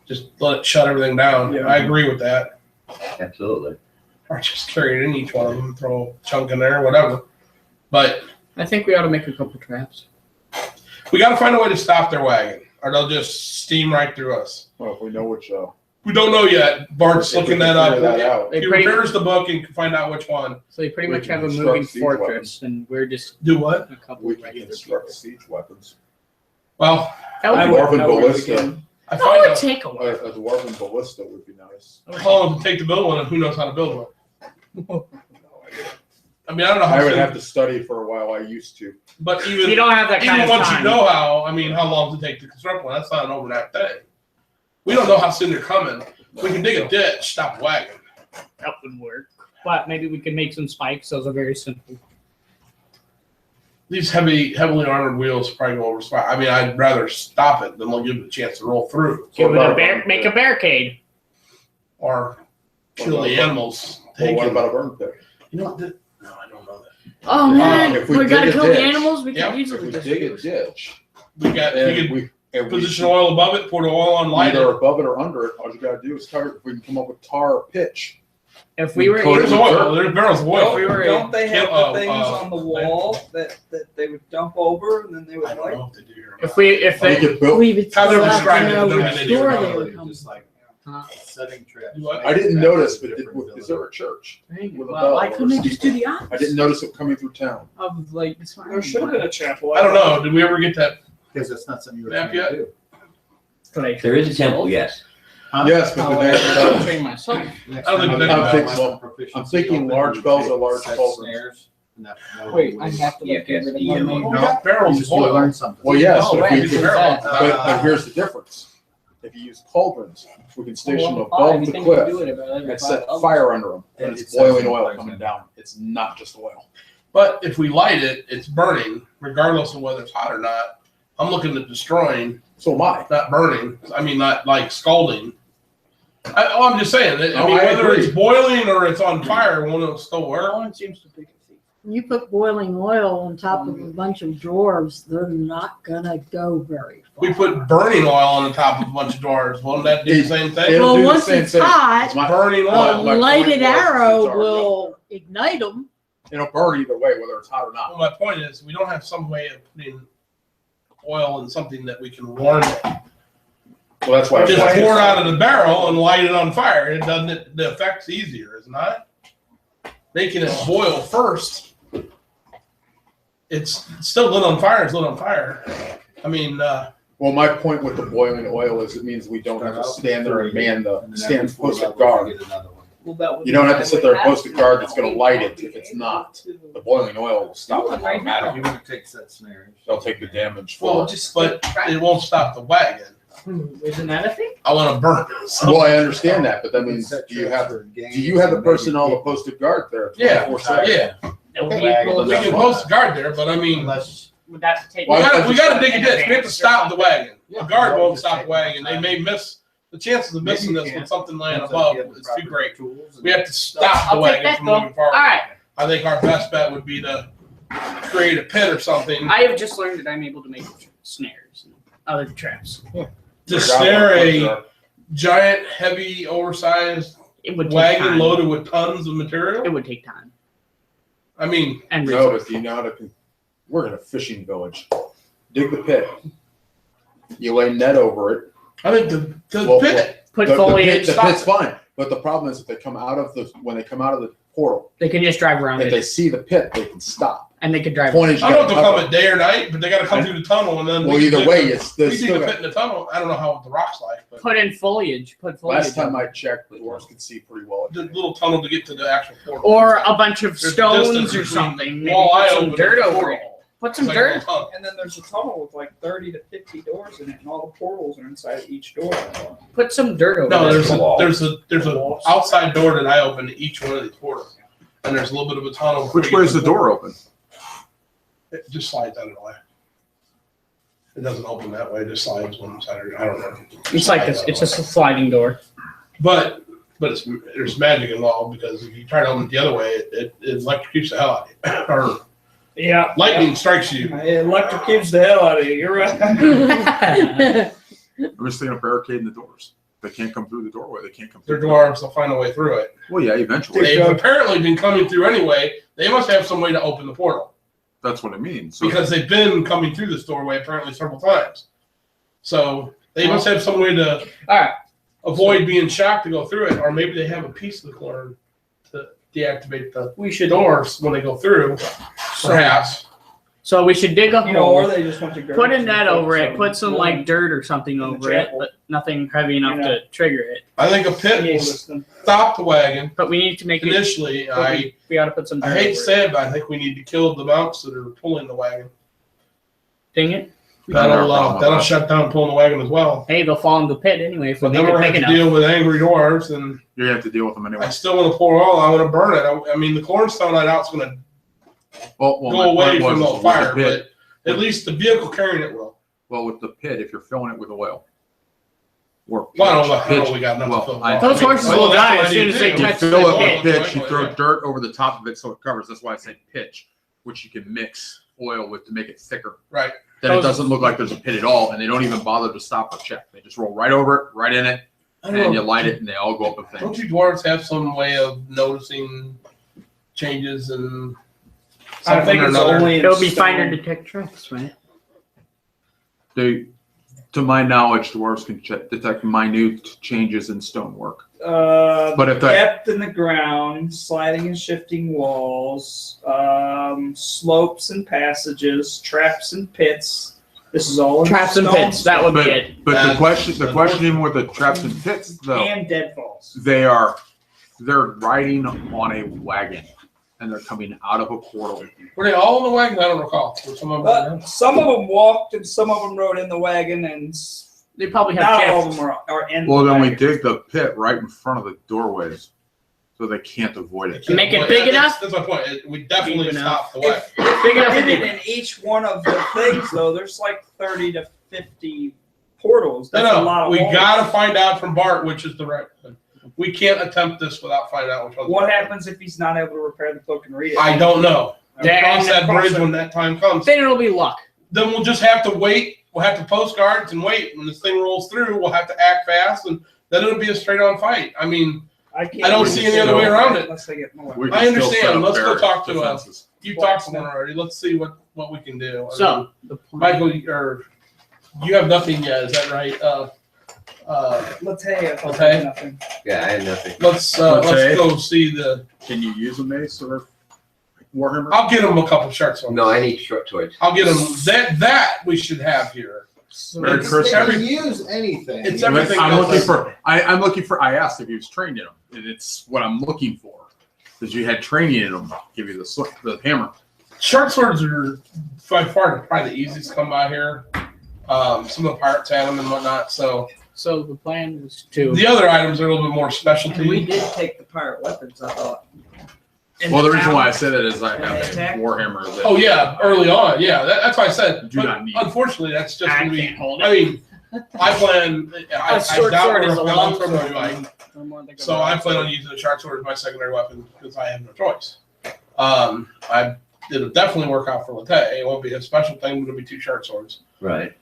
Just let it shut everything down. Yeah. I agree with that. Absolutely. Or just carry it in each one of them, throw a chunk in there, whatever. But I think we ought to make a couple traps. we got to find a way to stop their wagon, or they'll just steam right through us. Well, if we know which We don't know yet. Bart's If we looking can that figure up. that out. They He pretty, repairs the book and can find out which one. so they pretty We much can have a construct moving siege fortress, weapons. and we're just Do what? a couple We of can regular construct people. siege weapons. Well, That would I be- would Dwarven know where we ballista. can- I that find would out take a while. A dwarven ballista would be nice. how long it take to build one and who knows how to build one. I mean, I don't know how I would soon- have to study for a while. I used to. but You even don't have that kind even of once time. you know how, I mean, how long does it take to construct one? That's not an overnight thing. We don't know how soon they're coming. We can dig a ditch, stop a wagon. That would work. But maybe we could make some spikes. Those are very simple. These heavily armored wheels probably go over spot. I mean, I'd rather stop it than give it a chance to roll through Give it about a a make a barricade. or kill the animals. Well, what Taken. about a burn pit? You know what? No, I don't know that. Oh man, if we we gotta dig a kill the ditch- animals. We Yeah, can If easily we just dig a use- ditch We got and you we can position oil above it, pour the oil on, light either it. above it or under it, all you gotta do is tar. If we can come up with tar or pitch. If we were Coat it There's able, with oil. There's barrels of oil. we were- Don't they have Kill- the things on the wall that they would dump over and then they would I don't light? know if they do here. if they We could build. We would How they're still have describing to it, know they're which not store gonna they do were Just coming like Huh? setting traps. What? I didn't notice, but is there a church? Dang, With a well, bell Why or couldn't they just do the I opposite? didn't notice it coming through town. of like There should have been a chapel. I don't know. Did we ever get that? Because that's not something you were Map trying yet? to do. There is a temple, yes. Yes, but Oh, the I train myself. Next I don't think time they you do have that. weapon proficiency I'm thinking open, large you bells take are large set cauldrons. snares, and that- that Wait, will I release- have to Yeah, look at yes, it. yeah. We got barrels of You oil. learn something. Well, yes, Oh, but right, if because you, that- but here's the difference. If you use cauldrons, we can station Well, above you the think you cliff do it about every and five set hours. fire under them, and It's it's boiling something oil like coming that. down. It's not just oil. But if we light it, it's burning, regardless of whether it's hot or not. I'm looking at destroying, So am I. not burning. I mean, not like scalding. I'm just saying. I No, mean, I whether agree. it's boiling or it's on fire, one will still work. No one seems to think it's You put boiling oil on top of a bunch of dwarves, they're not gonna go very far. We put burning oil on the top of a bunch of doors. Won't that do the same thing? It'll Well, do the once same it's thing. hot, It's my- Burning my- oil. a my lighted point was arrow it's already will ignite them. It'll burn either way, whether it's hot or Well, not. my point is, we don't have some way of putting oil in something that we can warm it. Well, that's why. Just pour it out of the barrel and light it on fire. It doesn't. The effect's easier, isn't it? Making it boil first. It's still lit on fire. It's lit on fire. I mean, Well, my point with the boiling oil is it means we don't have to stand there and man post a guard. Well, that would You don't be- have to sit there and post a guard that's gonna light it if it's not. The boiling oil will stop it You're automatically. gonna take set snares. They'll take the damage. well, but it won't stop the wagon. Isn't that a thing? I want to burn it. So- Well, I understand that, but that means do you have the personnel to post a guard there? Yeah, 24/7? yeah. It'll Okay. be- Well, We can post a guard there, but I mean, Unless, Would that take? Why- we got to dig a ditch. We have to stop the wagon. Yeah. A guard won't stop the wagon. They may miss. The chances of missing Maybe you this can. with something laying depends above on if you have is the too proper great. tools and- We have to stop the I'll take wagon that from though. moving forward. All right. I think our best bet would be to create a pit or something I have just learned that I'm able to make snares and other traps. to snare a giant, heavy, oversized It would take wagon time. loaded with tons of It material. would take time I mean, and No, resources. but do you know how to? We're in a fishing village. Dig the pit. You lay net over it. I think the Well, pit. Put The foliage. pit's fine, but the problem is if they come out of when they come out of the portal, They can just drive around if it, they see the pit, they can stop. and they could drive. Point is, you I don't know if gotta they'll come cover. at day or night, but they got to come through the tunnel and then. Well, we either dig way, the- it's we the dig still the got- pit in the tunnel. I don't know how the rock's like, but Put in foliage. Put foliage. Last time I checked, the dwarves could see pretty well. the little tunnel to get to the actual portal. or a bunch of There's a stones distance or between something. Maybe wall eye put some open dirt and the over portal. it. Put It's some like a dirt. little tunnel. And then there's a tunnel with like 30 to 50 doors in it, and all the portals are inside each door. Put some dirt over No, it. there's a outside door that I open to each one of these portals, and there's a little bit of a tunnel. Which way is the door open? It just slides out of the way. It doesn't open that way. It just slides one side. I don't know. It's like this. It's just a sliding door. But there's magic involved because if you try to open it the other way, it electrocutes the hell out of you, or Yeah. lightning strikes you. It electrocutes the hell out of you. You're right. I'm just thinking of barricading the doors. They can't come through the doorway. They can't come They're through. dwarves. They'll find a way through it. Well, yeah, eventually. They've apparently been coming through anyway. They must have some way to open the portal That's what it means. So because they've been coming through this doorway apparently several times. So they must have some way to All right. avoid being shocked to go through it, or maybe they have a piece of the chlorine to deactivate the We should doors when they go through. Perhaps. So we should dig a You know, or hole, they just went to garbage put a and net put over it, some put some wood like dirt or something in the over it, chapel. but nothing heavy enough to trigger it. I think a pit will system. stop the wagon. But we need to make it. Initially, We ought to put some dirt I hate to over say it, but I think we need to kill the mounts that are pulling the wagon. Ding it. That'll shut down pulling the wagon as well. Hey, they'll fall in the pit anyway if we But make then we're it going big to have to enough. deal with angry dwarves, and You're gonna have to deal with them anyway. I still want to pour oil. I want to burn it. I mean, the cornstone I doubt is going to Well, go my away point from was the with fire, pit, but at least the vehicle carrying it will. well, with the pit, if you're filling it with oil, or Well, I don't pitch, know. We got enough well, to fill. I- Those horses will that's die what as I soon need as to they do. you touch fill the it pit. with pitch, you Right, throw right. dirt over the top of it so it covers. That's why I say pitch, which you can mix oil with to make it thicker. Right. Then it Those- doesn't look like there's a pit at all, and they don't even bother to stop or check. They just roll right over it, right in it, I and don't you know. light it, and they all go up a Don't thing. you dwarves have some way of noticing changes and I something think or it's another? only in It'll be stone. finer to detect tracks, right? They, to my knowledge, dwarves can detect minute changes in stonework. But if that, Depth in the ground, sliding and shifting walls, slopes and passages, traps and pits. This is all in Traps and stone pits. That would be it. but the That's- question even with the traps and pits though, and deadfalls. they're riding on a wagon, and they're coming out of a portal. Were they all in the wagon? I don't recall. Were some of them But some of them walked and some of them rode in the wagon, and They probably have not all of chests. them are in Well, the then we wagon. dig the pit right in front of the doorways, so they can't avoid it. Make it big enough? That's my point. We definitely Deep enough. stop the wagon. If you did it in each one of the things, though, there's like 30 to 50 portals. That's a lot of We holes. got to find out from Bart which is the right one. We can't attempt this without finding out which one's What the right happens if he's not able to repair the cloak and read it? one. I don't know. We'll Yeah, cross that cross bridge it. when that time comes. Then it'll be luck. Then we'll just have to wait. We'll have to post guards and wait. When this thing rolls through, we'll have to act fast, and then it'll be a straight-on fight. I mean, can't I don't do see this any other way around it. Unless they get more. We I can still understand. set up Let's go barrier talk to, defenses. you talked to them already. Let's see what we can do. I mean, So, the plan. Michael, or you have nothing yet? Is that right? Lataya, Okay. nothing. Yeah, I had nothing. Let's Okay. go see the. Can you use a mace or Warhammer? I'll get him a couple shirts. No, I need short swords. I'll get him that we should have here. Merry They Christmas. can use anything. It's I'm everything looking else. for. I'm looking for. I asked if he was trained in them, and it's what I'm looking for. Because you had training in them. Give you the hammer. Short swords are by far probably the easiest to come by here. Some of the pirates have them and whatnot. So So the plan was to. the other items are a little bit more And we specialty. did take the pirate weapons, I thought. In Well, the reason town. why I said that is I have a Attack. Warhammer that Oh yeah, early on, yeah. That's why I said. Do but not need. Unfortunately, that's just I gonna be. can't hold I it. mean, I plan. I short doubt sword we're is a going long to sword. Mike. So I plan on using the short sword as my secondary weapon because I have no choice. It'll definitely work out for Latte. It won't be a special thing, but it'll be two short swords. Right.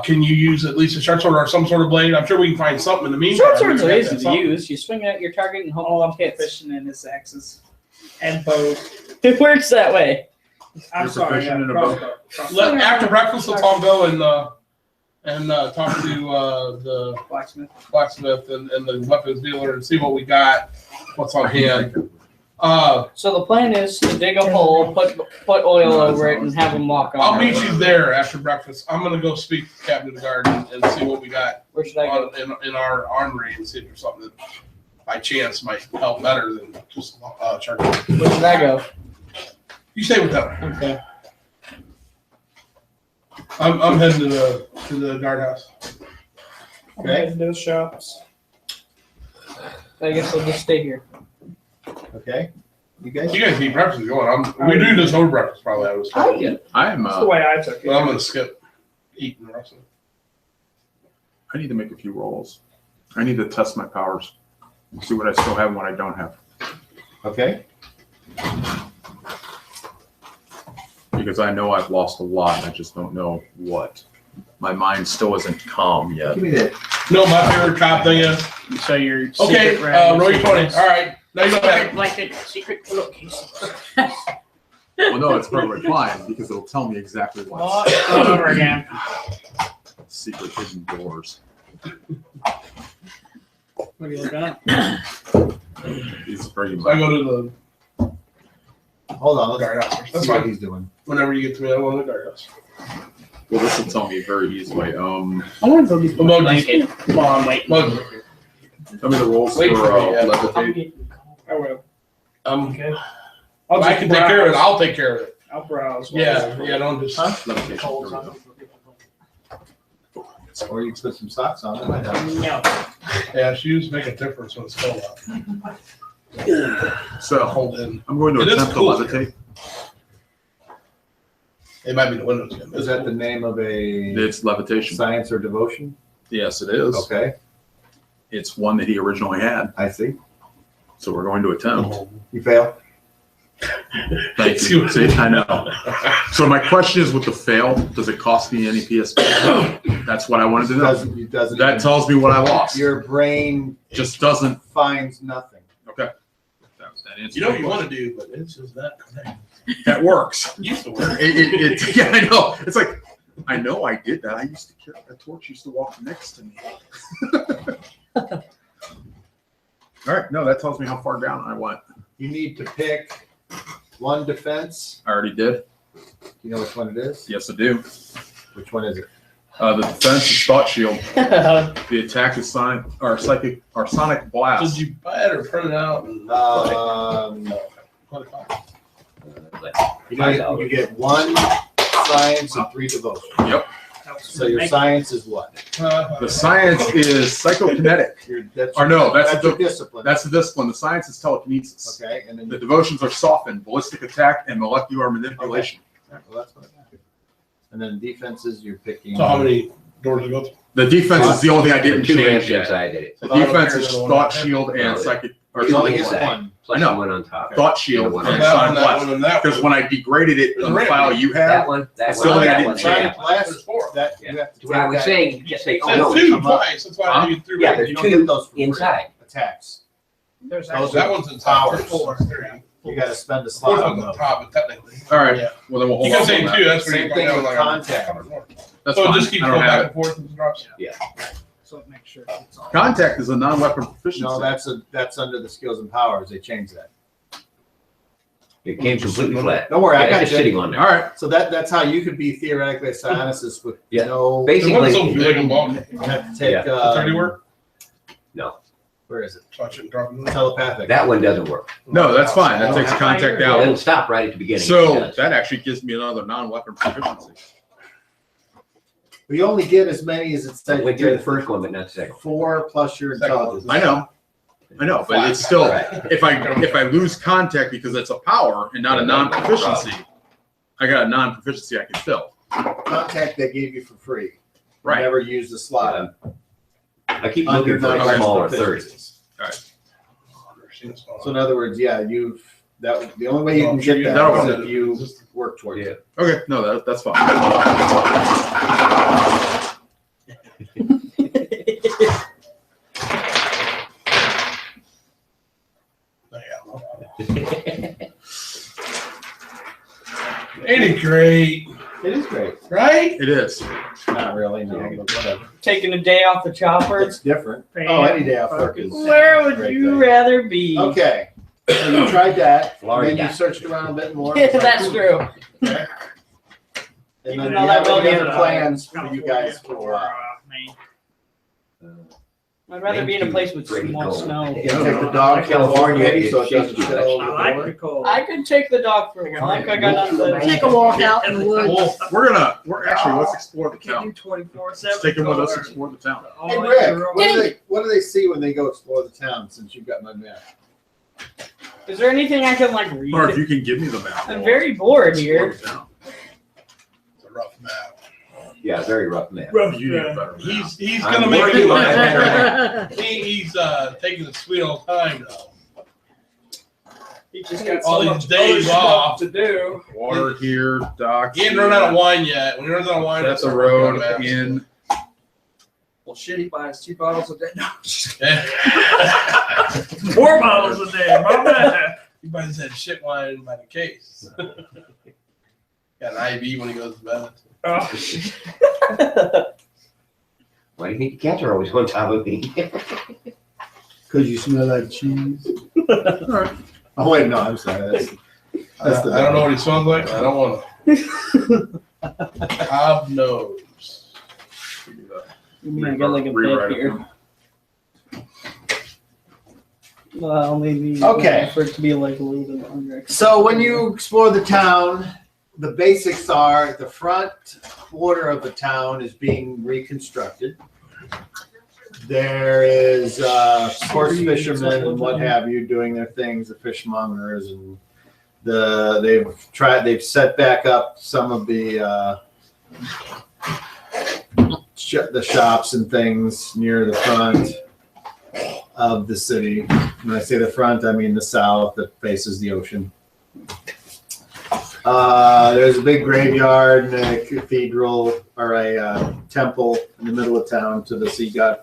Can you use at least a short sword or some sort of blade? I'm sure we can find something in the meantime. Short swords are We've got easy that to something. use. You swing it at your target and hope All I'm it hits. fishing in his axes and bows. It works that way. I'm You're sorry, proficient in a bow. crossbow. After breakfast, let's all go and talk to the Blacksmith. blacksmith and the weapons dealer and see what we got, what's on hand. So the plan is to dig a hole, put oil over it, and have them walk on. I'll it. meet you there after breakfast. I'm gonna go speak to Captain of the Guard and see what we got Where should I go? in our armory and see if there's something that by chance might help better than just charcoal. Where should I go? You stay with them. Okay. I'm heading to the guardhouse. Okay. Into the shops. I guess I'll just stay here. Okay. You guys? You guys eat breakfast if you want. We do this over breakfast probably. I was. I'm. That's the way I took it. But I'm gonna skip eating the rest of it. I need to make a few rolls. I need to test my powers. See what I still have and what I don't have. Okay. Because I know I've lost a lot. I just don't know what. My mind still isn't calm yet. Give me that. No, my favorite cop thing is So your okay. secret rag- Roll your 20. All right. Now you go Secret ahead. blanket, secret pillowcase. Well, no, it's perfectly fine because it'll tell me exactly what's All over again. secret hidden doors. What do you look at? He's pretty So I much. go to Hold on, the let's guardhouse first. That's see what fine. he's doing. Whenever you get to me, I go to the guardhouse. Well, this will tell me very easily. I want to go get the Emojis. blanket while I'm waiting. Mug. Tell me the rules Wait for for me, yeah. levitate. I will. Okay. I'll I just can take care of it. browse. I'll take care of it. I'll browse. Yeah, don't just. Levitation. There we go. Or you can put some socks on. It might help. No. Yeah, shoes make a difference when it's cold out. So Hold in. I'm going to It is attempt to cool. levitate. It might be the windows again. Is that the name of a It's levitation. science or devotion? Yes, it is. Okay, It's one that he originally had. I see. So we're going to attempt. You fail? Thank you. See, I know. So my question is, with the fail, does it cost me any PSP? That's what I wanted to know. It doesn't. That tells me what I lost. Your brain Just doesn't. finds nothing. Okay. That answers You know what my you question. want to do, but it's just not connected. That works. Used to work. Yeah, I know. It's like, I know I did that. I used to carry a torch, used to walk next to me. All right. No, that tells me how far down I went. You need to pick one defense. I already did. You know which one it is? Yes, I do. Which one is it? The defense is thought shield. The attack is sonic or psychic or sonic So blast. did you buy it or print it out? And, You get one science and 3 devotion. Yep. So your science is what? The science is psychokinetic. That's Or no, that's your the discipline. that's the discipline. The science is telekinesis. Okay, and then The devotions are softened, ballistic attack, and molecular manipulation. well, that's what I got. And then defenses, you're picking. So how many doors you go through? The defense is the only thing I didn't Two change ramps yet. inside it. The defense is thought shield and psychic or You only sonic get blast. one. Plus I know. the one on top. Thought shield One and on that sonic one, that blast. one, and that Because one. when I degraded it on the Right. file you That have, one, that Still one, only I that didn't one. change. Sonic blast, There's 4. that Yeah. you have to When I was take saying, you just say, oh There's no, 2 come up. twice. That's why I do 3. Yeah, that. there's You don't two get those for free. inside. Attacks. There's Those actually That one's in top. Powers. 4. You got to spend a Fourth slot on one's on those. top, but technically. all right. Yeah. Well, then we'll You hold can on say to 2. that. That's where Same you go thing down with like contact. That's So it fine. just keeps I going don't back have and forth and drops. so make sure it's all. it. Contact is a non-weapon proficiency. No, that's under the skills and powers. They changed that. It came completely flat. Don't worry, Yeah, I got it's just you. sitting on there. All right. So that's how you could be theoretically a psionicist with Yeah. no. The one's so Basically, big and bulky. You have to take. Yeah. 30 work? Where is it? So I shouldn't drop it. Telepathic. that one doesn't work. No, that's fine. That Oh, takes how contact It out. doesn't stop right at the beginning. It So does. that actually gives me another non-weapon proficiency. We only get as many as it I says. went through the first one, but not the second. 4 plus your Second one. intelligence. I know, but it's still Right. if I lose contact because it's a power and not a non-proficiency, I got a non-proficiency I can fill. Contact they gave you for free. You Right. Never use the slot. I keep Under looking for a non-weapon smaller 30. proficiencies. So So in other words, yeah, the only way you can get that That'll is work. if you work towards Yeah. it. Okay, no, that's fine. Ain't it great? It is great. Right? It is. Not really, no, but whatever. Taking a day off the chopper. It's different. Oh, any day off work is. Where would great you thing. rather be? Okay, so you tried that, Florida. then you searched around a bit more. That's true. Okay. And Even then though you that have will any be other a- plans for you guys for a while? I'd rather be in a place with Pretty more cold. snow. You gonna take the dog to California, California so it it's doesn't shady. sit all I over like the the door? cold. I could take the dog for a walk. I got nothing. Take a walk out in the woods. Well, we're actually let's explore the Can't do town. 24/7. Let's take him with us. Explore the town. Hey Rick, what do they see when they go explore the town since you've got my map? Is there anything I can like read? Or if you can give me the map. I'm very bored Explore here. the town. It's a rough map. Yeah, very rough man. You need a better map. He's I'm gonna make working it. on it. He's taking a sweet old time though. He just got All so these much days other stuff off. to do. Water here, docks. He ain't run out of wine yet. When he runs out of wine, That's a start working on road maps. in. Well, shit, he buys 2 bottles a day. No, Yeah. 4 bottles a day. My bad. He buys that shit wine by the case. Got an IV when he goes to bed. Oh. Why do you think the cats are always on top of me? Because you smell like cheese. Oh wait, no, I'm sorry. That's the. I don't know what he smells like. I don't want to. Hob nose. You mean I got like a Rewrite bit it. here? Well, maybe Okay. for it to be like a little bit longer. So when you explore the town, the basics are the front border of the town is being reconstructed. There is course fishermen and what have you doing their things, the fishmongers, and they've set back up some of the shops and things near the front of the city. When I say the front, I mean the south that faces the ocean. There's a big graveyard and a cathedral or a temple in the middle of town to the sea god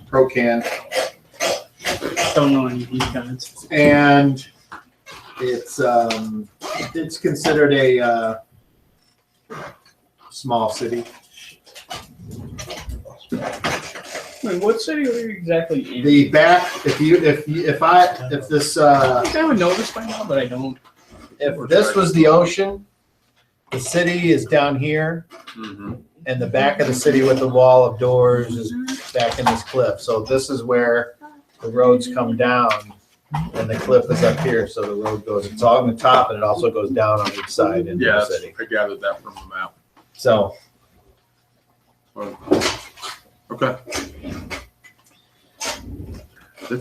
Procan. Don't know any of these guys. And it's considered a small city. Wait, what city are you exactly in? The back, if this I think I would know this by now, but I don't. if this was the ocean, the city is down here, and the back of the city with the wall of doors is back in this cliff. So this is where the roads come down, and the cliff is up here. So the road goes, it's on the top, and it also goes down on each side into Yeah, the city. I gathered that from the map. So Okay.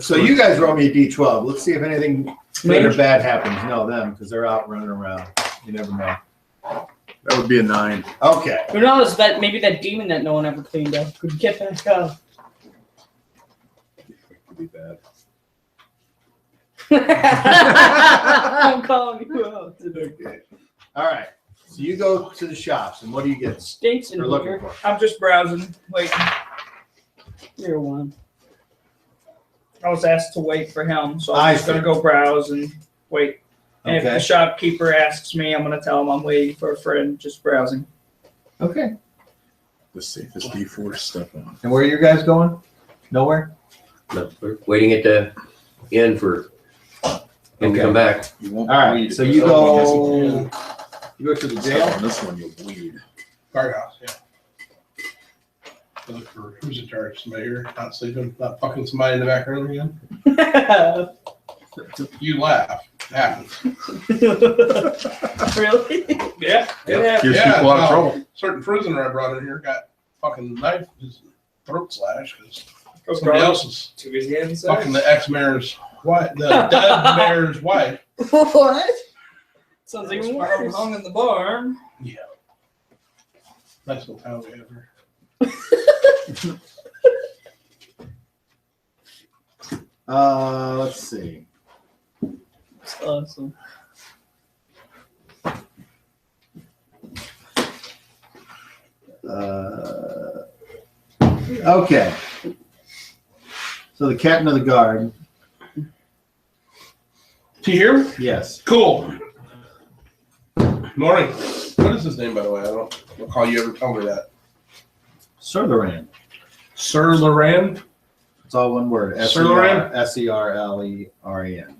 so you guys roll me a d12. Let's see if anything good or bad happens. No, them, because they're out running around. You never know. That would be a 9. Okay. Who knows? That maybe that demon that no one ever cleaned up could get back up. Could be bad. I'm calling you out. Okay. All right. So you go to the shops, and what do you get? Stinks in You're looking here. for. I'm just browsing, waiting. You're one. I was asked to wait for him, so I I'm just gonna go browse and wait. And if the Okay. shopkeeper asks me, I'm gonna tell him I'm waiting for a friend, just browsing. Okay. The safest D4 stuff on. And where are you guys going? Nowhere. No, we're waiting at the inn for him to come back. You won't All right. bleed. So you go. You go to the On jail. this one, you'll bleed. Guardhouse, yeah. I look for who's in charge. Somebody here, not sleeping, not fucking somebody in the back room again. You laugh. It happens. Really? Yeah. Yep. Gives people out of trouble. Certain prisoner I brought in here got fucking knife, his throat slashed because Goes somebody guard else is to his hands. fucking the ex-mayor's wife, the dead mayor's wife. What? Sounds even Like worse. hung in the barn. Yeah. Nice little town we have here. Let's see. That's awesome. Okay. So the captain of the guard. To here? Yes. Cool. Morning. What is his name, by the way? I don't recall you ever telling me that. Sir Loran. Sir Loran? It's all one word. Sir Loran? Serleran.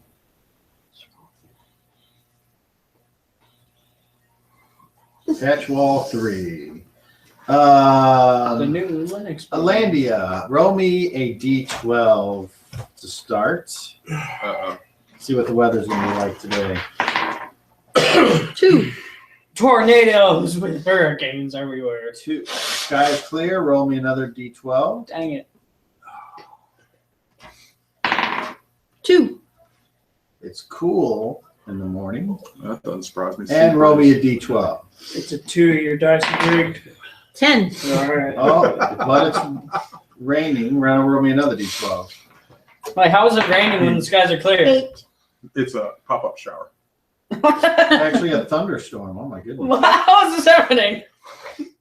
Patch wall 3. The new Linux. Alandia, roll me a d12 to start. Uh-oh. See what the weather's gonna be like today. 2. Tornadoes with hurricanes everywhere. 2. Sky is clear. Roll me another d12. Dang it. 2. It's cool in the morning. That doesn't surprise me. And roll me a d12. It's a 2. Your dice are rigged. 10. All right. Oh, but it's raining. Roll me another d12. Like, how is it raining when the skies are clear? 8. It's a pop-up shower. Actually, a thunderstorm. Oh my goodness. How is this happening?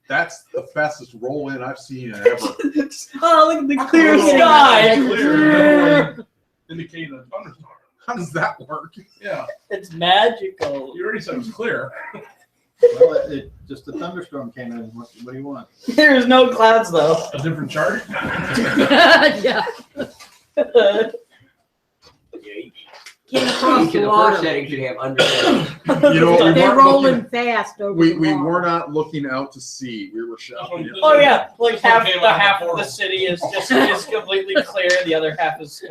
That's the fastest roll-in I've seen ever. Oh, look at the clear Oh, sky. Clear. Indicating a thunderstorm. How does that work? Yeah. It's magical. You already said it was clear. Well, it just a thunderstorm came in. What do you want? There's no clouds though. A different chart? Yeah. Can't cross Each the of the water. first setting should have under settings. You know what? We They're weren't rolling looking, fast over we the we water. were not looking out to sea. We were shouting. Oh yeah, like half Came the out half the of the portal. city is just completely clear. The other half is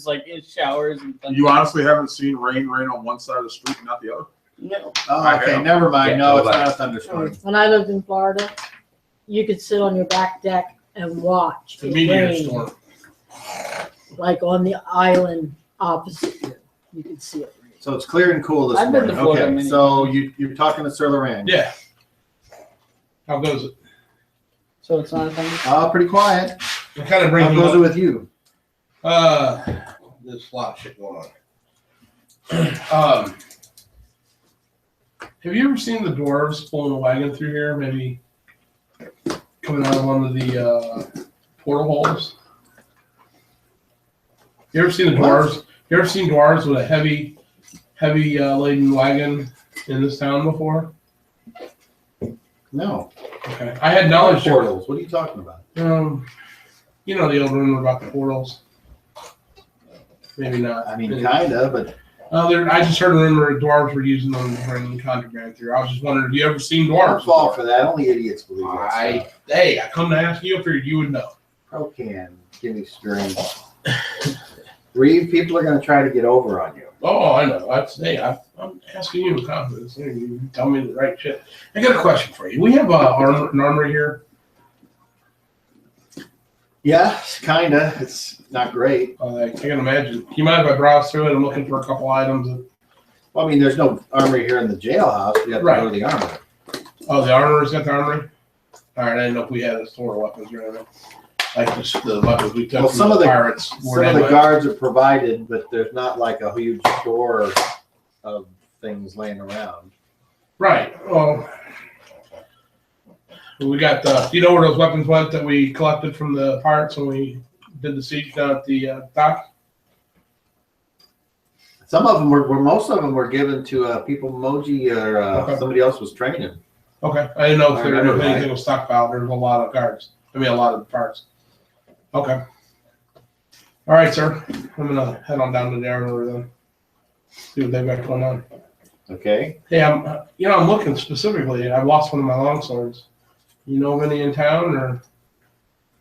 like in showers and thunder. You honestly haven't seen rain on one side of the street and not the other? No. Oh, okay, never mind. Yeah, No, it's nobody. not a thunderstorm. When I lived in Florida, you could sit on your back deck and watch The it meteor rain, storm. like on the island opposite you. You could see it rain. So it's clear and cool this I've been to morning. Florida Okay, many so you're talking to Sir Loran. Yeah. How goes it? So it's not a thing. Pretty quiet. It kind of How brings me goes it up. with you? There's a lot of shit going on. Have you ever seen the dwarves pulling a wagon through here? Maybe coming out of one of the portal holes. You ever seen the dwarves? You ever seen dwarves with a heavy laden wagon in this town before? No. Okay, I had knowledge. Portals. What are you talking about? You know the old rumor about the portals. Maybe not. I mean, kinda, but I just heard a rumor dwarves were using them to bring contraband through. I was just wondering, have you ever seen don't dwarves? fall before? for that. Only idiots believe that. Hey, I come to ask you, I figured you would know. How can give me string? 3 people are going to try to get over on you. Oh, I know. I'm asking you with confidence. You tell me the right shit. I got a question for you. We have an armory here. Yeah, kinda. It's not great. I can imagine. You mind if I browse through it? I'm looking for a couple items. Well, I mean, there's no armory here in the jailhouse. You have to Right. go to the armory. Oh, the armorer's got the armory? All right, I didn't know if we had a store of weapons or anything. Like the weapons we took Well, from some the of the- pirates. Some of the guards are provided, but there's not like a huge store of things laying around. Right. Well, we got you know where those weapons went that we collected from the pirates when we did the siege down at the dock? Some of them most of them were given to people Moji or Okay. somebody else was training. Okay. I didn't know if I there remember was anything that. was stockpiled. There was a lot of guards. I mean, a lot of parts. Okay. All right, sir. I'm gonna head on down to the armory then. See what they've got going on. Okay. Hey, I'm looking specifically. I've lost one of my longswords. You know of any in town, or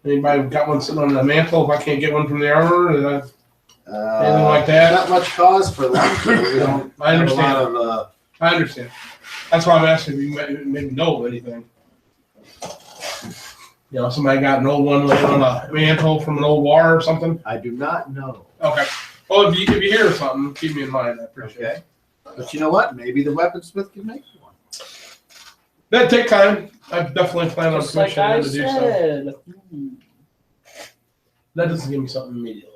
anybody got one sitting on the mantle? If I can't get one from the armor, anything like that? Not much cause for that. We don't I have a understand. lot of. I understand. That's why I'm asking if you maybe know of anything. You know, somebody got an old one laying on a mantle from an old war or something. I do not know. Okay. Well, if you hear of something, keep me in mind. I appreciate it. Okay. But you know what? Maybe the weaponsmith can make one. That'd take time. I definitely plan on Just like commissioning I him to do so. said. That doesn't give me something immediately.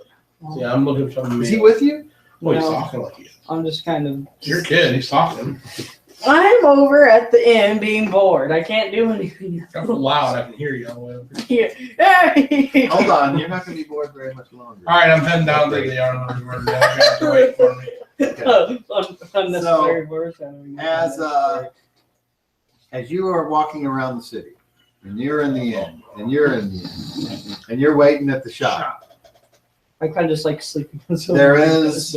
Yeah, I'm looking for something Is he immediately. with you? Well, he's No. talking like he is. I'm just kind of. Your kid, he's talking. I'm over at the inn being bored. I can't do anything. That's loud. I can hear you all the way up Here. here. Hey! Hold on. You're not going to be bored very much longer. All right, I'm heading down to the armory where they got to wait for me. Unnecessary foreshadowing. As you are walking around the city, and you're in the inn, and you're in the inn, and you're waiting at the shop, I kind of just like sleeping. There is-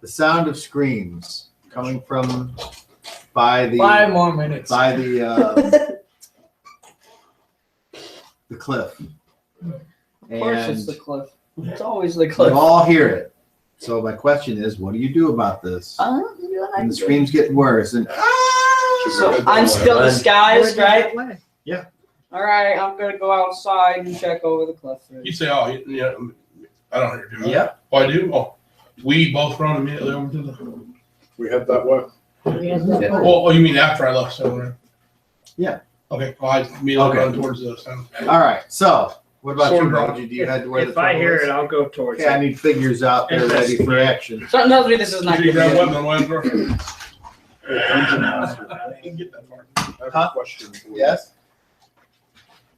the sound of screams coming from by 5 more minutes. the cliff. Of course, it's the And cliff. It's always the you cliff. all hear it. So my question is, what do you do about this? And the screams get worse. And So I'm still disguised, right? Yeah. All right, I'm gonna go outside and check over the cliff. You say, oh, yeah, I don't hear you. Yeah. Oh, I do? Oh, we both run immediately over to the. We head that way. Oh, you mean after I left somewhere? Yeah. Okay, well, I immediately Okay. run towards the sound. All right. So what about Sword you, draw. Moji? Do you head to where If the I trouble hear is? it, I'll go towards Okay, I it. need figures out there ready for action. Something tells me this is not Did you gonna grab be weapon good. on Wednesday? I I can get that far. have a question for you. Yes.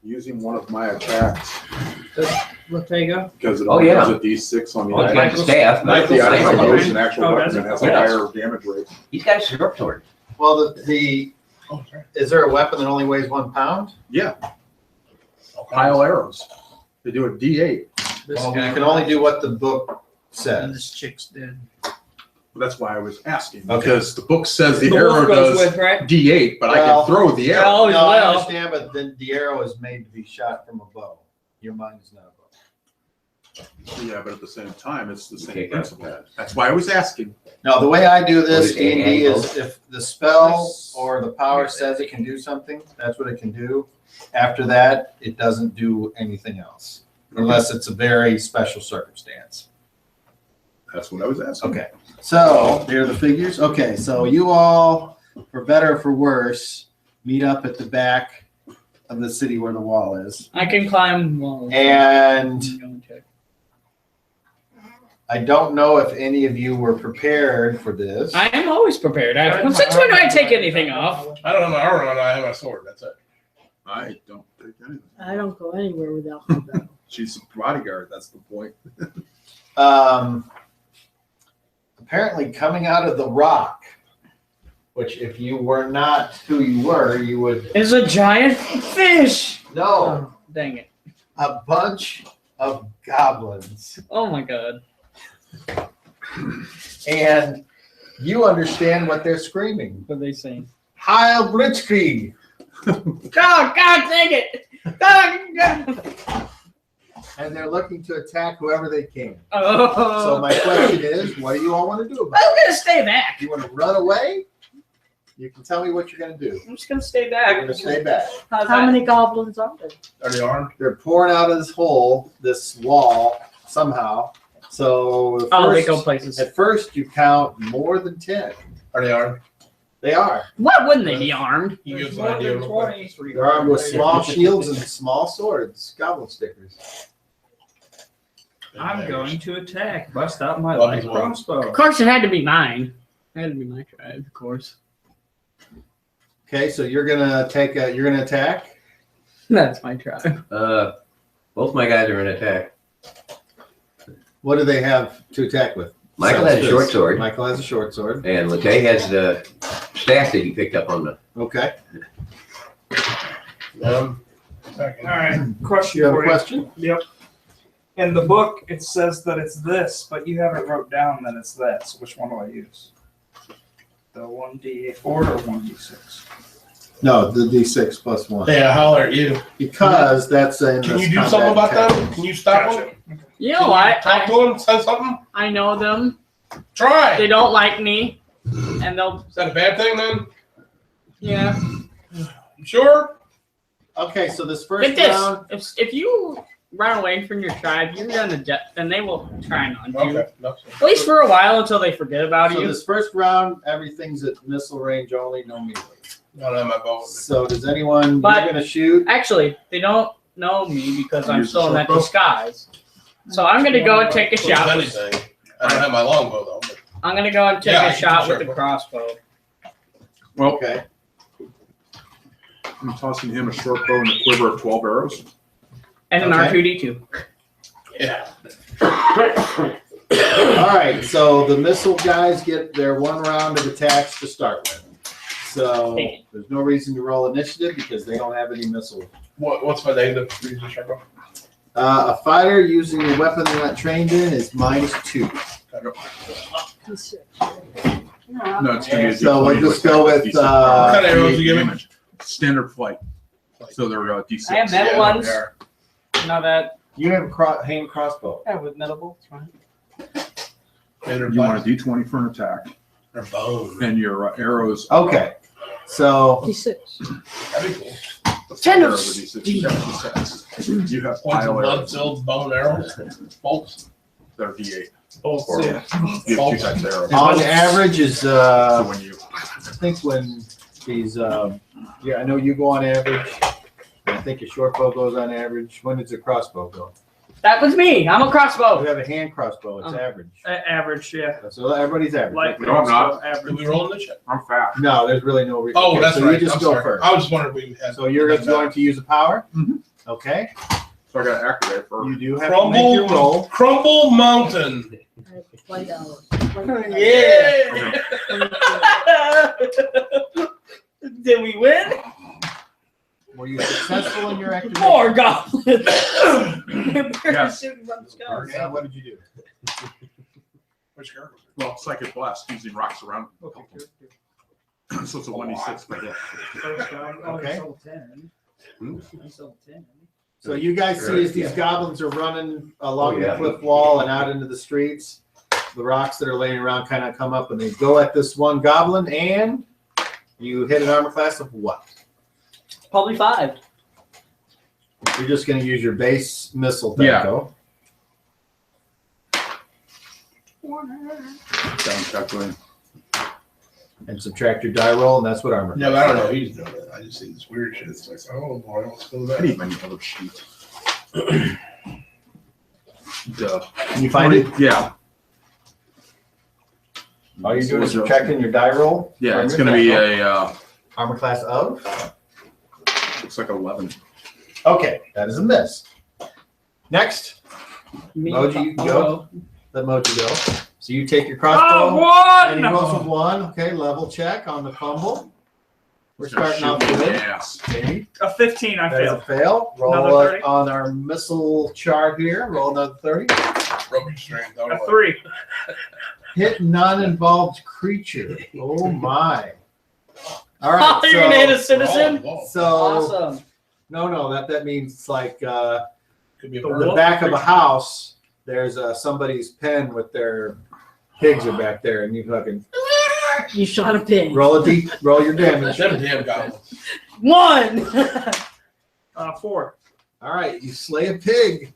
Using one of my attacks, Lotego? because it Oh, only yeah. has a D6 on the Well, he's item. got the staff. The item Michael's promotes staff. an actual Oh, weapon does it? that has a Yeah. higher damage rate. He's got a short sword. Well, the Oh, sorry. is there a weapon that only weighs 1 pound? Yeah, Okay. pile arrows. They do a D8. This Well, guy, you can only do what the book says. this chick's dead. That's why I was asking, Okay. because the book says the The arrow wolf goes does with, right? D8, but I Well, can throw the arrow. Oh, No, I well. understand, but then the arrow is made to be shot from a bow. Your mind is not a bow. Yeah, but at the same time, it's the same Okay, principle. That's why I was asking. No, the way I do this, What is D&D, angle? is if the spell or the power says it can do something, that's what it can do. After that, it doesn't do anything else, unless it's a very special circumstance. That's what I was asking. Okay, so here are the figures. Okay, so you all, for better or for worse, meet up at the back of the city where the wall is. I can climb walls. And Go and check. I don't know if any of you were prepared for this. I am always prepared. Since when do I take anything off? I don't have my armor on. I have my sword. That's it. I don't take anything. I don't go anywhere without my bow. She's a bodyguard. That's the point. Apparently coming out of the rock, which if you were not who you were, you would It's a giant fish. know. Oh, dang it. A bunch of goblins. Oh my god. And you understand what they're screaming. What are they saying? Heil Blitzkrieg! God dang it. God. And they're looking to attack whoever they can. Oh. So my question is, what do you all want to do about I'm it? gonna stay back. You want to run away? You can tell me what you're going to do. I'm just gonna stay You're back. going to stay back. How's How that? many goblins are there? Are they armed? They're pouring out of this hole, this wall, somehow. So Oh, they first- go places. at first you count more than 10. Are they armed? They are. Why wouldn't they be armed? You give us an More idea. than real quick. 20. They're armed with small shields and small swords, goblin stickers. I'm going to attack. Bust out my Love light is one. crossbow. Of course, it had to be mine. It had to be my tribe, of course. Okay, so you're gonna attack. That's my tribe. Both my guys are in attack. What do they have to attack with? Michael has a short sword, Michael has a short sword. and Latte has the staff that he picked up on the. Okay. All Second. right, question You have a for you. question? Yep. In the book, it says that it's this, but you haven't wrote down that it's that. So which one do I use? The 1d4 or 1d6? No, the D6 plus 1. Yeah, holler at you. Because that's in Can this you do combat something about attack. them? Can you stop them? Gotcha. You know what? Talk to them, say something? I know them. Try. They don't like me, and they'll. Is that a bad thing then? Yeah. You sure? Okay, so this first Get this. round. If you run away from your tribe, you're gonna then they will try and hunt you. Okay. No, At least for a while until they forget about So you. this first round, everything's at missile range only, no melee. I don't have my bow with So does anyone But- you're gonna shoot? Actually, they don't know me because I'm Use the still in that short bow? disguise. So I'm gonna go and take a me. shot. If anything. I don't have my longbow though. But I'm gonna go and take Yeah, I a can shot do with the short crossbow. Well, Okay. I'm tossing him a short bow and a quiver of 12 arrows. And an Okay. R2D2. yeah. All right, so the missile guys get their one round of attacks to start with. So there's no reason to roll initiative because they don't have any missile. What's my name? The short bow? A fighter using a weapon they're not trained in is -2. No, it's going to be a So we'll D20 just go with, D6. what kind of arrows you give him? Damage. Standard flight. So they're D6. I have metal Yeah, ones. they are. Now that You have a hand crossbow. yeah, with metal bolts, right? And they're You want a black. D20 for an attack, They're bone. and your arrows. Okay, so D6. That'd be cool. Ten of Arrows are D6. You have D6. You have Points of pile blood arrows. filled bone arrows. Bolts. They're D8. Bolts, Or- yeah. You have 2 types of arrows. on average is So when you I think when these yeah, I know you go on average. I think your short bow goes on average. When does a crossbow go? That was me. I'm a crossbow. You have a hand crossbow. It's Oh. average. Average, yeah. So everybody's average. Light No, I'm not. crossbow, Did average. we roll in the ship? I'm fast. No, there's really no reason. Oh, Okay, that's so right. you just I'm go sorry. first. I was just wondering if we had. So you're going to use a power? Mhm. Okay. So I got to activate first. You do have to make your roll. Crumble Mountain. I have flight hours. Yeah. Did we win? Were you successful in your activation? More goblins. Yes. Shooting from the sky. Okay, what did you do? Which character? Well, psychic blast using rocks around. Okay, good. So it's a 1d6 per hit. First down. Oh, Okay. he's level 10. He's level 10. So you guys see as these Yeah. goblins are running along Oh, yeah. the cliff wall and out into the streets, the rocks that are laying around kind of come up and they go at this one goblin, and you hit an armor class of what? Probably 5. You're just going to use your base missile Yeah. Thanko. Sounds calculating. And subtract your die roll, and that's what armor. Yeah, but I don't know. He's doing it. I just see this weird shit. It's like, oh boy, let's go I to need that. my other sheet. Duh. Can you find it? Yeah. All you're doing is subtracting your die roll. Yeah, from it's your going to be Thanko. a, Armor class of? looks like 11. Okay, that is a miss. Next, Moji, you can go. Let Moji go. So you take your crossbow. And he rolls with 1. Okay, level check on the fumble. We're starting off Shoot me in good. the ass. Okay, A 15, I that is a failed. fail. Roll Another it 30. on our missile chart here. Roll another 30. Rubbing strength. A 3. Hit non-involved creature. Oh my. All Oh, right. you're gonna hit a citizen? So Awesome. no, that means like Could be a The bird. the back of a house. There's somebody's pen with their pigs are back there, and you fucking You shot a pig. roll your damage. Them damn goblins. 1. 4. All right, you slay a pig.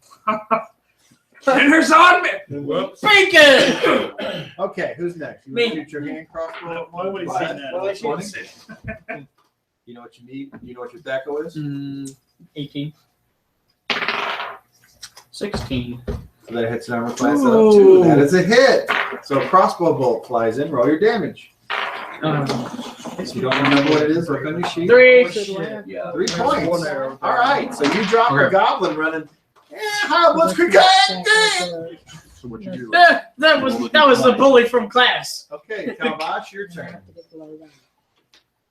Dinner's on me. Whoops. Bacon! Okay, who's next? You Me. want to shoot your hand crossbow at one? Nobody's Five. seen that. Well, I should 20? You know what you need? You know what your Thaco is? 18. 16. So that hits an armor class of Ooh. 2. That is a hit. So a crossbow bolt flies in. Roll your damage. If you don't remember what it is, look on your sheet. 3. Yeah. 3 There's points. one arrow. All right, so you drop a Okay. goblin running. Yeah, how much could Okay, So what you do? That was the bully from class. Kalbash, your turn.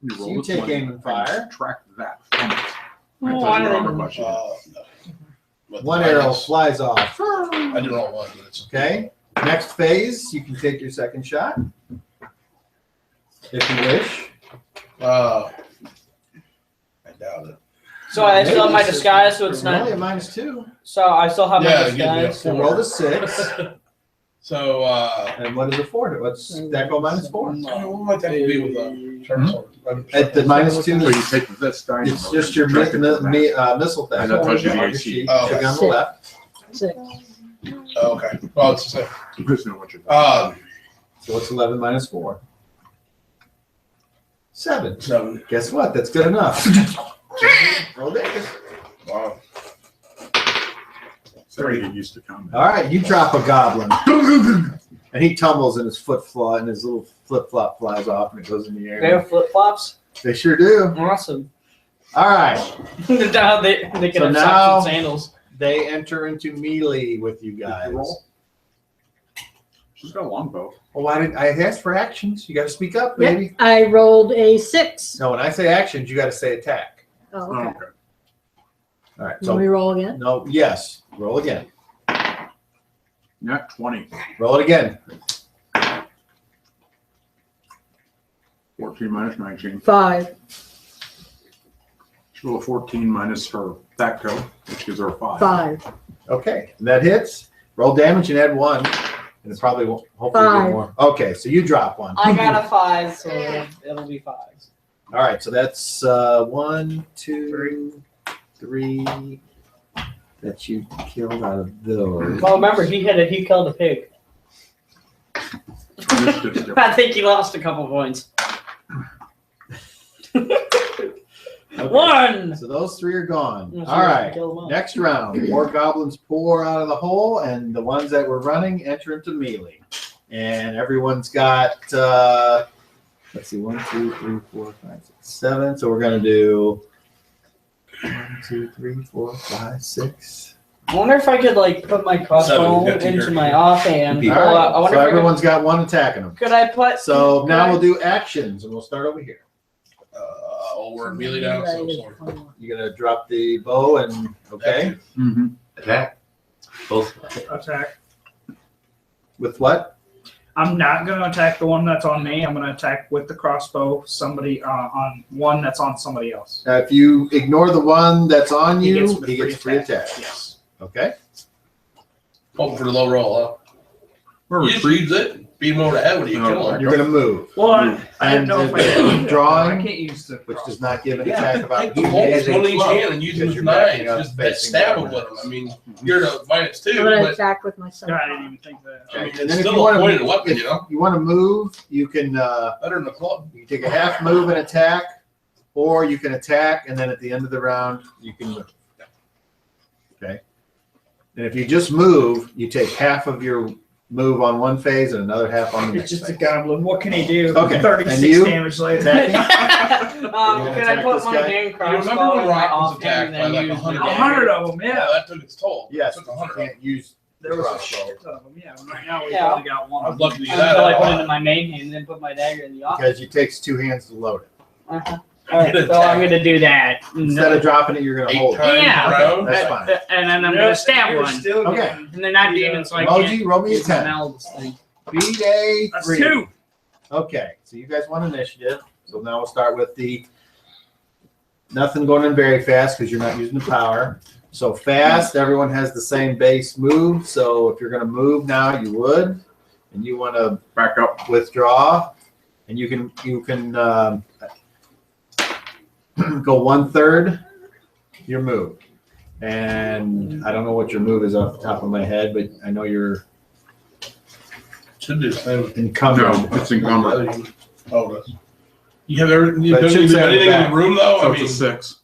You, So you take aim and fire. Track that from it. Oh, Right, I your armor didn't- budget. No. But One I arrow just- flies off. I did all one, but it's Okay. Next phase, you can take your second shot. If you wish. I doubt it. So I still have my disguise, so it's Only not. a -2. So I still have Yeah, my it gives you a disguise. So roll the 6. So, And what is it for? What's that go -4? what might that be with the turn sword? At the -2, So you take this die. it's just your missile thing. And that tells you the On your AC. sheet. Oh, Should be on the okay. left. 6. Oh, okay. Well, it's the same. You just know what you're So what's 11 -4? 7. 7. Guess what? That's good enough. Roll damage. Wow. Sorry, get used to combat. All right, you drop a goblin. And he tumbles and his foot flaw and his little flip flop flies off and it goes in the They air. have flip flops. They sure do. Awesome. All right, Now they can So have now- socks and sandals. they enter into melee with you guys. roll? She's got a longbow. Well, why did I asked for actions? You got to speak up, Yep. baby. I rolled a 6. No, when I say actions, you got to say attack. Oh, Oh, okay. okay. All right, Let me so roll again. no, yes, roll again. Not 20. Roll it again. 14 minus 19. 5. She rolled a 14 minus her Thaco, which gives her a 5. 5. Okay, that hits. Roll damage and add 1, and it probably won't. Hopefully, get 5. more. Okay, so you drop 1. I got a 5, so it'll be 5. All right, so that's 1, 2, 3 that you killed out of those. Well, remember, he killed a pig. Initiative's different. I think he lost a couple points. 1! So those 3 are gone. Yeah, so All we right, kill them all. next round. More goblins pour out of the hole, and the ones that were running enter into melee. And everyone's got, let's see, 1, 2, 3, 4, 5, 6, 7. So we're going to do 1, 2, 3, 4, 5, 6. I wonder if I could put my crossbow 7, 50 into here. my offhand. All I right, wonder so if everyone's got 1 attacking them. could I put? So could now I- we'll do actions, and we'll start over here. All word melee down, so sword. You're going to drop the bow, and okay. Mm-hmm. Attack. Both. Attack. With what? I'm not going to attack the one that's on me. I'm going to attack with the crossbow somebody on one that's on somebody else. Now, if you ignore the one that's on He you, gets the he gets free attack. Yes. Okay. Hoping for the low roll, huh? We're You just retreat. use it. Beat him over the head when you kill him. You're going to move. Well, I don't know if I can. Drawing, I can't use the which crossbow. does not give an Yeah, attack take about the you. bolts, as a one in each club, hand, and use them because with you're knives. backing up Just facing stab them the with other them. I mean, you're to -2, I'm gonna but attack with my God, I scimitar. didn't even think of that. I mean, And it's then if still you a want pointed to, weapon, you know. you want to move, you can Better than the club. you take a half move and attack, or you can attack, and then at the end of the round, you can move. Okay. And if you just move, you take half of your move on one phase and another half on the It's next just a phase. goblin. What can he do? Okay, 36 and you? damage later. Attacking? Can I attack put this my guy? hand You crossbow remember when in my Rock was offhand attacked and by then like use 100? the 100 of them, Yeah, yeah. that took its toll. Yes, Took you 100. can't use There was a crossbow. shit ton of them. Yeah, right now we've Yeah. only got I one. was lucky to get until I that put it out. into my main hand and then put my dagger in the offhand. because it takes 2 hands to load it. All right, so I'm gonna do that. Instead of dropping it, you're going to 8 hold it. times Yeah, around. That's fine. And then I'm Yep, gonna stab you're one. still Okay. getting- And they're not demons, so I can't Emoji, roll me a 10. smell this thing. Beat a That's 3. 2. Okay, so you guys want initiative. So now we'll start with the nothing going in very fast because you're not using the power. So fast, everyone has the same base move. So if you're going to move now, you would, and you want to Back up. withdraw, and you can go 1/3 your move. And I don't know what your move is off the top of my head, but I know you're Should do the same. encumbered. No, it's encumbered. Oh, it is. You have everything. You But it don't should leave say on the anything in back. the room though. So I it's mean, a 6.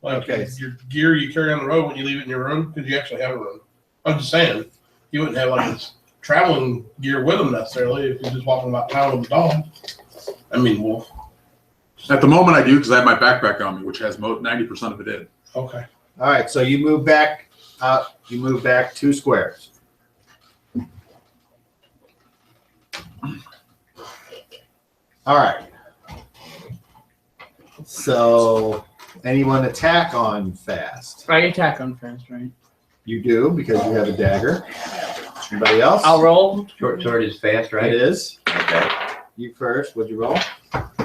like Okay. your gear you carry on the road when you leave it in your room because you actually have a room. I'm just saying, you wouldn't have like this traveling gear with them necessarily if you're just walking about town with a dog. I mean, wolf. At the moment, I do because I have my backpack on me, which has 90% of it in. Okay. All right, so you move back out. You move back 2 squares. All right. So, anyone attack on fast? I attack on fast, right? You do because you have a dagger. Anybody else? I'll roll Short sword is fast, It right? is. Okay. You first. What'd you roll?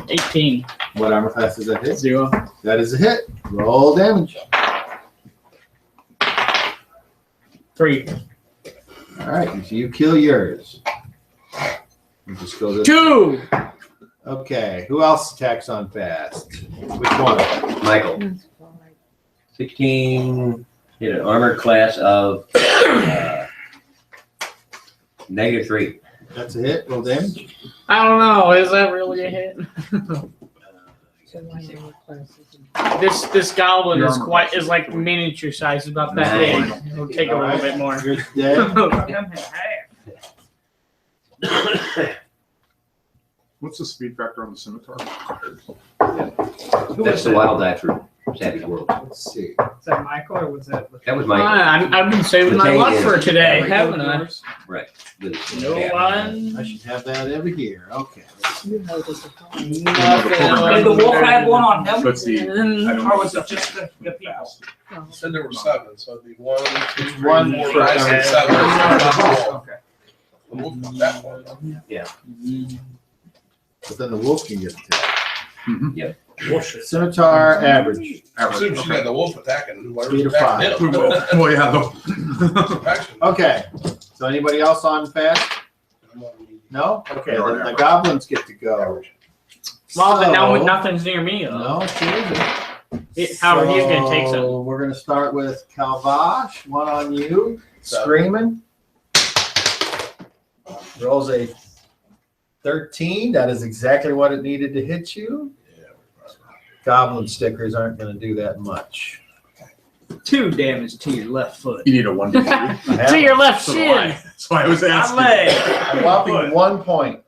18. What armor class does that hit? 0. That is a hit. Roll damage. 3. All right, so you kill yours. You just go this. 2. Okay, who else attacks on fast? Which one? Michael, 16, hit an armor class of -3. That's a hit. Roll damage. I don't know. Is that really a hit? This goblin Your is armor quite class is like miniature size, it's about that Nice. big. It'll take a little bit more. You're dead. Cut him in half. What's the speed factor on the scimitar? That's the wild die for Savage World. Let's see. Is that Michael or was that? That was Michael. I've been saving my The luck thing for is- today, Yeah, haven't I? Right. With his No cap. I one. should have that over here. Okay. Did the wolf have one on him? Let's see. Or was it just the people? You said there were 7, so it'd be 1, 2, 3, One 4, for 5, 6, 7. Okay. The wolf got that one. But then the wolf can get attacked. Bullshit. Scimitar average. I assume she had the wolf attacking. Three to attacking him. Well, yeah, though. Action. Okay. So anybody else on fast? No? Okay, then the goblins get to go. Well, but now So- nothing's near me though. No, she isn't. Howard, he's gonna take some. So we're gonna start with Calvash. One on you. Screaming. Rolls a 13. That is exactly what it needed to hit you. Goblin stickers aren't going to do that much. 2 damage to your left foot. You need a 1 to 3. I have To your left So shin. that's why I was My asking. leg. a whopping 1 point.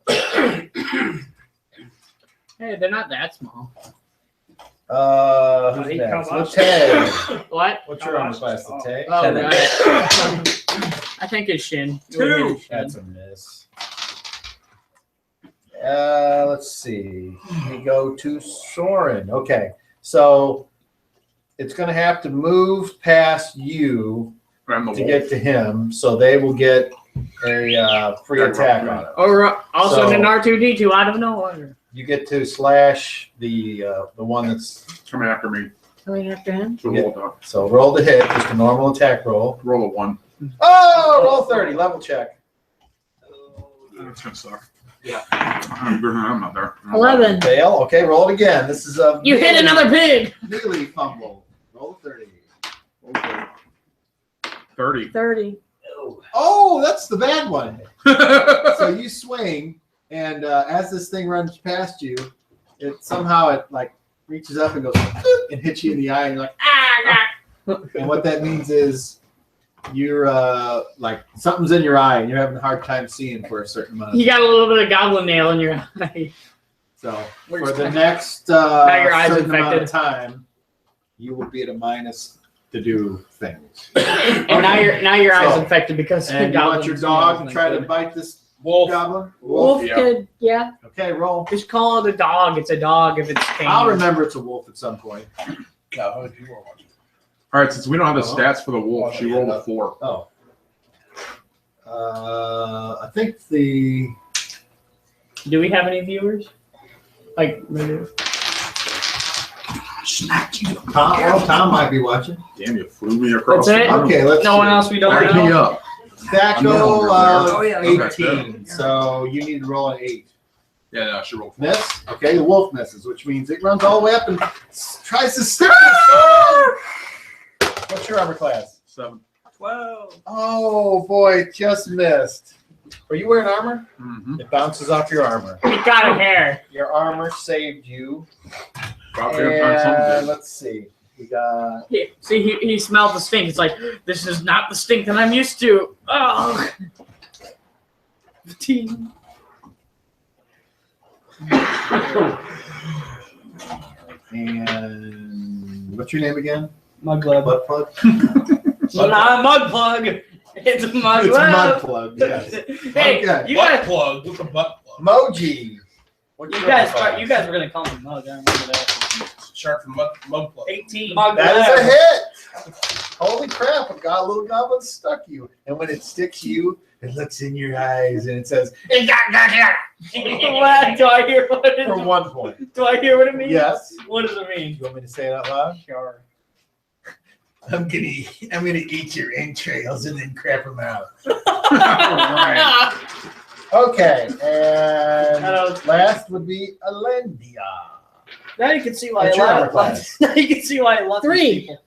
Hey, they're not that small. Who's Hey, next? Calvash. Latay. What? What's your armor class, Latay? Oh, 7. right. I think it's shin. 2. That's a miss. Let's see. We go to Soren. Okay, so it's going to have to move past you I'm the to wolf. get to him. So they will get a free attack on it. Or also So- an R2D2 out of nowhere. You get to slash the one that's Coming after me. Coming after him. So Yeah. roll dog. so roll to hit, just a normal attack roll. Roll a 1. Oh, roll 30, level check. That's gonna suck. Yeah. I'm not there. 11. Fail. Okay, roll it again. This is a You hit another pig! melee fumble. Roll 30. Okay. 30. 30. Oh, that's the bad one. So you swing, and as this thing runs past you, it somehow like reaches up and goes and hits you in the eye, and you're like, and what that means is you're like something's in your eye, and you're having a hard time seeing for a certain amount. You got a little bit of goblin nail in your eye. So We're for the just- next Now your eye's certain amount of infected. time, you will be at a minus to do things. And now your eye's So- infected because And you want your dog to try to bite this Wolf. goblin? Wolf yeah. could, yeah. Okay, roll. Just call it a dog. It's a dog if it's tame. I'll remember it's a wolf at some point. God, how many people are watching? All right, since we don't have the Oh. stats for the wolf, she rolled a 4. Oh. I think the Do we have any viewers? Like, maybe. Tom might be watching. Damn, you flew me across That's it? the room. Okay, let's No one else we don't Back me know. up. I'm no Thaco longer Oh, yeah. 18. So you need to roll an 8. Yeah, no, she rolled 4. Miss. Okay, the wolf misses, which means it runs all the way up and tries to stick the sword. What's your armor class? 7. 12. Oh boy, just missed. Are you wearing armor? Mm-hmm. It bounces off your armor. He got a hair. Your armor saved you. Probably gonna find something And good. let's see. We got See, he smelled the stink. It's like, this is not the stink that I'm used to. Oh. 15. and what's your name again? Muggleb. Butt plug. It's not a mud plug. It's a mud It's plug. mud plug. Yes. Hey, Okay. you Butt guys, plug. What's a butt plug? Moji. What's you your guys, armor you class? guys were gonna call me mug. I remember that. Sharp from mud plug. 18. That is a hit. Holy crap! A little goblin stuck you, and when it sticks you, it looks in your eyes and it says What? Do I hear what it for 1 point. Do I hear what it means? Yes. What does it mean? You want me to say it out loud? Sure. I'm gonna eat your entrails and then crap them out. Right. Okay, and Hello. last would be Alendia. Now you can see why What's I your armor love. class? Now you can see why I love 3. people.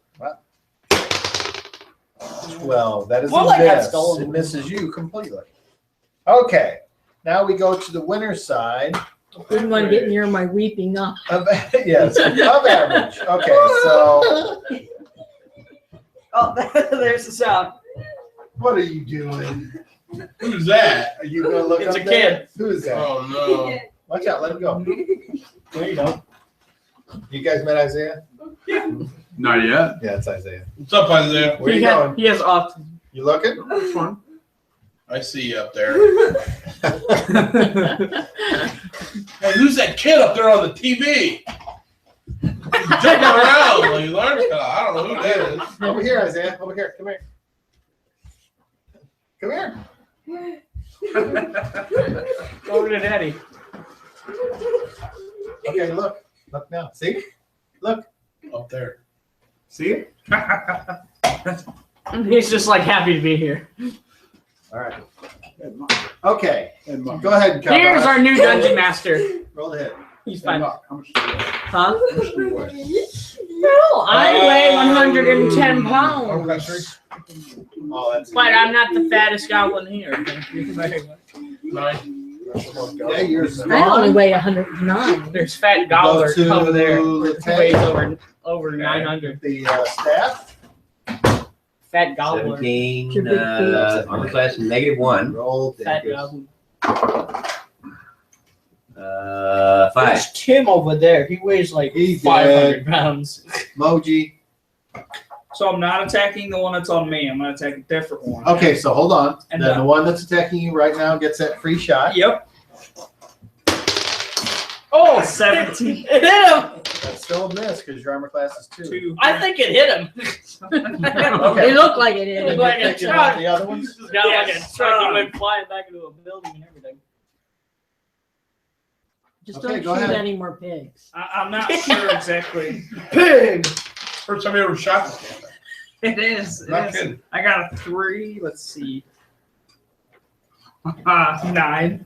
12. That is More a like I miss. stole It misses you completely. Okay, now we go to the winner's side. Didn't want to get near my weeping up. Of, yes, of average. Okay, so Oh, there's the sound. what are you doing? Who's that? Are you gonna look It's up a there? kid. Who is that? Oh no. Watch out, let him go. There you go. You guys met Isaiah? Not yet. Yeah, it's Isaiah. What's up, Isaiah? Where you going? He has autism. You looking? It's fun. I see you up there. Hey, who's that kid up there on the TV? Jumping around. Like, I don't know who that is. Over here, Isaiah. Over here. Come here. Come here. Go over to Daddy. Okay, look. Look now. See? Look. Up there. See it? He's just like happy to be here. All right. Okay. Go ahead and count. Here's our new dungeon master. Roll the hit. He's fine. How much do you weigh? Huh? How much do you weigh? No, I weigh 110 pounds. Oh, that's right. Oh, that's But I'm not the fattest goblin here. Thank you very much. 9. Yeah, you're I only weigh 109. There's fat gobbler Go to over there. the Who weighs over 900. the staff. Fat gobbler. 17. Your big feet. Armor class -1. Roll Fat damage. goblin. 5. There's Tim over there. He weighs like He 500 pounds. Moji. So I'm not attacking the one that's on me. I'm going to attack a different one. Okay, so hold on. And then the one that's attacking you right now gets that free shot. Yep. Oh, Oh, 17. It hit him. That's still a miss because your armor class is 2. 2. I think it hit him. Okay. It looked like it And did. Like you're a thinking truck. of the other ones? Just got like a Yes. truck. He went flying back into a building and everything. Just Okay, don't go shoot ahead. any more pigs. I'm not sure exactly. Pig. First time you ever shot this damn thing. It is. Not It is. kidding. I got a 3. Let's see. 9.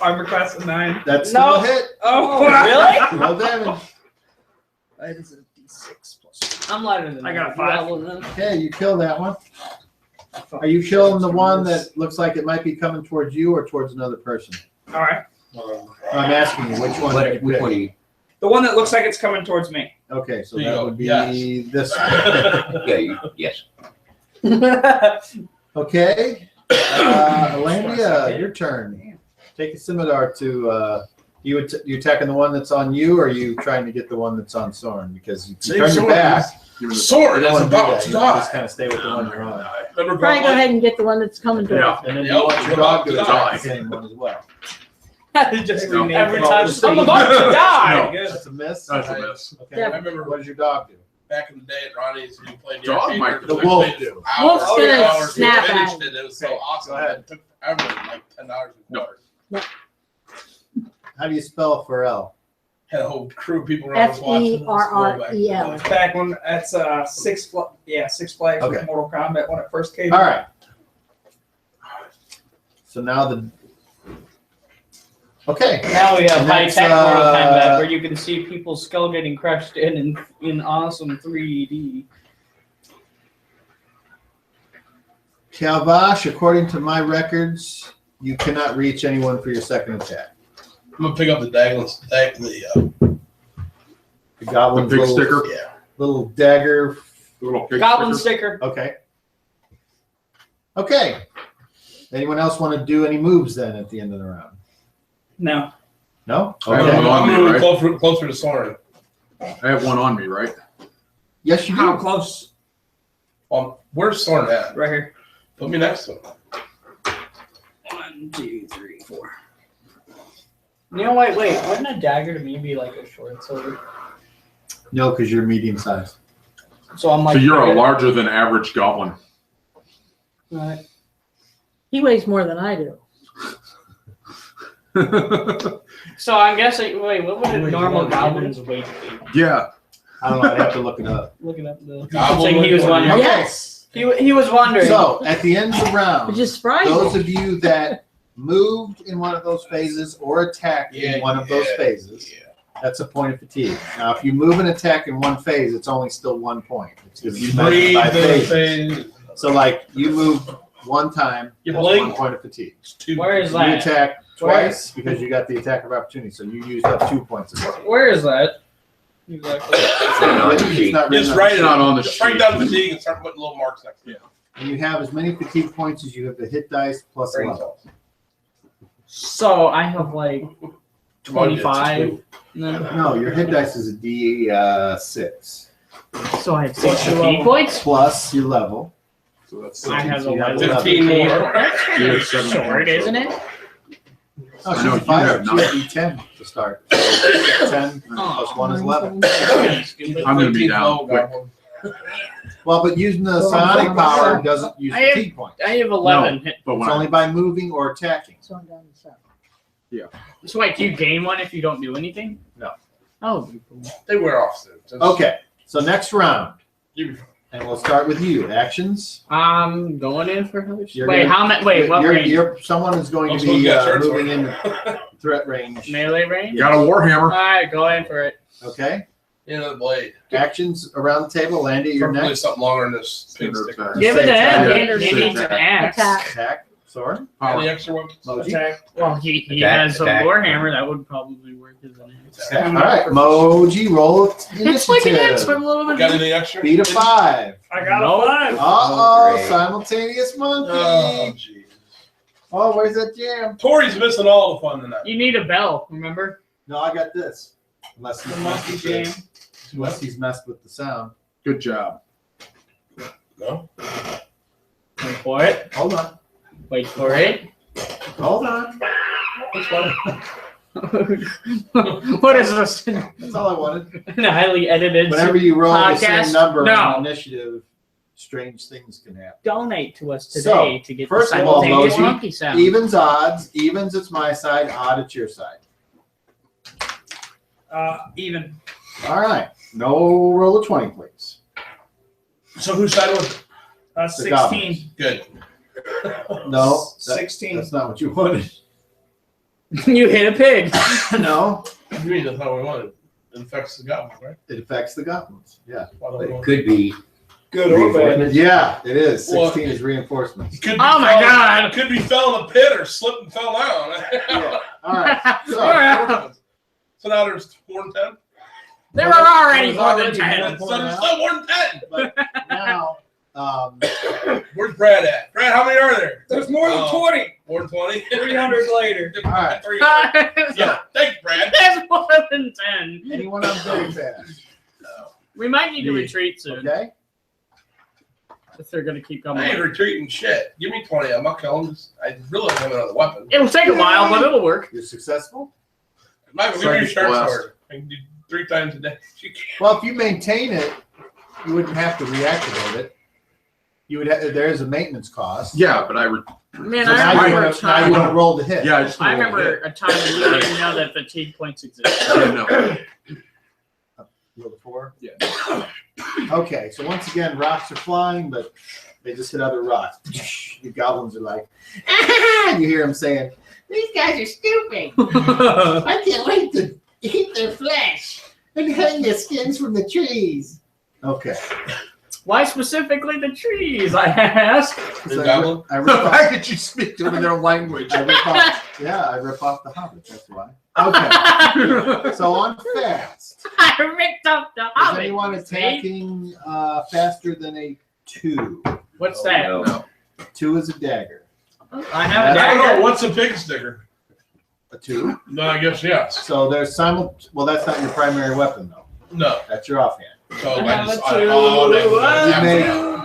Armor class of 9. That's still No. a hit. Oh, Really? No damage. That is a D6 plus. I'm lighter than I that. got a 5. Okay, you kill that one. Are you killing the one that looks like it might be coming towards you or towards another person? All right. I'm asking you, which one did you Which one pick? do you? The one that looks like it's coming towards me. Okay, so There you that go. would be Yes. this one. Yeah, yes. Okay. Alandia, your turn. Take a scimitar to you attacking the one that's on you, or are you trying to get the one that's on Soren? Because you Same turn your sword. back. You Sword don't is want to do about that. to You want to die. just kind of stay with the one you're on. Remember Try and go Gauntlet? ahead and get the one that's coming to us. And then you Yep, want your you're dog to about to attack die. the same one as well. Just No. every Well, time we'll I'm see. about to die. Good. That's a miss. That's a miss. Okay. I remember What does your dog do? back in the day at Ronnie's, you played Dog might- The wolf do. Wolf's gonna hours, snap we finished at it. It was Okay, so awesome. go ahead. It took forever, like 10 hours and quarters. How do you spell Pharrell? Had a whole crew of people around us watching. Ferrel. It's back when that's Six Flags Okay. with Mortal Kombat when it first came. All right. So now the. Okay. Now we have And high that's, tech Mortal Kombat uh, where you can see people's skull getting crushed in awesome 3D. Calvash, according to my records, you cannot reach anyone for your second attack. I'm gonna pick up the daggers, The goblin's The big little, sticker? little dagger. The little pig Goblin sticker. sticker. Okay. Okay. Anyone else want to do any moves then at the end of the round? No. No? I have Okay. one on I'm me, moving right? closer to Soren. I have one on me, right? Yes, you How do. close? Where's Soren at? Right here. Put me next to him. 1, 2, 3, 4. You know what? Wait, wouldn't a dagger to me be like a short sword? No, because you're medium sized. So I'm like. So you're a larger than average goblin. Right. He weighs more than I do. So I'm guessing. Wait, what would a normal goblin's weight be? Yeah. I don't know. I'd have to look it up. Looking up the. Goblin Saying he was weight. wondering. Yes. He was wondering. So at the end of the round, Which is surprising. those of you that moved in one of those phases or attacked in one of those phases, that's a point of fatigue. Now, if you move and attack in one phase, it's only still 1 point. It's going to be measured Breathe by in phases. phase. So, like, you moved one time, You that's blink. 1 point of fatigue. It's 2. Where is You that? attack twice because you got the attack of opportunity, so you used up 2 points of fatigue. Where is that? Exactly. It's not written Just on write the it sheet. on the Just write sheet. down fatigue and start putting little marks next to it. And you have as many fatigue points as you have the hit dice plus a Brain level. cells. So I have like Come on, 25. No. No, your hit dice is a D6 So I have What's 6 your fatigue level? points. plus your level. So that's I have So you have 11. 15 more. That's kind Yeah, of 7 short, points. isn't it? Oh, No, she's you a 5. have She's a D10 to start. So 10 plus 1 is 11. I'm going to be down quick. Well, but using the psionic power doesn't use I have- fatigue points. I have 11 hit. But It's when only by moving or attacking. So I'm down to 7. So wait, do you gain one if you don't do anything? No. Oh. They wear off soon. Just- Okay, so next round, You'll be fine. and we'll start with you. Actions. I'm going in for another. You're Wait, gonna- how many? Wait, what range? Someone is going I'm to supposed be to get shirts moving on. in threat range. Melee range? got a All warhammer. right, go in for it. Okay. End of the blade. Actions around the table. Landy, you're Probably next. something longer than this pig Standard sticker. attack. Give it to him. Yeah, He needs an axe. Attack. Attack. Soren. Any extra ones? Moji. Attack. Well, he Attack, has a attack. warhammer that would probably work as an axe. All right, Moji, roll It's like an axe, but initiative. a little bit. Got anything extra? Beat a 5. I got Nope. a 5. Uh-oh, great. simultaneous Oh, monkey. jeez. Oh, where's that jam? Tori's missing all the fun tonight. You need a bell, remember? No, I got this. Unless he's The messed monkey with jam. unless he's messed with the sound. Good job. No? Wait for it. Hold on. Wait for it. Hold on. Which one? What is this? That's all I wanted. A highly edited. Whenever you roll the podcast? same number No. on initiative, strange things can happen. Donate to us today to get first the of all, simultaneous Moji, monkey sound. Evens, odds. Evens, it's my side. Odd, it's your side. Even. All right. No roll of 20, please. So whose side was it? The 16. goblins. Good. No, 16. that's not what you wanted. You hit a pig. No, You mean that's not what we wanted. It affects the goblin, right? it affects the goblins. Yeah. Why don't But we it want- could be Good or bad. reinforcements. Yeah, it is. Well, 16 is reinforcements. It could be Oh my fell- God. It could be fell in a pit or slipped and fell down. Yeah. All right. So, So now there's 4 and 10. There are already There's more than already 10. more. So there's still more than 10. but now, Where's Brad at? Brad, how many are there? There's more than 20. More than 20? 300 later. all right. 300. Yeah, thanks, Brad. There's more than 10. Anyone on very fast? We might need to Me. retreat soon Okay. if they're going to keep I ain't coming. retreating shit. Give me 20 of them. I'll kill them. I really don't have another weapon. It'll take a while, but it'll work. You're successful. Michael, give me your Second sharp blast. sword. I can do 3 times a day. Well, if you maintain it, you wouldn't have to reactivate it. You would. There is a maintenance cost. Yeah, but Man, So I now remember you a want to now you time. want to roll the hit. yeah, I just I remember a time when you didn't know that fatigue points exist. Yeah, no. Roll the 4. Yeah. Okay, so once again, rocks are flying, but they just hit other rocks. The goblins are like, ah! You hear them saying, "These guys are stupid. I can't wait to eat their flesh and hang their skins from the trees." Okay. Why specifically the trees, I ask? The goblin? I rip Why off, could you speak to them in their language? I rip off the hobbit. That's why. Okay. So on fast. I ripped up the Is hobbit. anyone attacking faster than a 2? What's that? No. 2 is a dagger. I have a I don't know. dagger. What's a pig sticker? A 2. No, I guess yes. So there's well, that's not your primary weapon though. No. That's your offhand. So I I have just. a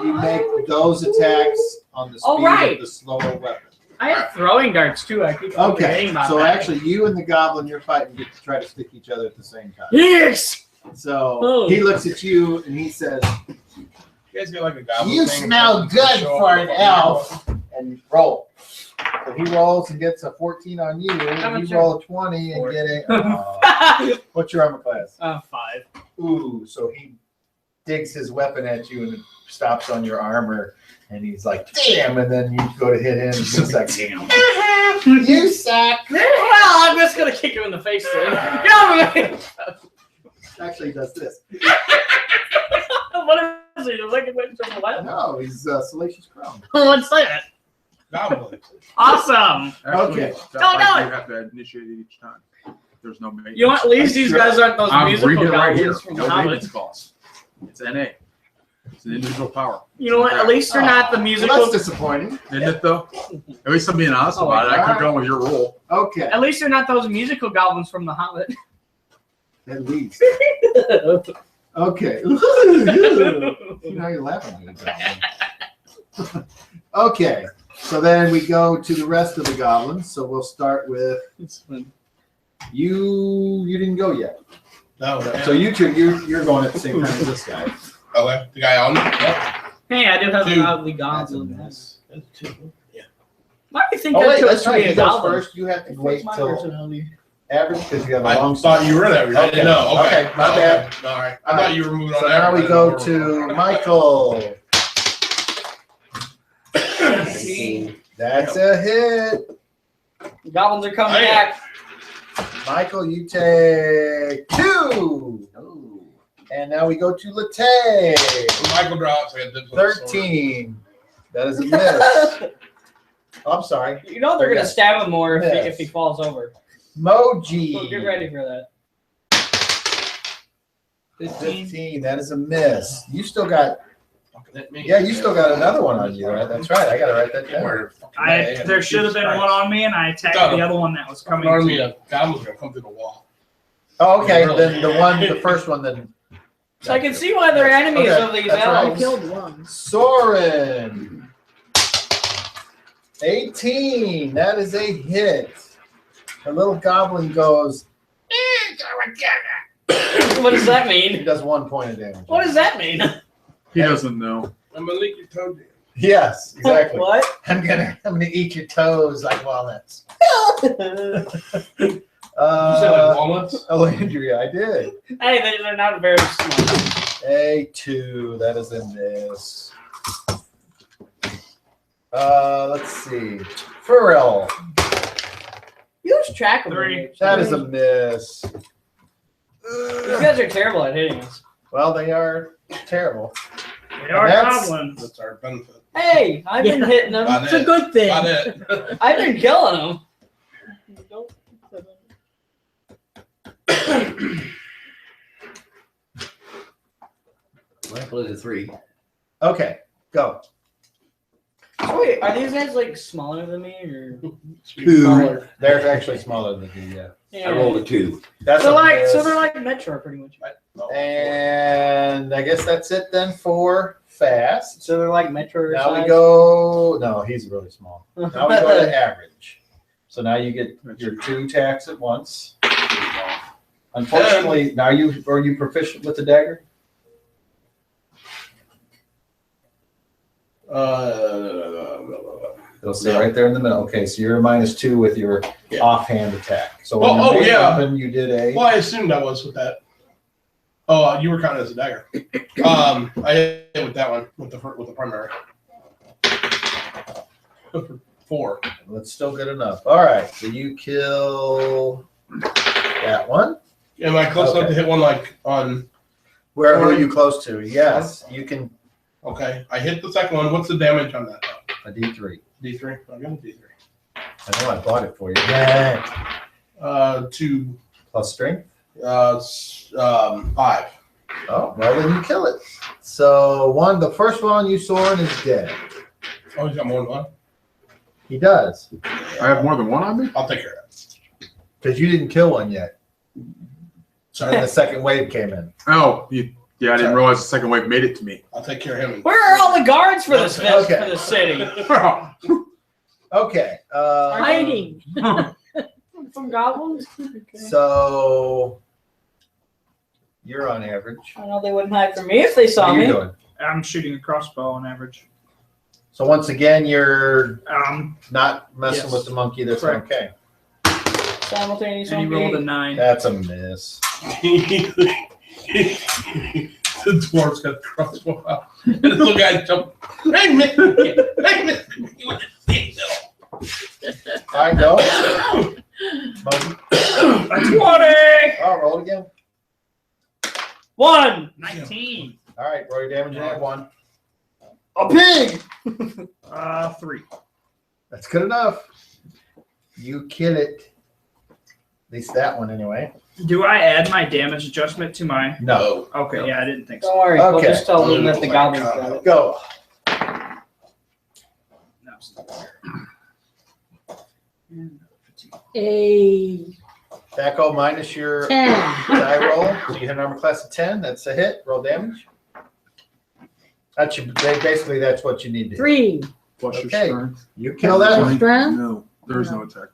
two. You make those attacks on the speed Oh, right. of the slower weapon. I have throwing darts too. I keep Okay. forgetting about So that. actually, you and the goblin you're fighting get to try to stick each other at the same time. Yes. So Oh. he looks at you and he says, You guys got like a goblin. "You thing or smell something to good show for up an before elf." And roll. So he rolls and gets a 14 on you. How And much you roll a 20 and Four. get a. What's your armor class? 5. Ooh, so he digs his weapon at you and it stops on your armor, and he's like, "Damn!" And then you go to hit him, and he's like, Damn. "You suck." Well, I'm just gonna kick him in the face then. Get over here. Actually, he does this. What is he? The wicked witch from the left? No, he's Salacious Crown. What's that? Goblin. Awesome. Actually, Okay. that Don't might do be it. You have to initiate it each time. There's no maintenance. You know what? At least these guys aren't those I'm musical reading it right here. goblins from No the Hobbit. maintenance costs. It's NA. It's an individual power. You know what? At least they're not the Well, musical. that's disappointing. Isn't it though? At least I'm being honest Oh, about it. I could alright. go with your rule. Okay, At least they're not those musical goblins from the Hobbit. at least. Okay. You know you're laughing at it. Okay, so then we go to the rest of the goblins. So we'll start with It's fun. you. You didn't go yet. No. So you two, you're going at the same time as this guy. Okay. The guy on. Hey, I do have Two. a godly That's a goblin. miss. Yeah. Why do you think Oh that wait, took that's to right. be He a goes goblin? first. You have to What's wait my till personality? average because you have a I long. thought you were there. I Okay. didn't know. Okay. Okay, my bad. All right. I thought you were moving So on. now we average. go to Michael. 19. That's a hit. Goblins are coming Hey. back. Michael, you take 2. Oh. And now we go to Latte. Michael drops. I got dibs on the sword. 13. That is a miss. Oh, I'm sorry. You know they're gonna Yes. stab him more Yes. if he falls over. Moji. So get ready for that. 15. 15. That is a miss. You still got. Fucking hit me. Yeah, you still got another one on you, right? That's right. I gotta write that down. Where fucking There should have been one on me, and I attacked Got him. the other one that was coming. Army of goblins gonna come through the wall. Oh, okay. Really? Then the first one. Then So I can see why they're enemies Okay, of these that's right. I elves. killed one. Soren. 18. That is a hit. The little goblin goes. What does that He mean? does 1 point of damage. What does that mean? He doesn't know. I'm gonna lick your toe down. Yes, exactly. What? I'm gonna eat your toes like walnuts. You said like walnuts? Landry, I did. Hey, they're not very smart. A2, that is a miss. Let's see. Pharrell, You lose track of 3. them. that is a miss. These guys are terrible at hitting us. Well, they are terrible. They are That's- goblins. That's our benefit. Hey, I've been hitting them. About It's a it. good thing. About it. I've been killing them. Rifle is a 3. Okay, go. So wait, are these guys like smaller than me or 2. smaller? They're actually smaller than you, yeah. I rolled a 2. That's So a like, miss. so they're like Metro pretty much. And I guess that's it then for fast. So they're like Metro. Now we size? go. No, he's really small. Now we go to average. So now you get your 2 attacks at once. Unfortunately, now are you proficient with the dagger? It'll say right there in the middle. Okay, so you're -2 with your Yeah. offhand attack. So when Oh, your oh, main yeah. weapon, you did a. Well, I assumed I was with that. Oh, you were counted as a dagger. I hit with that one with the primary. 4. That's still good enough. All right, so you kill that one. Am I close enough Okay. to hit one like on? Where are you close to? Yes, you can. Okay, I hit the second one. What's the damage on that? A D3. D3. I got a D3. I know I bought it for you. Yeah. 2. Plus strength. 5. Oh, well then you kill it. So the first one you saw is dead. Oh, he's got more than one. He does. I have more than one on me? I'll take care of it. Because you didn't kill one yet. Sorry, And the second wave came in. Oh, yeah, I didn't realize the second wave made it to me. I'll take care of him. Where are all the guards for this Okay. for the city? Okay. Hiding. From goblins? Okay. So you're on average. I know they wouldn't hide from me if they What saw are you me. doing? I'm shooting a crossbow on average. So once again, you're Um, not messing Yes. with the monkey. That's Correct. okay. Simultaneous. and he rolled a 9. That's a miss. The dwarf's got the crossbow out. And the little guy jumped. Hey, miss! Hey, miss! I go. Monkey. A 20! Oh, roll it again. 1. 19. All right, roll your damage and add 1. A pig. 3. That's good enough. You kill it. At least that one, anyway. Do I add my damage adjustment to my? No. Okay, yeah, I didn't think Don't so. worry. We'll Okay. just tell them that the goblins got it. Go. No, it's not there. A Thaco minus your 10. die roll. So you hit an armor class of 10. That's a hit. Roll damage. Basically, that's what you need to hit. 3. Plus your Okay. strength. You kill that one. Strength? No, there is no attack.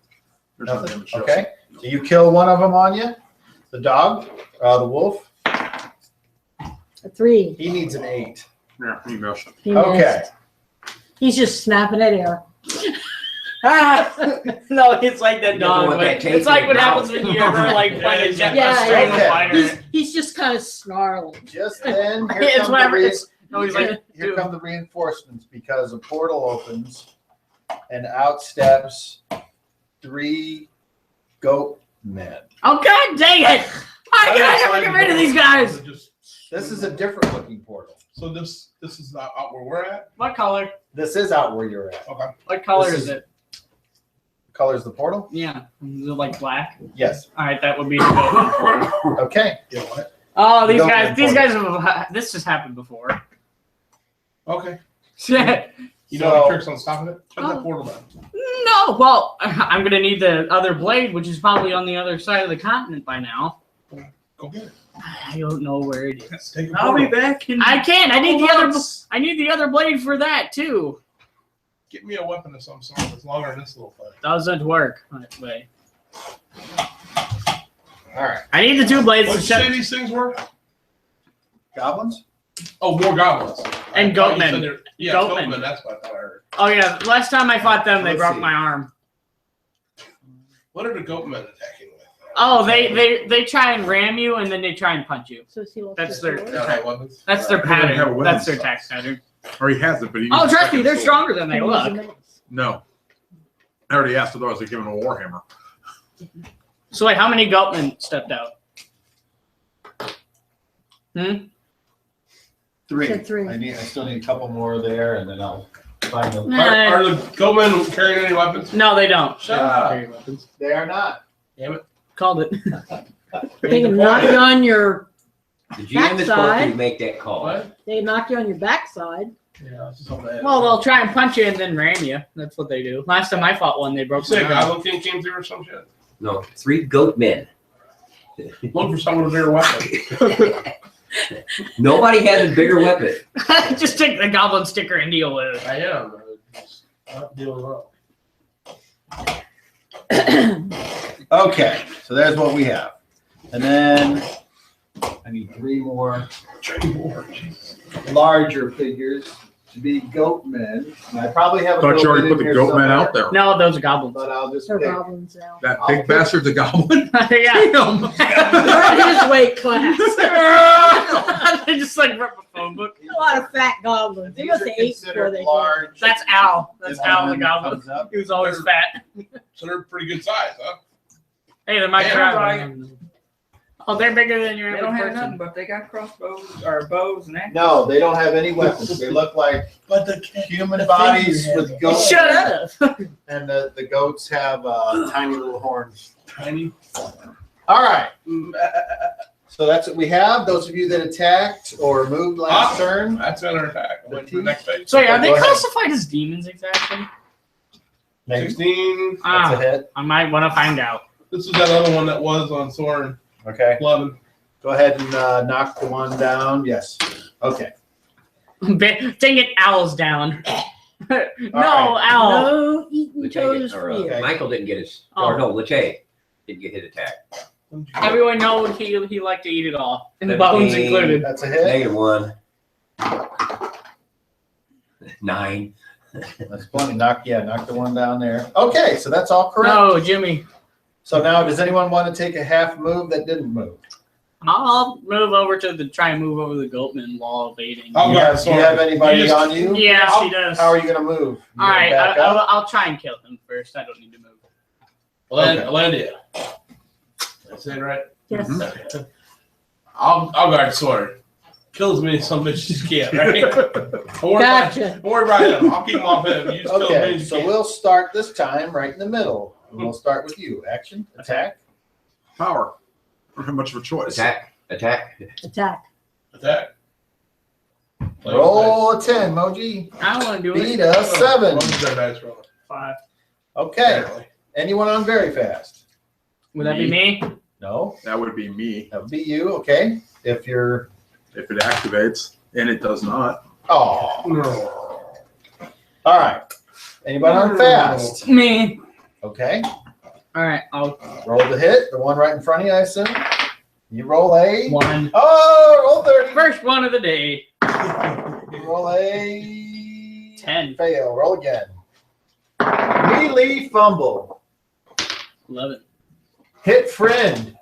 There's no Nothing. damage. Okay. So you kill one of them on you. The dog, the wolf. A 3. He needs an 8. Yeah, you go. He missed. Okay. He's just snapping at air. No, it's like that You don't know dog. what that It's tastes like what like. happens when you ever like play a jet Yeah, Street yeah. Fighter. He's just kind of snarling. Just then, here It's come whatever. the It's, no, he's like, here come the reinforcements because a portal opens and out steps 3 goat men. oh god dang it! I gotta get rid of these guys. This is a different looking portal. So this is not out where we're at. What color? This is out where you're at. Okay. What color This is is- it? Color's the portal? Yeah, is it like black? Yes. All right, that would be. The Okay. You know what? oh, these Goat guys! man These portal. guys have. This has happened before. Okay. Shit. You know any So- tricks on stopping it? Shut that Oh. portal down. No, well, I'm gonna need the other blade, which is probably on the other side of the continent by now. Go get it. I don't know where it is. Let's take a I'll be portal. back in. I can't. I need the other. months. I need the other blade for that too. Get me a weapon of some sort that's longer than this little thing. Doesn't work that way. All right. I need the two blades What to did you say shut. these things were? Goblins? Oh, more goblins. And I thought you goatmen. said they're- Yeah, Goatmen. goatmen. That's what I thought I heard. Oh yeah, last time I fought them, they Let's broke see. my arm. What are the goatmen attacking with? Oh, they try and ram you, and then they try and punch you. So is he lost That's his their- sword? They don't have weapons? That's their They don't have pattern. weapons. That's their attack pattern. Or he has it, but he. Oh, uses trust me, second they're sword. stronger than they Can he use a look. mace? No. I already asked, otherwise I give him a warhammer. So wait, how many goatmen stepped out? Three. Said three. I still need a couple more there, and then I'll find them. Nah. Are the goatmen carrying any weapons? No, they don't. Shut up. Carry weapons. They are not. Called it. They can knock you on your. The GM is supposed Backside. to make that call. What? They knock you on your backside. Yeah, it's something like that. Well, they'll try and punch you and then ram you. That's what they do. Last time I fought one, they You broke say my a arm. goblin king came through or some shit? No, 3 goat men. Look for someone with a bigger weapon. Nobody has a bigger weapon. Just take the goblin sticker and deal with it. I am. It's not dealing well. Okay, so there's what we have. And then I need 3 more larger figures to be goatmen. And I probably have a Thought you already goatman put the in here goatman somewhere, out there. No, those are goblins. But I'll just They're pick. goblins now. That I'll big pick- bastard's a goblin. Yeah. His weight class. They just like rip a phone book. A lot of fat goblins. They These must are have ate before considered they large. That's Al. That's If Al the one goblin. comes up. He was always fat. So they're pretty good size, huh? Hey, they're my Yeah, tribe. Oh, they're bigger than your They average don't have person. nothing, but they got crossbows or bows and that. No, they don't have any weapons. They look like But the human bodies with goats. Shut up. And the goats have tiny little horns. tiny. All right. So that's what we have. Those of you that attacked or moved last turn. That's under attack. I'm waiting for the next page. So, are they Go ahead. classified as demons exactly? Maybe. 16. That's a Ah, hit. I might want to find out. This is that other one that was on Soren. Okay. 11. Go ahead and knock the one down. Yes. Okay. Dang it, Owl's down. No, right. Owl. No eating Lachey toes didn't- for or, you. Okay. Michael didn't get his. Oh. Or no, Lachey didn't get his attack. Everyone knows he liked to eat it all, and the 17. bones included. That's a hit. -1. 9. That's plenty. Knock the one down there. Okay, so that's all correct. No, Jimmy. So now, does anyone want to take a half move that didn't move? I'll move over to try and move over the Goatman while evading. I'll Do go. you have anybody You just- on you? Yes, he does. How are you going to move? You All right, gonna back up? I'll try and kill him first. I don't need to move. Alandia. That's it, right? Yes. I'll guard sword. Kills me, some bitch just can't, right? Don't worry Gotcha. Don't worry about him. I'll keep him off him. You just kill him Okay, as you so can. we'll start this time right in the middle. And we'll start with you. Action, attack. Power. I don't have much of a choice. Attack. Attack. Attack. Roll a 10, Moji. I don't want to do Beat it. a 7. What was that dice roll? 5. Okay, Apparently. anyone on very fast? Would that be me? No, That would be me that would be you. Okay, if you're. if it activates, and it does not. Oh, No. all right. Anybody on fast? Me. Okay, All right, I'll roll the hit, the one right in front of you, I assume. You roll a. 1. Oh, roll 30. First one of the day. Roll a 10. Fail. Roll again. Melee fumble. 11. Hit friend.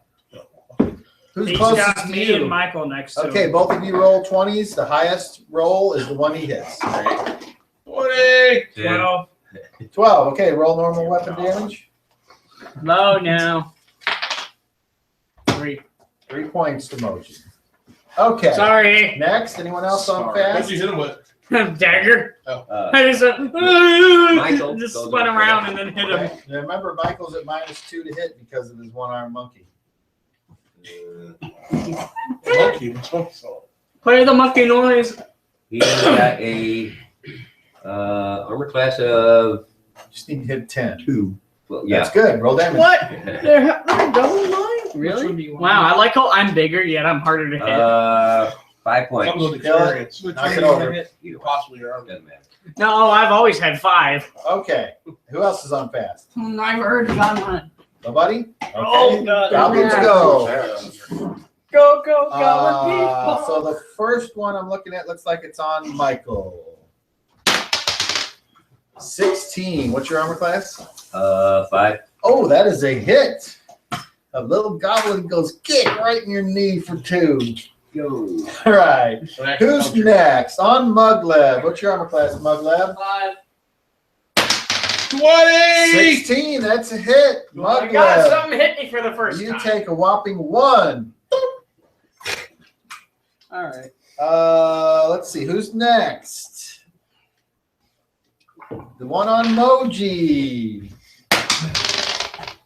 Who's He's closest got to me you? and Michael next to Okay, him. both of you roll 20s. The highest roll is the one he hits. 20. 12. 12. Okay, roll normal weapon damage. Low now. 3. 3 points to Moji. Okay. Sorry. Next, anyone else on Sorry. What'd fast? you hit him with? Dagger. Uh, I just Michael just goes spun up around and then hit him. Okay. Now remember, Michael's at -2 to hit because of his one-armed monkey. Monkey. What's monkey song? Play the monkey noise. He's got a armor class of Just need to hit 10. 2. Well, yeah. That's good. Roll damage. What? They're double mine? Which one do Really? you want? Wow, I like how I'm bigger, yet I'm harder to hit. 5 points. Comes with Kill it. experience. Which Knock one it do you want over. to hit? Either one. Possibly your arm. Doesn't matter. No, I've always had 5. Okay. Who else is on fast? I've already got one. Nobody? Okay. Oh, God. Goblins Yeah. go. Go, goblin people. So the first one I'm looking at looks like it's on Michael. 16. What's your armor class? 5. Oh, that is a hit. A little goblin goes kick right in your knee for 2. Go. All right. Who's next? On Muggleb. What's your armor class, Muggleb? 5. 20! 16. That's a hit. I got Muggleb. something hit me for the first You time. take a whopping 1. All right. Let's see. Who's next? The one on Moji.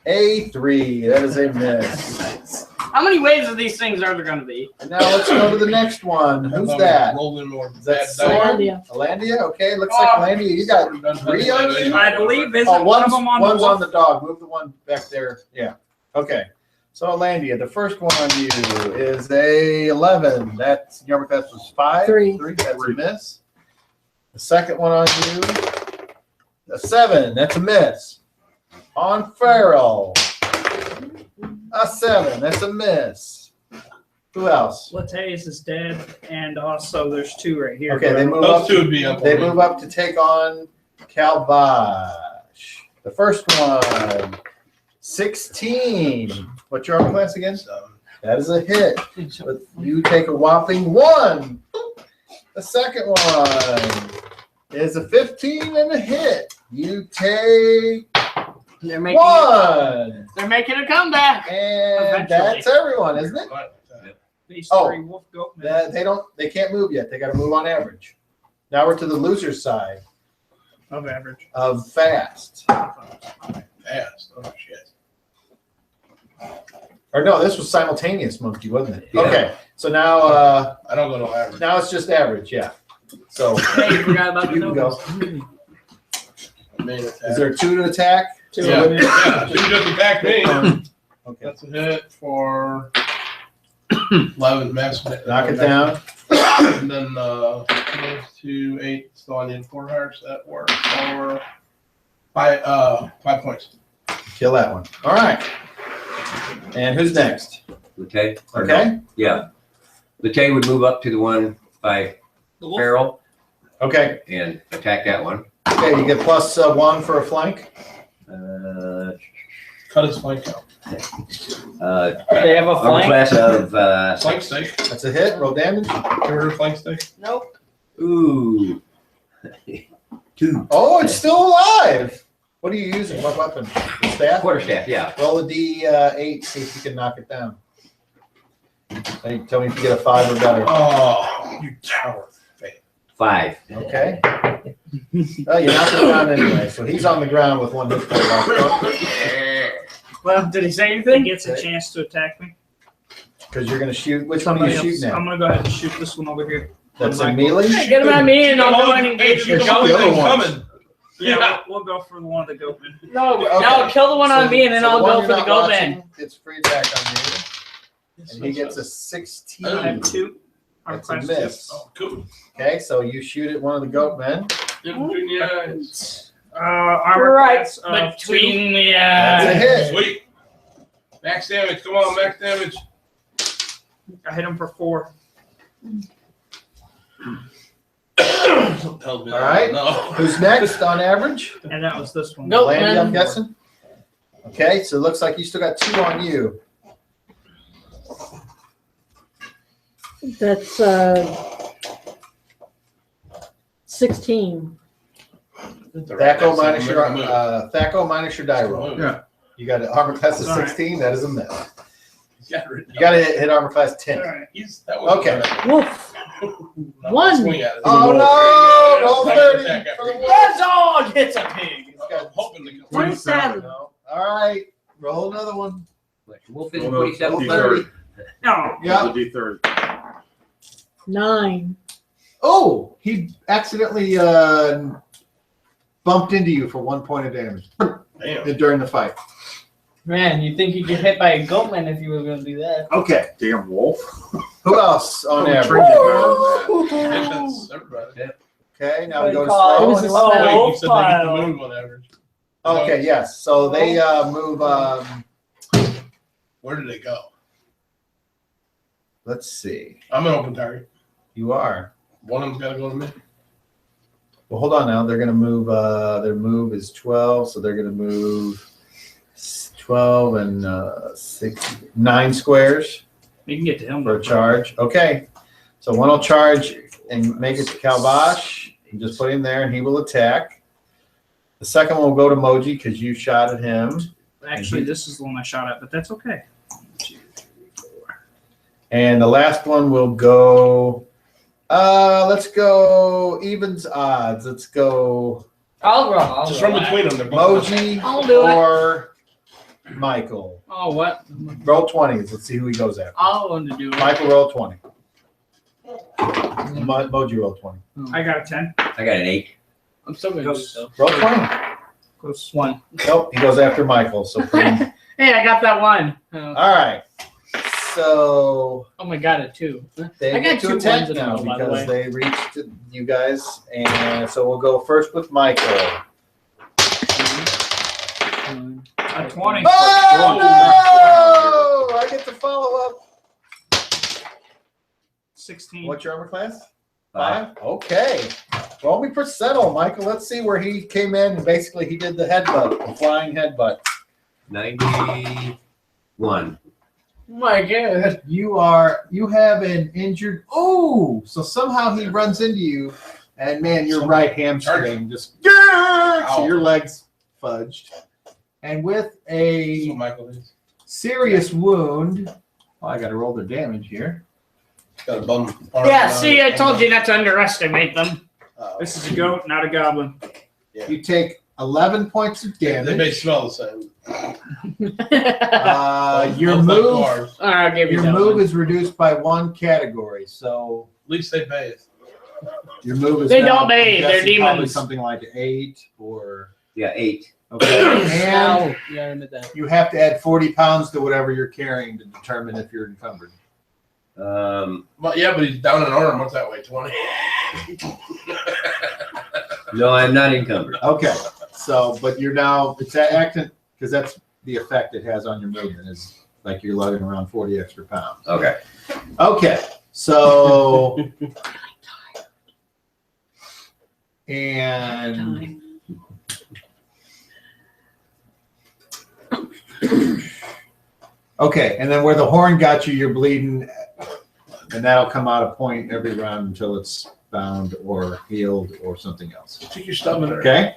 A3. That is a miss. How many waves of these things are there going to be? And now let's go to the next one. Who's that? Rolling more Is that bad Sword? dice. Alandia. Alandia? Okay, looks like Alandia. You got 3 on you? I believe isn't Oh, one one's, of them on one's the on the dog. Move the one back there. Yeah. Okay. So Alandia, the first one on you is a 11. That's your armor class was 5. 3. That's a miss. The second one on you, a 7. That's a miss. On Farrell, a 7. That's a miss. Who else? Lattes is dead, and also there's 2 right here. Okay, they move Those up. two would be up. They move up to take on Kalbash. The first one, 16. What's your armor class again? That is a hit. But you take a whopping 1. The second one is a 15 and a hit. You take They're making 1. They're making a comeback. And Eventually. that's everyone, isn't it? These Oh, 3 wolf goat men. They can't move yet. They got to move on average. Now we're to the loser side Of average. of fast. Fast. Oh, shit. Or no, this was simultaneous monkey, wasn't it? Yeah. Okay. So now I don't go to average. now it's just average, yeah. So Hey, you forgot about the you can go. nobles. Main attack. Is there 2 to attack? Yeah, yeah. So you just attacked me. Okay. That's a hit for 11 max. Knock it down. And then 2, 8. So I need 4 hearts. That works for 5 points. Kill that one. All right. And who's next? Latte? Or no? Okay. Yeah. Latte would move up to the one by The wolf. Farrell Okay. and attack that one. Okay. You get plus 1 for a flank. Cut his flank out. They have a Armor flank. class of Flank stake. That's a hit. Roll damage. Give her a flank stake. Nope. ooh 2 Oh, it's still alive. What are you using? What weapon? The staff? quarterstaff. Yeah. Roll a D8. See if you can knock it down. Hey, tell me if you get a 5 or better. Oh, you tower. 5. Okay. Well, you knocked it down anyway. So he's on the ground with 1 hit point left. Well, did he say He anything? gets a chance to attack me. Because you're going to shoot. Which one are you Somebody shooting else. I'm at? gonna go ahead and shoot this one over here. That's a melee? Hey, get him at me and I'll go and engage You the got the goat. other one. coming. Yeah, we'll go for the one of the goat men. No, Okay. no, kill the one on me and then So I'll one go you're for the not goat watching, man. It's free attack on you. And he gets a 16. I have 2. That's a Class miss. Oh, cool. Okay, so you shoot at one of the goat men. Give him between the eyes. Armor Right class of 2. between the That's a hit. Sweet. Max damage. Come on, max damage. I hit him for 4. Tell me All right. No. Who's next on average? And that was this one. Goat Landy, man. I'm guessing. Okay, so it looks like you still got 2 on you. That's 16. Thaco minus your die roll. Yeah. You got an armor class of All right. 16. That is a miss. You You got to hit armor class 10. All right. That was Okay. Woof. Not One. swing at it. Oh no! Roll Second 30 attack for the after. wolf. That dog hits a pig. I'm hoping to kill 27. No. All right, roll another one. Wolf is Roll a 27. D30. No. Yeah. Roll the D30. 9. Oh, he accidentally bumped into you for 1 point of damage Damn. during the fight. Man, you think you get hit by a goat man if you were going to do that? Okay. Damn wolf. Who else on Oh, average? trained you I think that's everybody. Okay, now we go to It was slow. a Oh, wait, slow you said they get the pile. move on average. Okay, yes. So they move. Where did they go? Let's see. I'm an open target. You are. One of them's got to go to me. Well, hold on now. They're going to move. Their move is 12, so they're going to move 12 and 9 squares You can get to him for a charge. Okay. So one will charge and make it to Kalbash. You just put him there, and he will attack. The second one will go to Moji because you shot at him. Actually, this is the one I shot at, but that's okay. And the last one will go. Let's go evens odds. Let's go I'll roll. Just run between them. They're both Moji I'll do it. or Michael. Oh, what? Roll 20s. Let's see who he goes after. I'll want to do it. Michael roll 20. Moji roll 20. I got a 10. I got an 8. I'm still going to do it, though. Roll 20. Close one. Nope, he goes after Michael. So Hey, I got that one. all right. So Oh my god, a 2. they I got get to 2 attack ones in a now row, by the because way. they reached you guys, and so we'll go first with Michael. A 20. Oh no! I get to follow up. 16. What's your armor class? 5. 5. Okay. Roll me percentile, Michael. Let's see where he came in. And basically, he did the headbutt, the flying headbutt. 91. My god. You have an injured. Oh, so somehow he runs into you, and man, your right hamstring just. So your legs fudged, and with So a Michael is. serious wound. Oh, I got to roll their damage here. Got a bum. Yeah, see, I told you not to underestimate them. This is a goat, not a goblin. You take 11 points of They may damage. smell the same. Your Both like move. bars. I'll give you Your that move one. is reduced by 1 category, so At least they pay us. your move is. They now, don't bathe, I'm they're guessing probably demons. something like 8 or. Yeah, 8. Okay. And No, yeah, admit that. you have to add 40 pounds to whatever you're carrying to determine if you're encumbered. But he's down in arm. What's that weigh? 20. No, I'm not encumbered. Okay. So, but you're now, it's acting, because that's the effect it has on your movement, is like you're lugging around 40 extra pounds. Okay. Okay. So, and okay, and then where the horn got you, you're bleeding, and that'll come out a point every round until it's bound or healed or something else. Stick your stomach. Okay.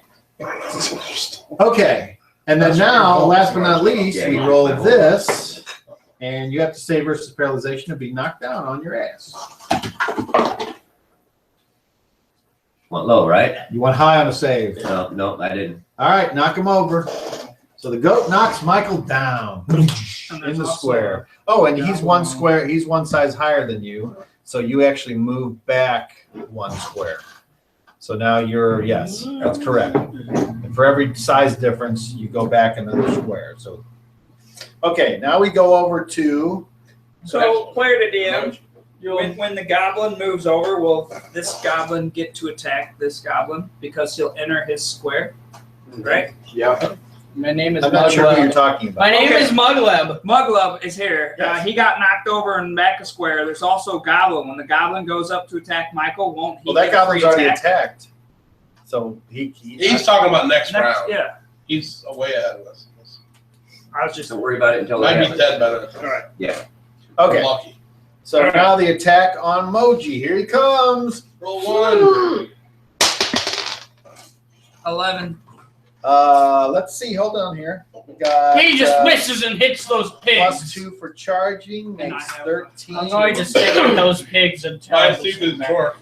Okay. And then now, last but not least, we roll this, and you have to save versus paralyzation to be knocked down on your ass. Want low, right? You want high on a save. No, I didn't. All right, knock him over. So the goat knocks Michael down in the square. Oh, and he's one square. He's one size higher than you, so you actually move back 1 square. So now you're, yes, that's correct. And for every size difference, you go back another square. So, okay, now we go over to. So, player to DM, when the goblin moves over, will this goblin get to attack this goblin because he'll enter his square, right? Yeah. My name is I'm not sure who you're Muggleb. talking about. My name Okay. is Muggleb. Muggleb is here. Yes. He got knocked over and back a square. There's also Goblin. When the Goblin goes up to attack Michael, won't he Well, that get a free goblin's already attack? attacked. So He's talking about next round. Yeah. He's way ahead of us. I was just Don't worry about it until Might I be have it. dead by then. all right. Okay. Lucky. So now the attack on Moji. Here he comes. Roll 1. 11. Let's see. Hold on here. We got, He just misses and hits those pigs. +2 for charging And I makes have- 13. I'm going to stick with those pigs until I see the torque.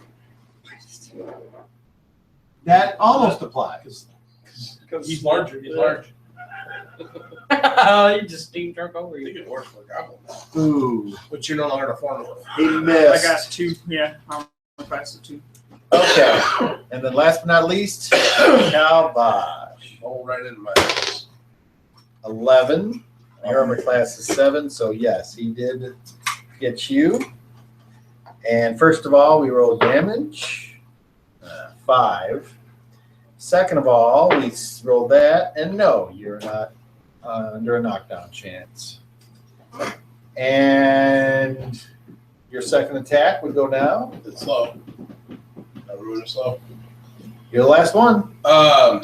That almost applies. He's larger. He's large. He just steam drunk over I think you. it works for a goblin. Ooh, But you're no longer the formula. he I missed. got 2. Yeah. I'm past the 2. Okay, and then last but not least, Kalbash. Roll right into my ass. 11. Your armor class is 7, so yes, he did get you. And first of all, we roll damage. 5. Second of all, we roll that, and no, you're not under a knockdown chance. And your second attack would go now. It's slow. Everyone is slow. You're the last one. Yeah.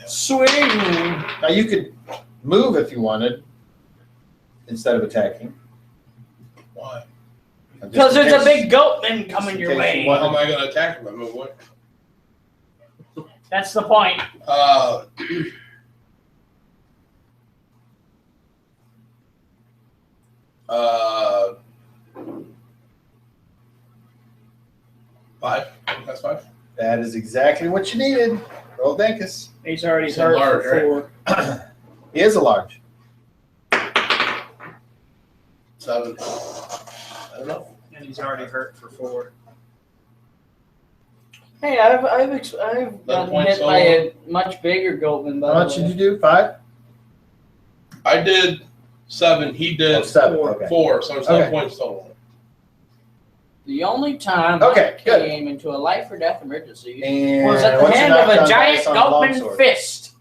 Swing. Now you could move if you wanted instead of attacking. Why? Because Just in there's a case- big goat then coming in your case way. you want- How am I going to attack him? I move away. That's the point. Five. That's 5. That is exactly what you needed. Roll Dankus. He's already It's hurt large, for right? 4. He is a large. 7. I don't know. And he's already hurt for 4. Hey, I've gotten points hit by a much bigger goatman. By How much the did way. you do? 5? I did 7. He did Oh, 7. 4. Okay. 4. So it's 10 Okay. points total. The only time Okay, I good. came into a life or death emergency And was at the what's your hand of knockdown a giant dice on the goatman longsword? fist,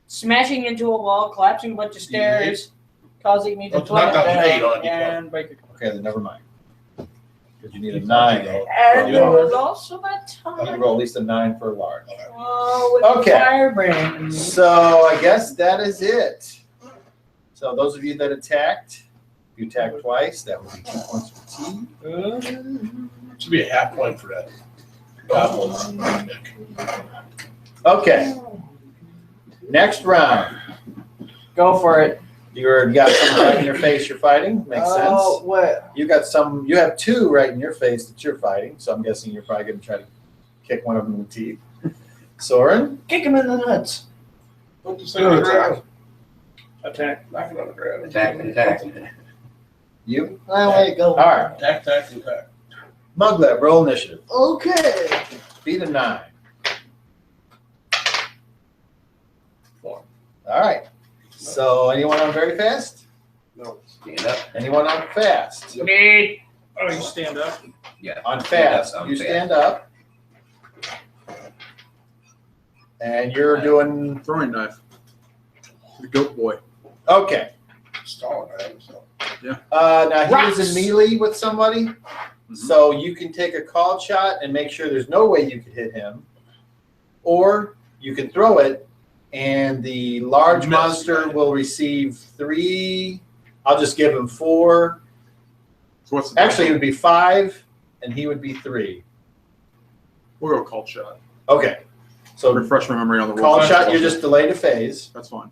smashing into a wall, collapsing a bunch of stairs, causing me to Oh, it's plummet knockdown 8 down on a D20. and break a Okay, then never mind. Because you need a 9. though. And You there roll- was also that You time roll at least a 9 for a large. with Okay. the firebrand. So I guess that is it. So those of you that attacked, you attacked twice. That would be 2 points for T. Should be a half point for that. Goblin. Okay. Next round. Go for it. You got something right in your face you're fighting. Makes sense. What? You have 2 right in your face that you're fighting. So I'm guessing you're probably going to try to kick one of them in the teeth. Soren? Kick him in the nuts. Put this thing on the ground. Attack. Knock it on the ground. Attack. You? I'll let it go. All right. Attack, attack, attack. Muggleb, roll initiative. Okay. Beat a 9. 4. All right. So anyone on very fast? No. Stand up. Anyone on fast? Me. Oh, you stand up. Yeah. On fast. on You fast. stand up. And you're doing Throwing knife. The goat boy. okay. Stalling, right? So. Now he Rocks. was in melee with somebody, so you can take a called shot and make sure there's no way you could hit him, or you can throw it, and the large Miss, monster right. will receive 3. I'll just give him 4. So what's the Actually, it would be 5, and he would be 3. We'll go called shot. Okay. So Refresh my memory on the called rules. shot, you're just delayed a phase, That's fine.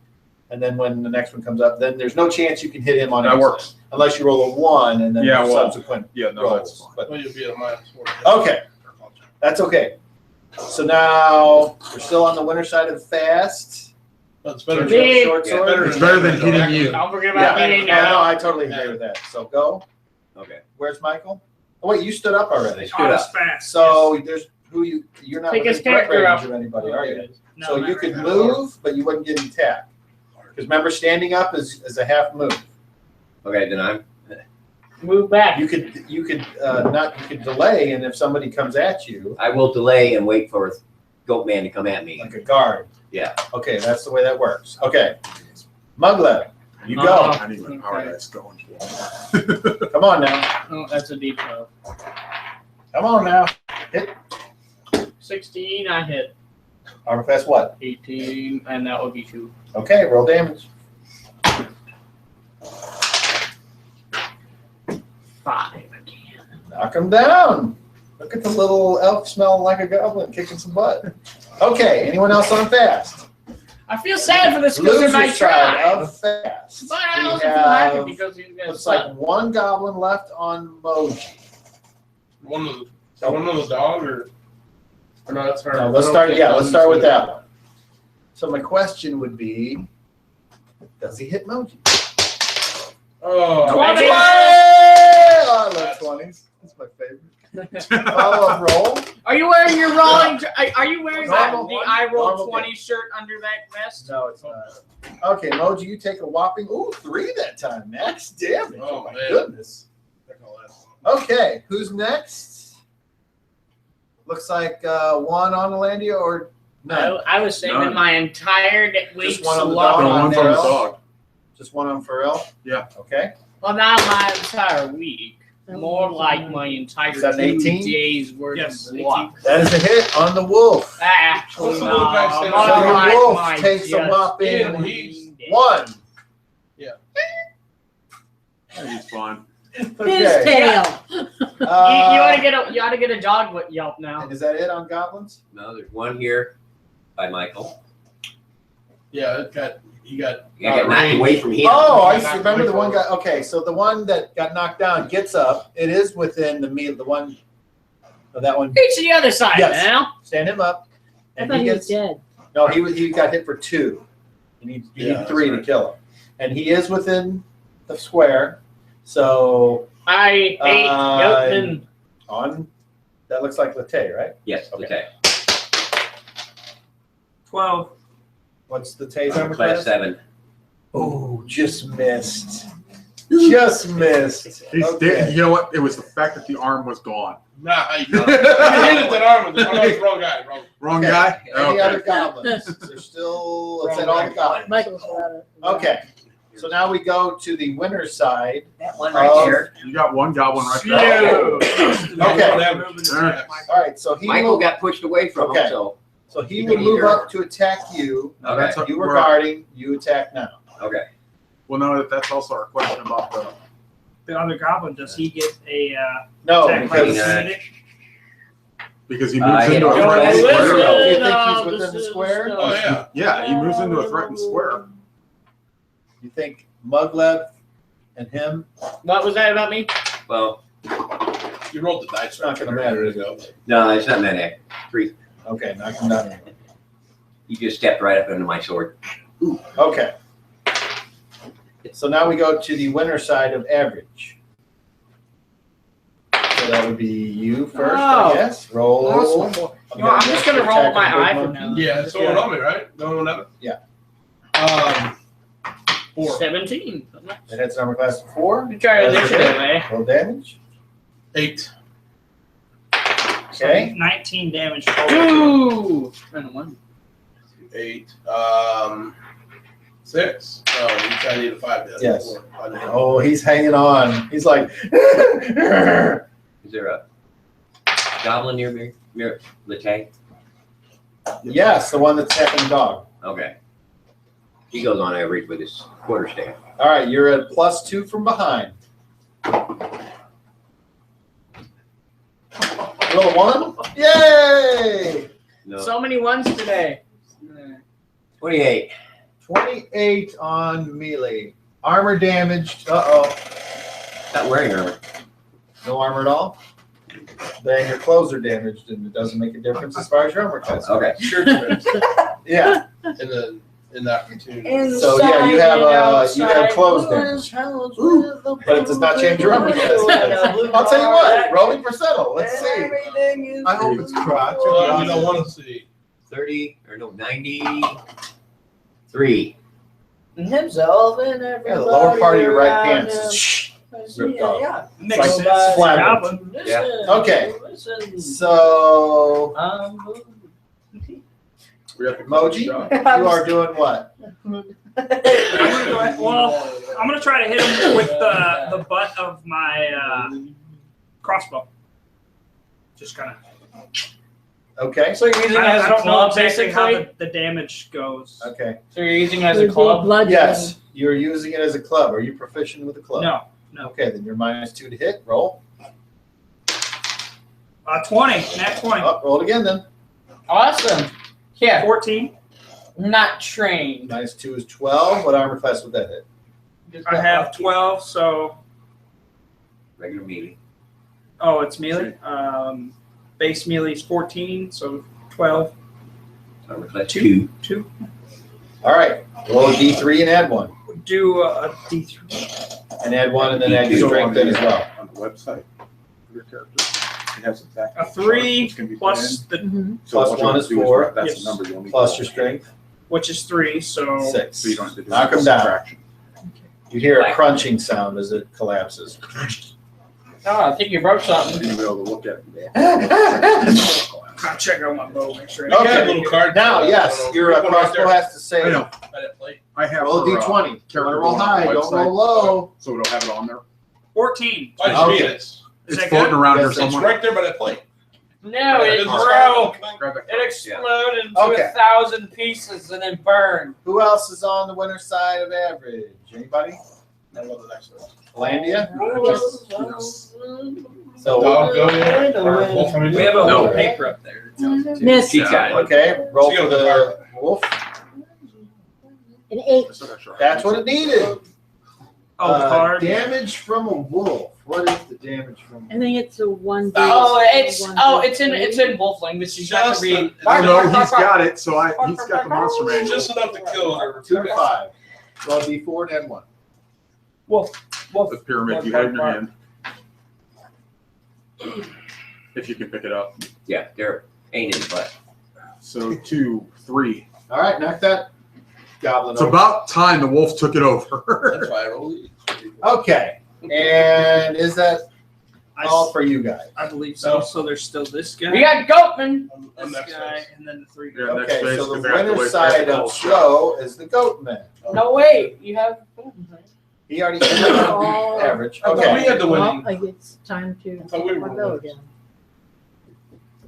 and then when the next one comes up, then there's no chance you can hit him on That accident, works. unless you roll a 1 and then Yeah, well, subsequent Yeah, no, that's rolls. fine. But Well, you'll be at a -4. Okay. that's okay. So now we're still on the winter side of the fast. But it's better. So you have Me. short Yeah, sword? It's better than hitting you. Don't forget Yeah, about me no, now. I totally agree with that. So go. Okay. Where's Michael? Oh wait, you stood up I already. stood Oh, up. it's fast. So there's you're not Take his within threat character range up. of anybody, are you? No, So not you right could now. move, but you wouldn't get attacked. Because remember, standing up is a half move. Okay, then I'm. Move back. You could delay, and if somebody comes at you I will delay and wait for Goatman to come at me. like a guard. Yeah. Okay, that's the way that works. Okay, Muggleb, you go. I need my power dice going. Come on now. Oh, that's a D12. Come on now. 16, I hit. Armor class what? 18, and that would be 2. Okay, roll damage. 5 again. Knock him down. Look at the little elf smelling like a goblin kicking some butt. Okay, anyone else on fast? I feel sad for this because of my Loser side try. of fast. But I We also feel happy have, because he's going to looks like 1 goblin left on Moji. One of the dog or no? That's her. No, let's start. Yeah, let's start with that one. So my question would be, does he hit Moji? Oh. 20! I love 20s. That's my favorite. Follow-up roll. Are you wearing your rolling? Are you wearing Normal the one. I roll Normal 20 shirt under that vest? No, it's not. Okay, Moji, you take a whopping 3 that time. Max damage. Oh, Oh my man. goodness. Okay, who's next? Looks like one on Alandia or none. I was saving None. my entire week's one on the luck. dog. No, on one's there on the else? dog. Just one on Pharrell? Yeah. Okay. Well, not my entire week. More like my entire Is that an 2 18? days worth Yes, of 18. luck. That is a hit on the wolf. Actually, What's the no. little guy say? more So your like wolf my takes a just whopping bleeding day. 1. He's fine. His Okay. tail. You ought to get a dog yelp now. And is that it on goblins? No, there's one here by Michael. Yeah, he got You got knocked away from him. Oh, I Knocked see. Remember away the one from guy. Okay, so the one that got knocked down gets up. It is within the meal. The one, that one. Reach to the other side Yes. now. Stand him up. I And thought he he was gets. dead. No, he got hit for 2. You need Yeah, 3 that's to kill him, and he is within the square. So I ate Yopman. on, that looks like Latte, right? Yes, okay. 12. What's the Tay's armor Class class? 7. Oh, just missed. Just missed. He's Okay. You know what? It was the fact that the arm was gone. Nah, you hit that arm with it. Oh, no, it's the wrong guy. Wrong Okay. guy? Any other Okay. goblins? There's still, let's Wrong say all guy. the goblins. Michael's got it. Okay, so now we go to the winner's side. That one right there. You got one goblin right there. Okay. All right, so he Michael will, got pushed away from Okay. him, so. so he You will can move either- up to attack you. Now, that's what You were we're- guarding, you attack now. Okay. Well, no, that's also our question about The other goblin, does he get a No, attack by because Uh, because he moves yeah. into a Oh, threatened listen. square. you think No, he's within this the is square? Oh, yeah. Yeah, he moves into a threatened square. You think Muggleb and him? What was that about me? Well, You rolled the dice. It's not gonna matter, is it? no, it's not that. 3. Okay, knock him down. You just stepped right up into my sword. Okay. So now we go to the winner side of average. So that would be you first, I Oh. guess. Roll. You know, I'm just gonna roll with my eye from now. Yeah, it's all on me, right? No one ever? Yeah. 4. 17. It hits armor class 4. You try it this Okay. way. Roll damage. 8. Okay. 19 damage total. Ooh. And 1. 8. 6. Oh, you try to need a 5. Then. Yes. 4. I didn't- Oh, he's hanging on. He's like, Is there a goblin near me? Near Latte? yes, the one that's attacking the dog. Okay. He goes on average with his quarterstaff. All right, you're at +2 from behind. Roll 1. Yay! No. So many ones today. 28. 28 on melee. Armor damaged. Uh-oh. Not wearing armor. No armor at all? Then your clothes are damaged, and it doesn't make a difference as far as your armor class. Okay. Sure. Yeah. In that cartoon. So, yeah, you have clothes damage. But it does not change your armor class. I'll tell you what. Rolling for settle. Let's see. I hope it's crotch. Well, you don't want to see. 30, or no, 93. Himself and Yeah, everybody. the lower part of your right around pants him. is ripped off. Yeah. Makes Like sense. It's a flapping. goblin. Yeah. Okay. Listen. So, We have to Moji, you are doing what? Well, I'm gonna try to hit him with the butt of my crossbow. Just kind of. Okay. So you're using it as I a don't know club, exactly how basically? the damage goes. Okay. So you're using it as It a would be club? bludgeoning. Yes, you're using it as a club. Are you proficient with a club? No. Okay, then you're -2 to hit. Roll. 20. Nat 20. Oh, roll it again then. Awesome. Yeah. 14. Not trained. -2 is 12. What armor class would that hit? I have 12, so Regular melee. oh, it's melee. Base melee is 14, so 12. Armor class 2. 2. All right. Roll a D3 and add 1. Do a D3. And add 1 and then add your strength then as well. On the website, your character, it has exactly. A 3 it's gonna be plus put in. the Mhm. So plus what you 1 want is to do 4. That's Yes. the number you'll need. Plus to your roll. strength, which is 3, so 6. So you don't have to do Knock the 'em down. subtraction. You hear a crunching sound as it collapses. Oh, I think you broke I something. didn't be able to look at it. I'll check out my bow, make sure. You got Okay. a little card. Now, yes, your crossbow has to say I know. By that plate. I have roll a her, d20. You want to character roll going on high, the don't website. roll low. So we don't have it on there. 14. Why did you Okay. get it? Is It's that floating good? around here Yes, It's somewhere. right there by that plate. No, it It's broke. Grab that. It exploded into Okay. 1,000 pieces and then burned. Who else is on the winner side of average? Anybody? Now go to the next one. Landia? So So, dog go in. Or wolf come in. We have a No. little paper up there. Miss She got it. okay, roll She for got the the wolf. an 8. I still got your- That's what it needed. Oh, the card. Damage from a wolf. What is the damage from? I think it's a 1d. Oh, it's in wolf language. You have Just to read. Oh no, he's got it. So he's got the monster manual. Just enough to kill her. 2 to 5. Roll d4 and then 1. Wolf. The pyramid you have in your hand. If you can pick it up. Yeah, they're ain't in the butt. So 2, 3. All right, knock that goblin It's over. about time the wolf took it That's over. why I rolled it. Okay, and is that all for you guys? I believe so. So there's still this guy, We got Goatman. I'm this next guy, phase. and then the 3 Yeah, guys. next Okay, phase, so the 'cause they have to winner wait side for of the show is the Goatman. No, wait. You have. He already did average. I thought we Okay, had the Well, winning. it's time to I thought we were go winning. again.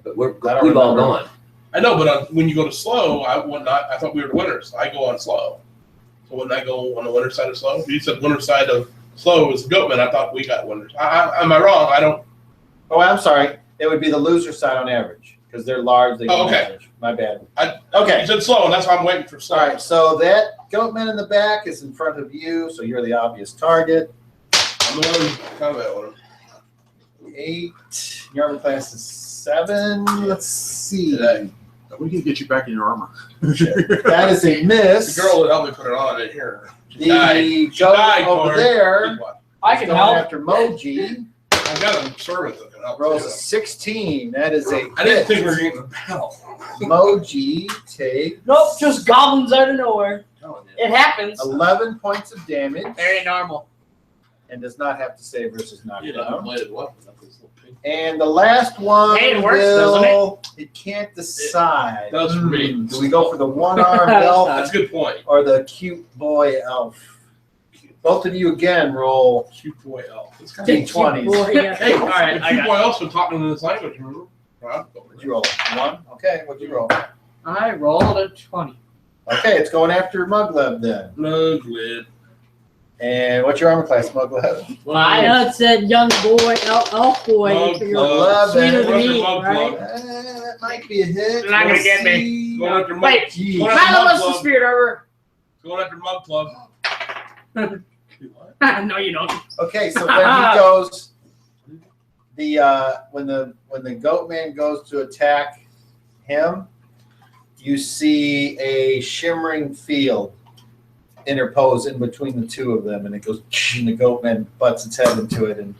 But I don't we've all remember. gone. I know, but when you go to slow, I would not. I thought we were the winners. I go on slow. So wouldn't I go on the winner side of slow? You said winner side of slow was Goatman. I thought we got winners. Am I wrong? I don't. oh, I'm sorry. It would be the loser side on average because they're large. They Oh, go okay. average. My bad. You Okay. said slow, and that's why I'm waiting for slow. All right. So that Goatman in the back is in front of you, so you're the obvious target. I'm the one who combat with him. 8. Your armor class is 7. Let's see. Today. We can get you back in your armor. That is a miss. The girl that helped me put it on in here. The died. goat died, over Corey. there I is can going help. after Moji. I've got a servant that can help. Rolls too. a 16. That is a I didn't hit. think we were getting the bell. Moji take Nope, just goblins out of nowhere. It happens. 11 points of damage Very normal. and does not have to save versus knockdown. bladed weapon. That's this little pig. And the last one, Hey, it works, doesn't it can't decide. Does for me. Do we go for the one-armed elf That's a good point. or the cute boy elf? Both of you again roll Cute boy elf. It's kind d20s. Boy, yeah. Hey, All right, the I cute got boy elf's been talking in this language, remember? What'd you roll? 1? Okay, what'd you roll? I rolled a 20. Okay, it's going after Muggleb then. Muggleb. And what's your armor class, Muggleb? Well, I know it said young boy, elf boy. Mug- You're Mug- sweeter than What's me, your mug right? club? That might be a hit. You're not gonna We'll get me. see. Going after Mug. Wait, Jeez. What? Milo Mug was the Club. spirit over. Going after Mug Club. No, you don't. Okay, so then he goes. When the goat man goes to attack him, you see a shimmering field interpose in between the two of them, and it goes. And the goat man butts its head into it and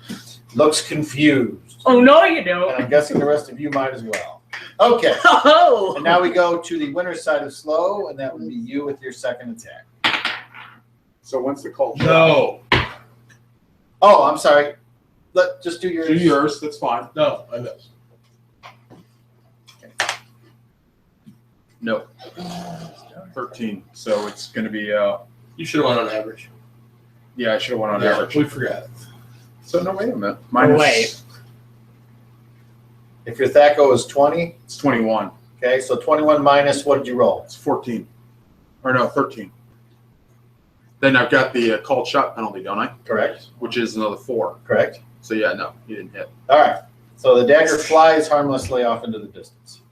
looks confused. Oh, no, you And don't. I'm guessing the rest of you might as well. Okay, Oh. and now we go to the winner's side of slow, and that would be you with your second attack. So when's the call? No. Oh, I'm sorry. Just do yours. Do yours. That's fine. No, I missed. No. 13. So it's going to be. You should have won on average. Yeah, I should have won on Yeah, average. we forgot it. So no, wait a minute. Minus. wait. If your THACO is 20, It's 21. okay, so 21 minus, what did you roll? It's 14. Or no, 13. Then I've got the called shot penalty, don't I? Correct. Which is another 4. Correct. So yeah, no, you didn't hit. All right. So the dagger flies harmlessly off into the distance.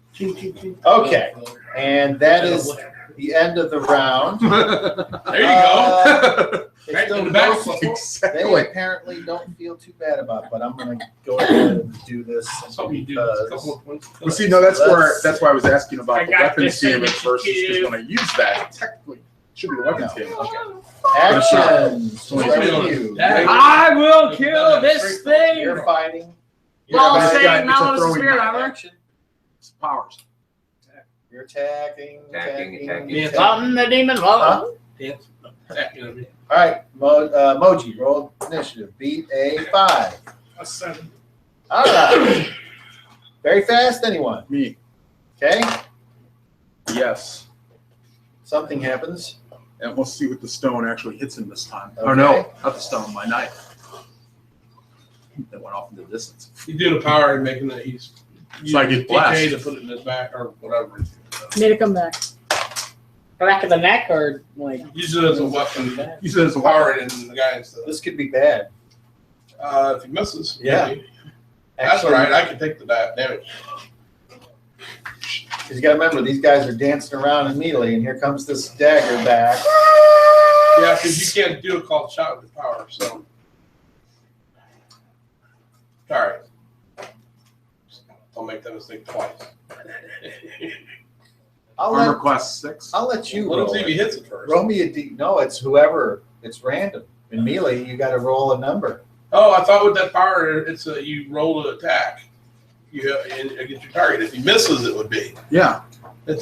Okay. And that is the end of the round. There you go. They Right still in the back. don't- Exactly. They apparently don't feel too bad about it, but I'm going to go ahead and do this Something you do. A because couple of points. Well, see, no, that's Let's- that's why I was asking I about the got weapons this damage thing versus to because when I use that, technically, it should be the weapons damage. actions. Twenty. What are you? I will kill this thing. You're fighting. Well, but it's say got- it's a now it's a throwing spirit back armor. Action. It's powers. You're attacking. Attacking. Something the demon Huh? love. Dance. Attack, you know what I mean? All right, Moji, roll initiative. Beat a 5. A 7. All right. Very fast, anyone? Me. Okay. Yes. Something happens. And we'll see what the stone actually hits him this time. Okay. Oh no, not the stone, my knife. That went off into the distance. He's doing a power and making it. He's Psychic using blast. DK to put it in his back or whatever. Made it come back. Back of the neck or like? Use it as a weapon. He says it's a Power it in the guy instead. This could be bad. If he misses, Yeah. maybe. That's all right. I can take the damage. You got to remember, these guys are dancing around immediately, and here comes this dagger back. Yeah, because you can't do a called shot with power. So, all right. Don't make that mistake twice. armor class 6. I'll let you Let him roll see if he it. hits it first. Roll me a D. No, it's whoever. It's random. In melee, you got to roll a number. Oh, I thought with that power, it's you roll an attack. You against your target. If he misses, it would be. Yeah.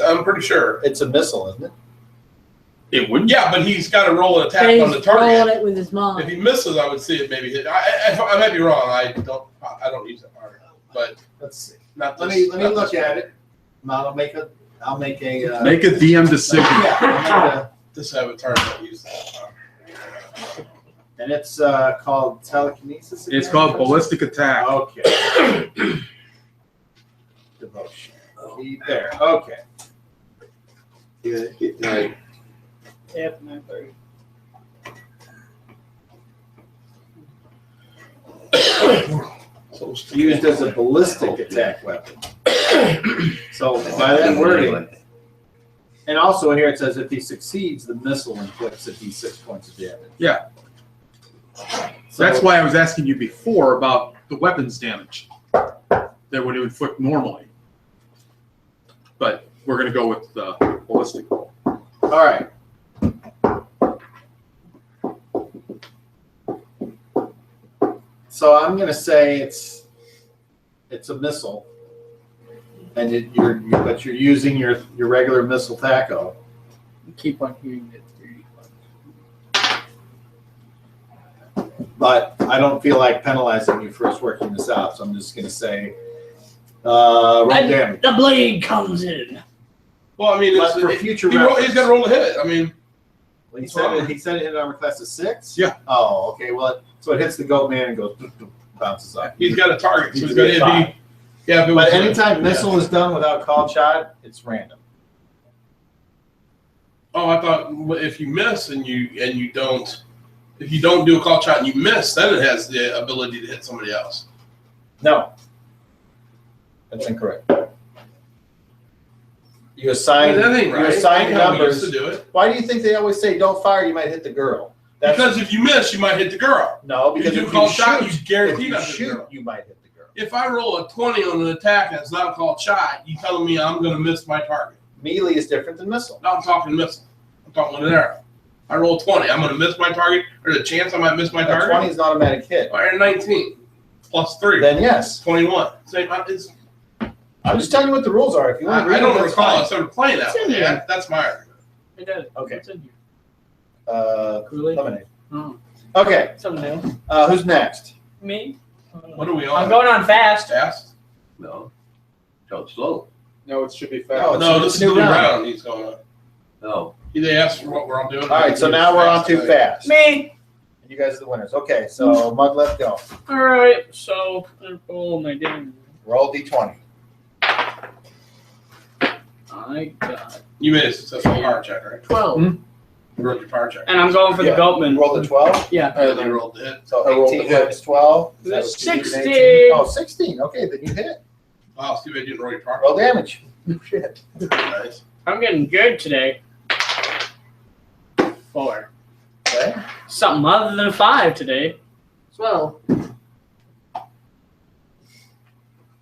I'm pretty sure. It's a missile, isn't it? It wouldn't. Yeah, but he's got to roll an attack But on the he's rolling target. it with his If mind. he misses, I would see it maybe hit. I might be wrong. I don't use that power, but Let's see. not. Let this- me not look this at one. it. I'll make a. Make a DM decision. Yeah, I'll make a- This avatar don't use that power. and it's called telekinesis. It's again? called ballistic attack. Okay. Devotion. Keep there. Okay. Yeah, right. Yeah, 9:30. Used as a ballistic attack weapon. So by that wording, and also in here it says if he succeeds, the missile inflicts a d6 points of damage. Yeah. So That's why I was asking you before about the weapons damage that would inflict normally. But we're going to go with the ballistic. All right. So I'm going to say it's a missile, and but you're using your regular missile taco. Keep on hearing it. But I don't feel like penalizing you for us working this out, so I'm just going to say roll And damage. the blade comes in. Well, I mean, But for future he's reference, got to roll to hit it. I mean, well, he said it hit armor class of 6? Yeah. Oh, okay. Well, so it hits the goat man and goes bounces up. he's got a target. So He's he's got a to five. be. Yeah, if it was But anytime missile is done without called shot, it's random. Oh, I thought if you miss and you don't, if you don't do a call shot and you miss, then it has the ability to hit somebody else. No. That's incorrect. You assign, That ain't right. you assign I know we used numbers. to do it. Why do you think they always say don't fire, you might hit the girl? That's Because if you miss, you might hit the girl. no, because if you if call you shot, shoot, you guaranteed if you not to hit the shoot, girl. you might hit the girl. If I roll a 20 on an attack and it's not a called shot, you telling me I'm going to miss my target? Melee is different than missile. No, I'm talking missile. I'm talking with an arrow. I roll 20. I'm going to miss my target. There's a chance I might miss my A target. 20 is an automatic hit. All right, 19 plus 3. Then yes. 21. Same. I'm just telling you what the rules are. If you want to read I don't them, that's recall fine. us ever playing that. It's in Way. there. That's my argument. It does. Okay. It's in here. Lemonade. Oh, Okay. something new. Who's next? Me? What are we on? I'm going on fast. Fast? No. Don't slow. No, it should be No, fast. No, it's this is a the new new round. round he's going on. No. They asked for what we're all doing. All right, so now we're on to fast. Me. You guys are the winners. Okay, so Muggleb, go. All right. So I'm roll my damage. Roll d20. I got You made a successful power check, right? 12, You rolled your power check. and I'm going for Yeah. the Goatman. Roll the 12. Yeah. And then you rolled the hit. So I rolled 18 the hit. minus 12. Is that what you did, 16. 18? Oh, 16. Okay, then you hit. Wow, Steve, I didn't roll your power. Roll damage. Shit. Nice. I'm getting good today. 4. Okay. Something other than 5 today. As well.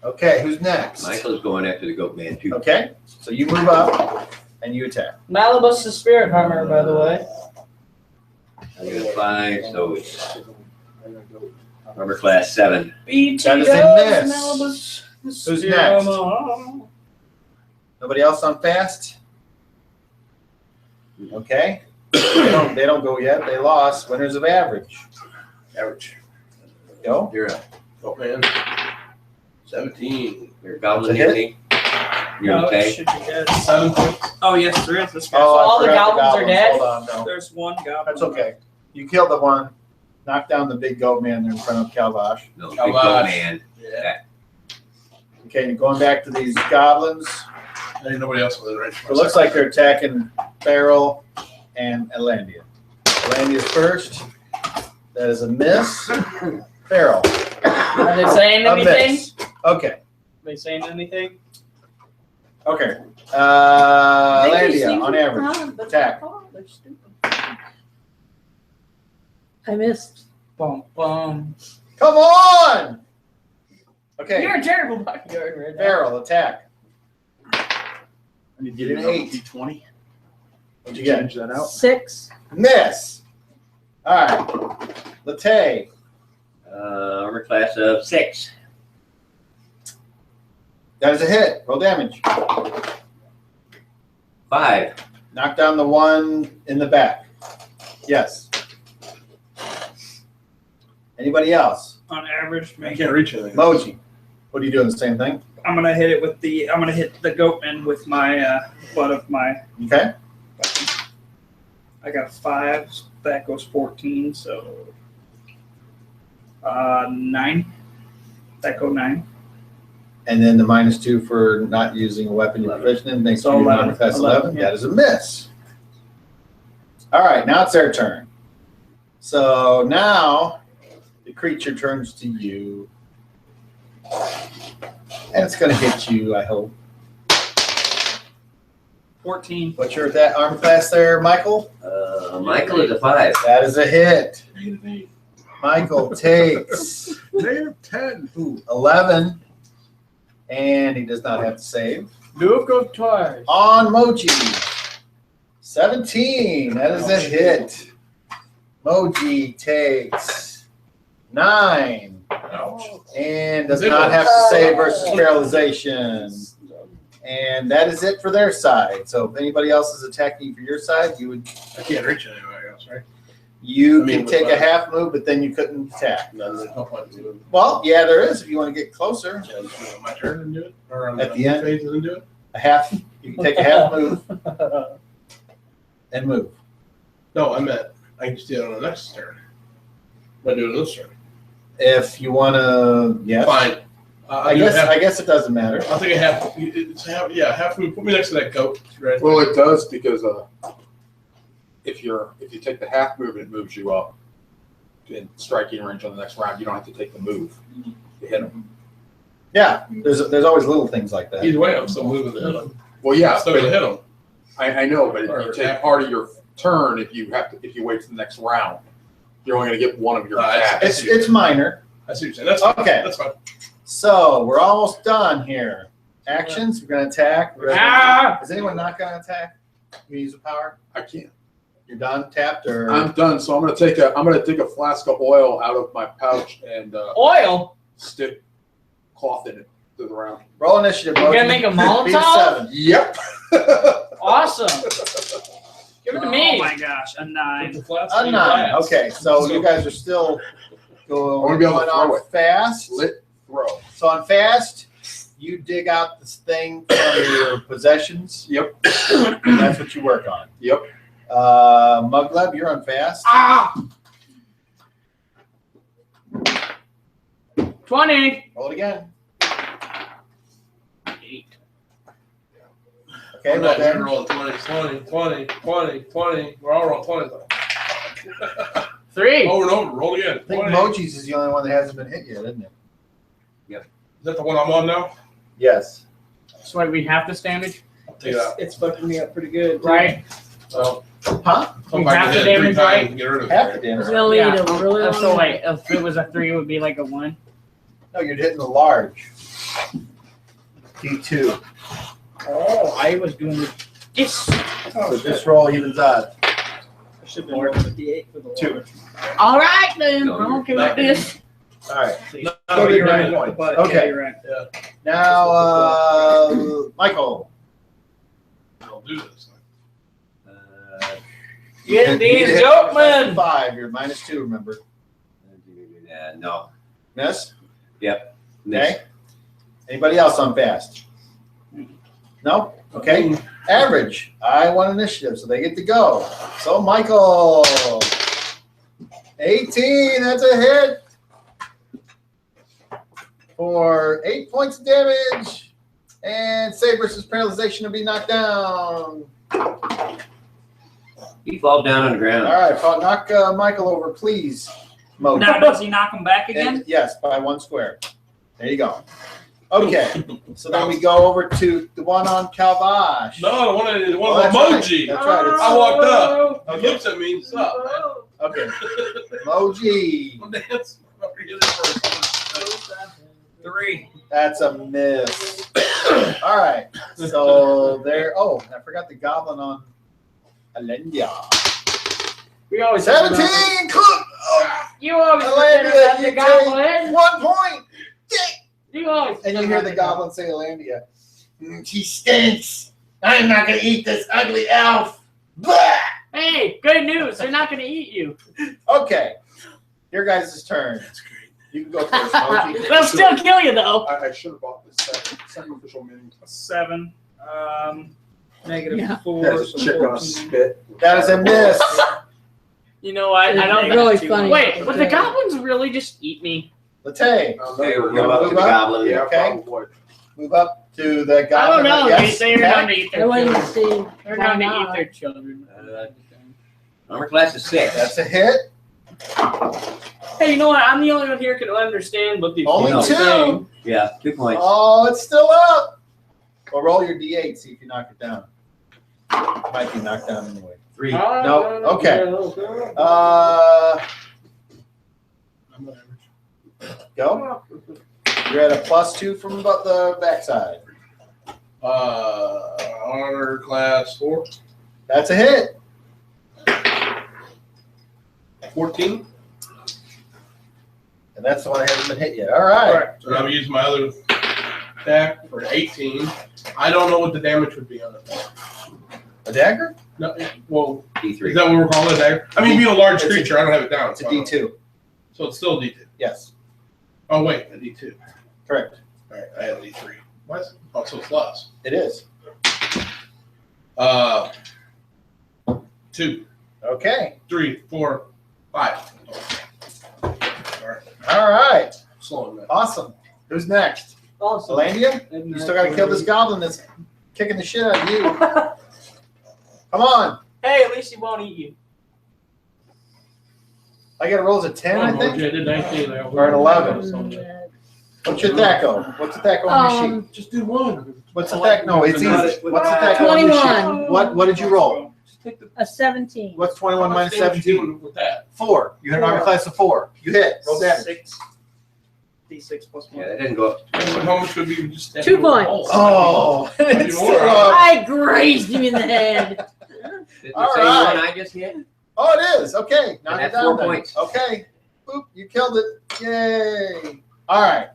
Okay, who's next? Michael's going after the goat man too. Okay, so you move up and you attack. Malibus is spirit armor, by the way. I got 5, so it's armor class 7. BT That is a miss. Malibus. is Who's spirit next? armor. Nobody else on fast? Okay. They don't go yet. They lost. Winners of average. Average. Go. You're up. Oh man. 17. Your goblin That's a unity. You're No, it okay. should be dead. 7 points. Oh yes, there is. This guy. Oh, I all the forgot goblins are dead? Hold on, no. There's one goblin. That's okay. You killed the one, knocked down the big goat man there in front of Calvash. No, big Come goat on. man. Yeah. Okay, and going back to these goblins. Ain't nobody else with it, right? It looks like they're attacking Farrell and Atlantia. Atlantia's first. That is a miss. Farrell. Are they saying A anything? miss. Okay. Are they saying anything? Okay. They Atlantia, seem on to average. have, but Attack. they're stupid. I missed. Bum bum. Come on! Okay. You're a terrible bodyguard right now. Farrell, attack. I need to You get did an an 8. D20. What'd you get? Change that out. 6. Miss. All right. Latte. Armor class of 6. That is a hit. Roll damage. 5. Knock down the one in the back. Yes. Anybody else? On average, I maybe. can't reach anything. Moji. What are you doing? The same thing? I'm gonna hit it with the. I'm gonna hit the goatman with my butt of my. Okay. I got a 5. That goes 14. So 9. That go 9. And then the -2 for not using a weapon you're proficient in makes So you 11. armor class 11, 11. yeah. That is a miss. All right, now it's their turn. So now the creature turns to you. And it's going to hit you, I hope. 14. What's your that armor class there, Michael? Michael is a 5. That is a hit. Negative 8. Michael takes Negative 10. 11. And he does not have to save. Luke of twice. On Moji. 17. That is a hit. Moji takes 9. Ouch. And does not have to save versus paralyzation. And that is it for their side. So if anybody else is attacking for your side, you would I can't reach anybody else, right? you I mean, can with take my- a half move, but then you couldn't attack. No, there's no point to it. Well, yeah, there is if you want to get closer. Yeah, just do it my turn and do it? Or on At the end. phase and do it? A half. You can take a half move and move. No, I meant I can just do it on the next turn. By doing this turn. If you want to, yes. Fine. I guess it doesn't matter. I'll take a half. It's half. Yeah, half move. Put me next to that goat. Right. Well, it does because if you take the half move, it moves you up in striking range on the next round. You don't have to take the move to hit him. Yeah, there's always little things like that. Either way, I'm still moving to hit him. Well, yeah, I'm still gonna hit him. I know, but if Or you take half. part of your turn, if you wait to the next round, you're only going to get one of your I attacks. It's minor. I see what you're saying. That's fine. Okay. That's fine. So we're almost done here. Actions. We're gonna attack. Ah! Is anyone not gonna attack? You use a power. I can't. You're done. Tapped or I'm done. So I'm going to take a flask of oil out of my pouch and Oil? stick cloth in it to the round. roll initiative. You're gonna Moji. make a Beat a Molotov? 7. Yep. Awesome. Give it to Oh me. my gosh, a 9. The flats A need 9. glass. Okay, so you guys are still I wanna be able to going throw on it. fast. Lit throw. So on fast, you dig out this thing from your possessions. Yep. And that's what you work on. Yep. Muggleb, you're on fast. Ah! 20. Roll it again. 8. Okay, I'm roll not damage. rolling 20. We're all rolling 20. 3. Over and over. Roll again. I think 20. Moji's is the only one that hasn't been hit yet, isn't it? Is that the one I'm on now? Yes. So what, we have this damage? I'll take it out. It's fucking me up pretty good. Right? So, Huh? come We back have and the hit it 3 damage, right? times and get rid of it. Half the It's damage. gonna lead Yeah. a really long So way. wait, if it was a 3, it would be like a 1. No, you're hitting the large. D2. Oh, I was doing this. So this roll evens out. I should have been rolling a D8 for the 2. water. All right then. No, I'm okay you're with this. All right. No, Go to you're your right. point. But, Okay. yeah, you're right. Now, Michael. I'll do this. Get these hit goatmen. 5. You're -2, remember. No. Miss? Okay. Anybody else on fast? No? Okay. Average. I won initiative, so they get to go. So Michael. 18. That's a hit. For 8 points of damage. And save versus paralyzation to be knocked down. He falls down on the ground. All right, knock Michael over, please. Mo. Now, does he knock him back again? And yes, by 1 square. There you go. Okay, so then we go over to the one on Calvash. No, the one Oh, of that's right. emoji. That's right. It's, I walked up. He Okay. looks at me. What's up, man? Okay, Moji. Dance. 3. That's a miss. All right, so there. Oh, I forgot the goblin on Alendia. We always have 17. Cook. Oh, You always Alendia, forget you about the goblin. take 1 point. You always And you forget hear about the goblin say Alandia. She stinks. I'm not gonna eat this ugly elf. Blah! Hey, good news. They're not going to eat you. Okay. Your guys' turn. That's great. You can go first, Moji. They'll still kill you, though. I should have bought this second official mini. 7. Negative Yeah. 4. That's a So chick on a 14. spit. That is a miss. You know what? I don't It's really funny. Wait, would the goblins really just eat me? Latay, Okay, we're going up to the goblin. Yeah, Okay. probably. move up to the I goblin. don't know. Yes. They're known to eat I their wanted to children. see. They're why known to eat not. their children. Armor class is 6. That's a hit. Hey, you know what? I'm the only one here who can understand what these Only people are two. saying. Yeah, 2 points. Oh, it's still up. Well, roll your D8, see if you knock it down. Might be knocked down anyway. 3. No, okay. I'm not average. Go. You're at a +2 from about the backside. Honor class 4. That's a hit. 14. And that's the one that hasn't been hit yet. All right. So I'm using my other attack for 18. I don't know what the damage would be on it. A dagger? No, well, D3. is that what we're calling it? Dagger? I mean, being a large It's a- creature, I don't have it down. It's a so I don't- D2. So it's still a D2. Yes, Oh, wait, a D2. correct. All right, I have a D3. What? Oh, so it's less. It is. 2, Okay. 3, 4, 5. All right. Slowing that. Awesome. Who's next? Also, Zelandia? You still got to kill this goblin that's kicking the shit out of you. Come on. Hey, at least he won't eat you. I got to roll as a 10, I think. did 19 there. Or an 11. Mm, What's your THAC-O? What's the THAC-O on your sheet? Just do one. What's the THAC? No, it's easy. What's the THAC-O on your sheet? 21. What did you roll? A 17. What's 21 minus How much damage 17? with that? 4. You hit an armor class of 4. You hit. Roll damage. 6. D6 plus 1. Yeah, that didn't go up. How much would be just 2 points. Oh, it's more. still up. I grazed him in the head. Did the All same right. one I just hit? Oh, it is. Okay. Knock it that's down 4 then. points. Okay. Boop. You killed it. Yay. All right.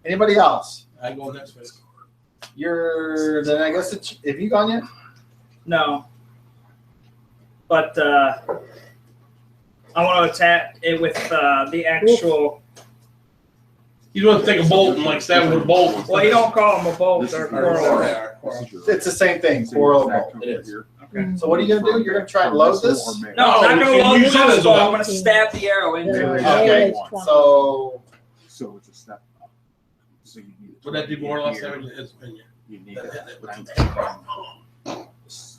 Anybody else? I go next week. Then I guess it's, have you gone yet? No. But I want to attack it with the actual. You want to take a bolt and like stab it with a bolt. Well, you don't call them a bolt. This They're is coral. It's the same thing. Coral bolt. It is. Okay. So what are you going to do? You're going to try and load this? No, I'm not you going to can load use it the as bow. well. I'm going to stab the arrow into it. Okay. It's 20. So So it's a step up. So you need Would that do more or less damage in his opinion? You need That- that. that-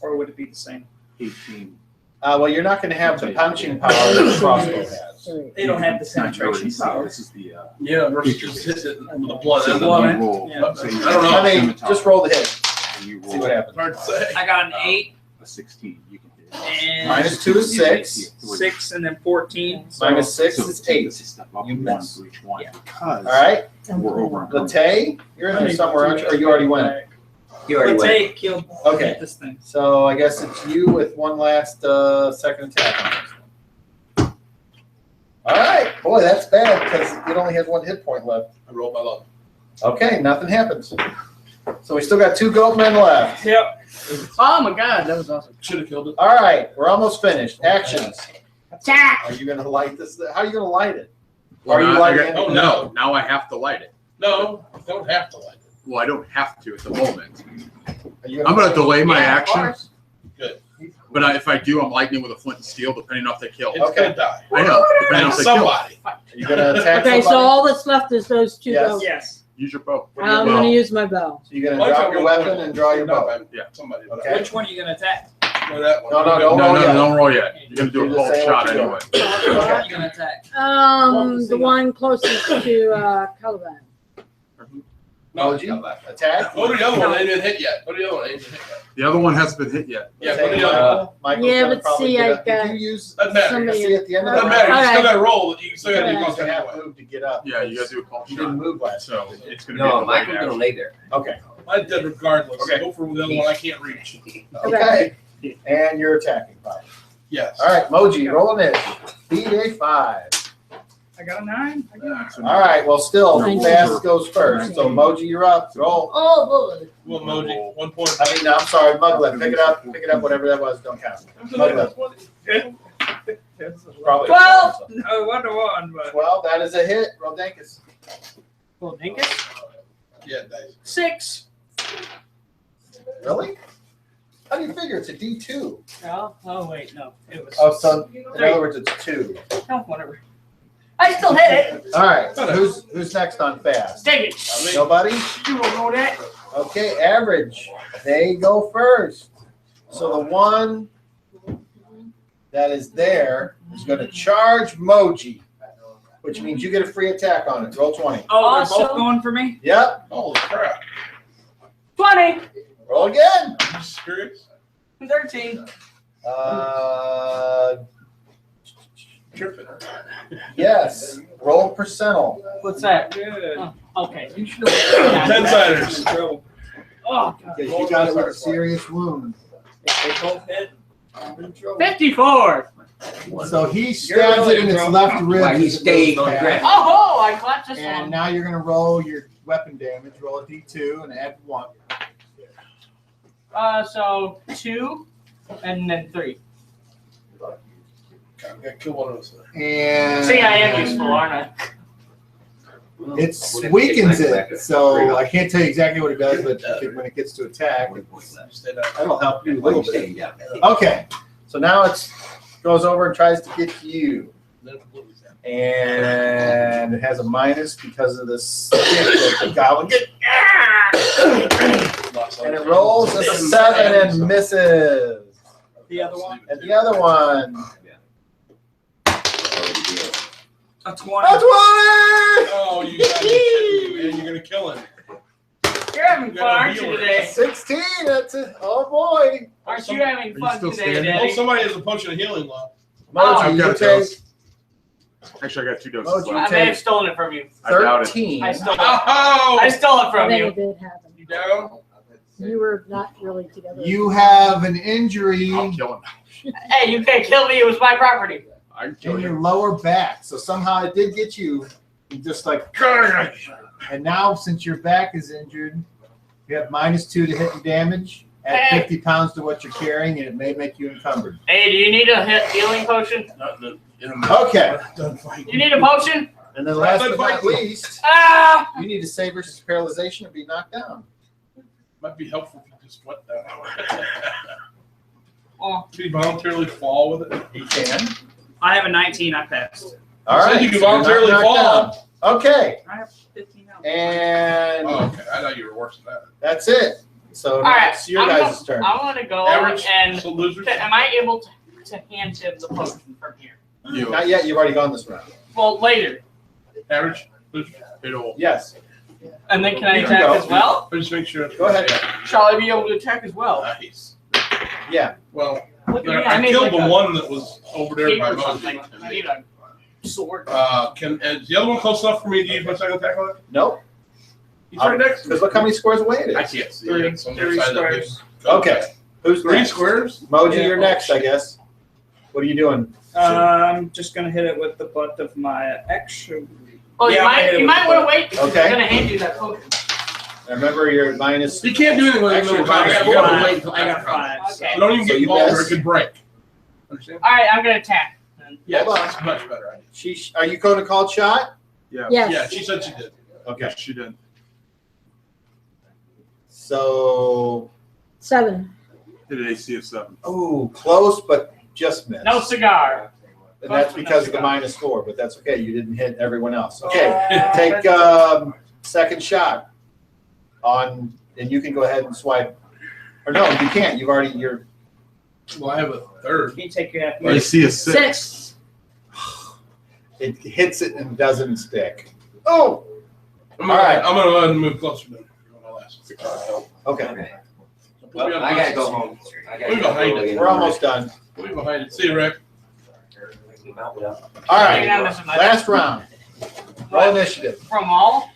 Or would it be the same? 18. well, you're not going to have the punching power that the crossbow has. 3. They don't have the It's not penetration yours. power. This is the. Yeah, versus just hit it with the blood. So That's then blood. you roll. Yeah. So you I don't know. I mean, scimitar, just roll the hit. and you See roll what happens. hard to say. I got an 8 a 16. You can hit it. and Minus 2 is 6. 6 and then 14. So Minus 6 So is take 8. this a step up You one miss. for each one Yeah. because All right. we're over on Latay, you're in there somewhere, aren't you? Or you already went? You already Let's went. take killed Okay. this thing. So I guess it's you with one last second attack on this one. All right. Boy, that's bad because it only had 1 hit point left. I rolled my luck. Okay, nothing happens. So we still got 2 goat men left. Yep. Oh my god, that was awesome. Should have killed it. All right, we're almost finished. Actions. Attack! Are you going to light this? How are you going to light it? Or Are you not, lighting I it? got- oh no! Now I have to light it. No, don't have to light it. Well, I don't have to at the moment. Are you I'm gonna delay my Yeah, of action, course. but if I do, I'm lightning with a flint and steel, depending on if they kill. It's gonna die. I know, depending on And if they kill. somebody. Are you gonna attack Okay, so somebody? all that's left is those two Yes. bows. Yes. Use your bow. I'm gonna use my bow. So you're gonna drop your weapon and draw your bow. Yeah. Somebody. Okay. Which one are you gonna attack? No, that one. No, no, No, don't roll yet. don't roll yet. You're gonna do You're a just cold saying shot what you're anyway. Which one are you gonna attack? The one closest to Caliban. No, Attack. go to the other one. They ain't even hit yet. Go to the other one. They ain't even hit yet. The other one hasn't been hit yet. Yeah, go to the other one. Michael's Yeah, gonna but probably see, get I up. got Did you use Doesn't matter. somebody- see at the end of Doesn't the matter. You Alright. still gotta roll. You still gotta do You something have anyway. to move to get up. Yeah, you gotta do a cold You didn't shot. move last. So it's gonna be No, a Michael's delayed gonna lay there. Okay. I did regardless. Okay. Go for the other one I can't reach. Okay. And you're attacking. Fine. Yes. All right, Moji, roll an inch. Beat a 5. I got a 9. action. All right, well, still, Nice. fast goes first. So Moji, you're up. Roll. Oh, boy. Well, Moji, 1 point. I mean, I'm sorry, Muggleb. Pick it up. Pick it up. Whatever that was. Don't count. Muggleb. Probably. 12. No, 1 to 1, but 12. That is a hit. Roll Dankus. Well, Dinkus? Yeah, nice. 6. Really? How do you figure it's a D2? Oh, wait, no. It was. Oh, so in other words, it's 2. No, whatever. I still hit it. All right. Who's next on fast? Dang it. Nobody? You don't know that. Okay, average. They go first. So the one that is there is going to charge Moji, which means you get a free attack on it. Roll 20. Oh, they're Awesome. both going for me? Yep. Holy crap. 20. Roll again. Are you serious? 13. Tripping. Yes. Roll percentile. What's that? Good. Oh, okay. You should have. 10-siders. Oh, God. Because you got it with a serious wound. They both hit. 54. So he stabs it in its left rib. Why he as it stayed goes on past. track. Oh, I clapped this And one. now you're going to roll your weapon damage. Roll a D2 and add 1. So 2 and then 3. God, we gotta kill one of us. And See, I am useful, aren't I? it weakens it, so I can't tell you exactly what it does, but when it gets to attack, Stay down. that'll help you a little bit. Yeah. Okay, so now it goes over and tries to get to you, and it has a minus because of this stick that the goblin gets, and it rolls a 7 and misses. The other one? And the other one, A 20. a 20! Oh, you gotta be kidding me, man. You're gonna kill him. You're having fun, aren't you, today? 16, that's it. Oh boy. Aren't you having you fun still today, standing? Oh, Daddy? somebody has a potion of healing left. Moji, I've you got a take dose. Actually, I got 2 doses Moji, left. I may have stolen it from you. I doubt it. 13. I stole it. Oh! I stole it I from think you. it did happen. You down? You were not really together. You have an injury I'll kill him. Hey, you can't kill me. It was my property. I can kill in your you. lower back. So somehow it did get you. You just like, and now since your back is injured, you have -2 to hit and damage. Add Hey. 50 pounds to what you're carrying, and it may make you encumbered. Hey, do you need a healing potion? Okay. You need a potion? And then last but not least, Ah! you need to save versus paralyzation or be knocked down. Might be helpful if you just went down. Oh. Can you voluntarily fall with it? You can. I have a 19. I passed. All You said right. you could so you're not voluntarily knocked fall. down. Okay. I have 15 now. And Oh, okay. I thought you were worse than that. that's it. So All now right, it's your I'm guys' gonna, turn. I'm gonna go Average and so losers. am I able to hand him the potion from here? You. Not yet. You've already gone this round. Well, later. Average losers. It'll. Yes. And then can I You can attack go. as well? But just make sure. Go ahead. Shall I be able to attack as well? Nice. Yeah. Well, Look at me, I made killed like the a one that was over there cape by or something. Moji. I need a sword. Is the other one close enough for me to use my second attack on it? Nope. He's right next to me. Because look how many squares away it I is. can't see Three- it. It's on the three side of the squares. big- Okay. Who's 3 next? squares? Moji, Yeah. you're next, I guess. What are you doing? I'm just gonna hit it with the butt of my action. Oh, Yeah, I hit you it might with want to wait because Okay. I'm gonna hand you that potion. And remember, you're minus. You can't do anything with it. Actually, No, I got you gotta five. wait until I got after round. 5. Okay. So don't even So get you involved or missed. it could break. Understand? All right, I'm gonna attack. Then. Yes, Hold on. that's a much better idea. Are you going to call shot? Yeah. Yes. Yeah, she said she did. Okay. Yes, she did. So, 7. Hit an AC of 7. ooh, close, but just missed. No cigar. And that's because of the -4, but that's okay. You didn't hit everyone else. Okay, take second shot on, and you can go ahead and swipe. Or no, you can't. You've already, you're. Well, I have a third. Can you take your AC of 6. 6. It hits it and doesn't stick. Oh, I'm gonna, All right. I'm gonna go ahead and move closer then. okay. Well, I gotta go home. I gotta We're behind it. We're almost done. We're behind it. See you, Rick. All right, last round. Roll initiative. From all?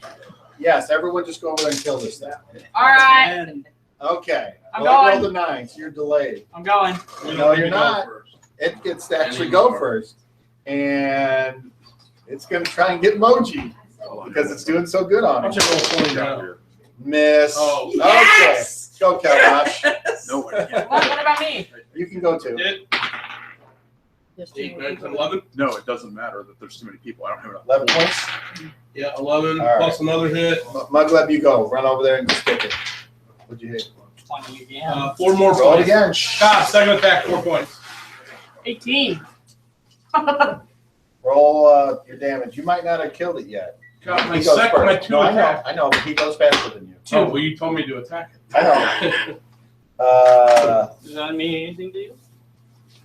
Yes, everyone just go over there and kill this thing. All right. Okay. I'm Well, I going. rolled a 9, so you're delayed. I'm going. We No, don't you're need to go not. first. It gets to actually go first. And it's going to try and get Moji because it's doing so good on Why it. don't you roll 20 now? Miss. Oh. Yes! Okay. Go, Kalash. Nobody. What about me? You can go too. Hit. Yes, 8, 9, 10, 11. No, it doesn't matter that there's too many people. I don't have enough. 11 points. Yeah, 11 All right. plus another hit. Muggleb, you go. Run over there and just stick it. What'd you hit? 20 again. 4 more Roll it points. again. God, second attack, 4 points. 18. Roll your damage. You might not have killed it yet. God, my He goes second, my first. 2 No, attack. I know, but he goes faster than you. Oh, well, you told me to attack it. I know. Does that mean anything to you?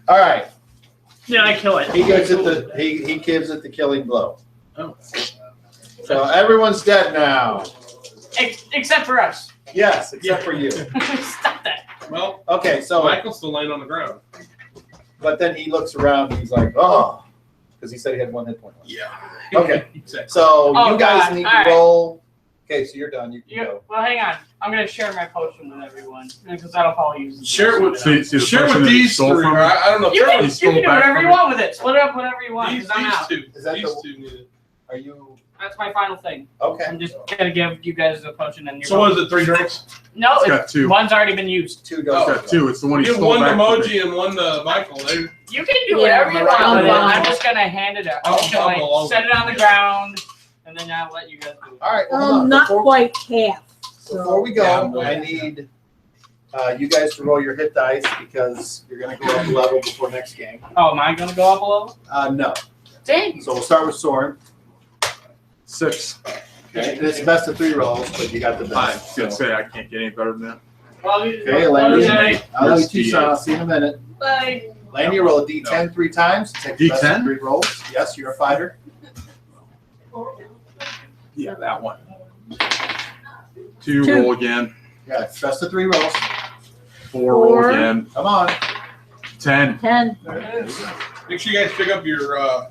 All right. Yeah, I kill it. He gives it he gives it the killing blow. Oh. So everyone's dead now. Except for us. Yes, except for you. Stop that. Well, Okay, so Michael's still laying on the ground. but then he looks around and he's like, oh, because he said he had 1 hit point left. Yeah. Okay. Exactly. So Oh, you guys God. need All to right. roll. Okay, so you're done. You can go. Well, hang on. I'm gonna share my potion with everyone because I don't probably use it. Share it with- See the Share person with that he these stole three. from Or me? I don't know. You can, He you stole can do back whatever from you me. want with it. Split it up whatever you want These, because I'm out. two. Is that These the- two need it. Are you That's my final thing. okay? I'm just gonna give you guys the potion and you're So what is it, 3 drinks? No, It's got 2. one's already been used. 2 It's doses. got 2. It's the one he Give stole one to back from me. Moji and one to Michael. You can do Yeah, whatever you want I'm with it. fine. I'm just gonna hand it out. I'll- I'm just gonna, I'll go set it on the ground and then I'll let you guys do it. All right. Well, hold on. Not Before- quite half. Before we go, Yeah, I need you guys to roll your hit dice because you're going to go up a level before next game. Oh, am I gonna go up a level? No. Dang. So we'll start with Soren. 6. Okay. And it's best of 3 rolls, but you got the I best. was gonna So- say I can't get any better than that. Okay, Landy. Bye. I'll let Where's you D8? son. I'll see you in a minute. Bye. Landy, roll a D10 3 times. Take the best of D10? 3 rolls. Yes, you're a fighter. Yeah, that one. 2 2. roll again. Yeah, it's best of 3 rolls. 4 roll 4. again. Come on. 10. 10. There it is. Make sure you guys pick up your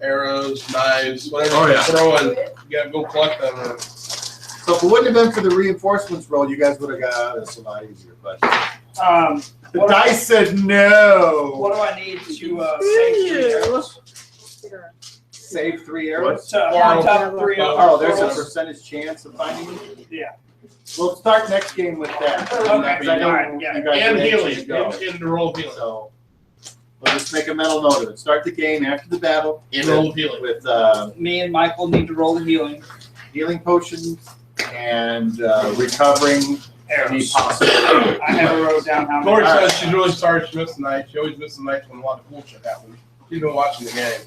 arrows, knives, whatever Oh, you're yeah. throwing. You gotta go collect them. Or... So if it wouldn't have been for the reinforcements roll, you guys would have got out of this a lot easier. But the What- dice said no. What do I need to save 3 arrows? Save 3 arrows. To hunt up 3 Oh, there's a arrows? percentage chance of finding it? Yeah. We'll start next game with that. Okay, Because I know alright, yeah. you guys And are anxious healing. to go. And to roll healing. So we'll just make a mental note of it. Start the game after the battle And roll healing. with Me and Michael need to roll the healing healing potions and recovering any arrows. possible. I never wrote down how Lori many. says she's really sorry she missed the night. She always misses the nights when a lot of cool shit happens. She's been watching the game.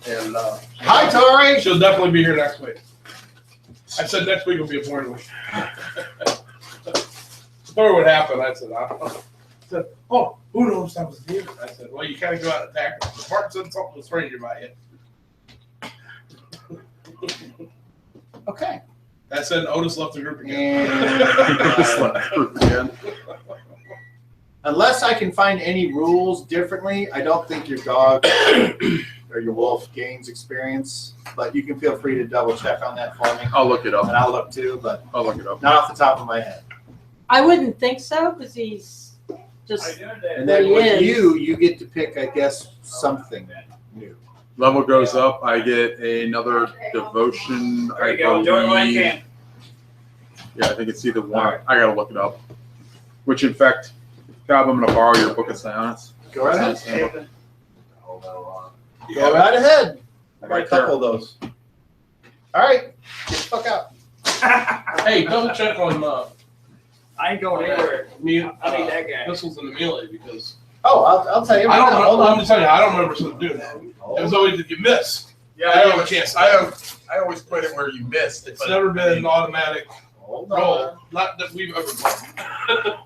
And Hi, Tori. she'll definitely be here next week. I said next week will be a boring week. Or what happened? I said, I don't know. I said, oh, who knows that was here? I said, well, you kind of go out and attack her. Martin said something was strange about you. Okay. I said Otis left the group again. And unless I can find any rules differently, I don't think your dog or your wolf gains experience. But you can feel free to double check on that for me. I'll look it up. And I'll look too, but I'll look it up. not off the top of my head. I wouldn't think so because he's just. And then He with is. you get to pick, I guess, something new. Level goes up. I get another devotion. There you go. Enjoy what I believe. can. Yeah, I think it's either one. Alright. I gotta look it up. Which, in fact, Cobb, I'm gonna borrow your book of psionics. Go right ahead. Handbook. Go right ahead. I got a Right couple of those. All right, get the fuck out. Hey, double check on I ain't going anywhere. I need that guy. missiles in the melee because Oh, I'll tell you. I don't Hold know. on. I'm just telling you, I don't remember something doing that. It was always if you miss. Yeah, I have a chance. I always put it where you missed. It's never been an automatic Hold roll. on. Not that we've ever done.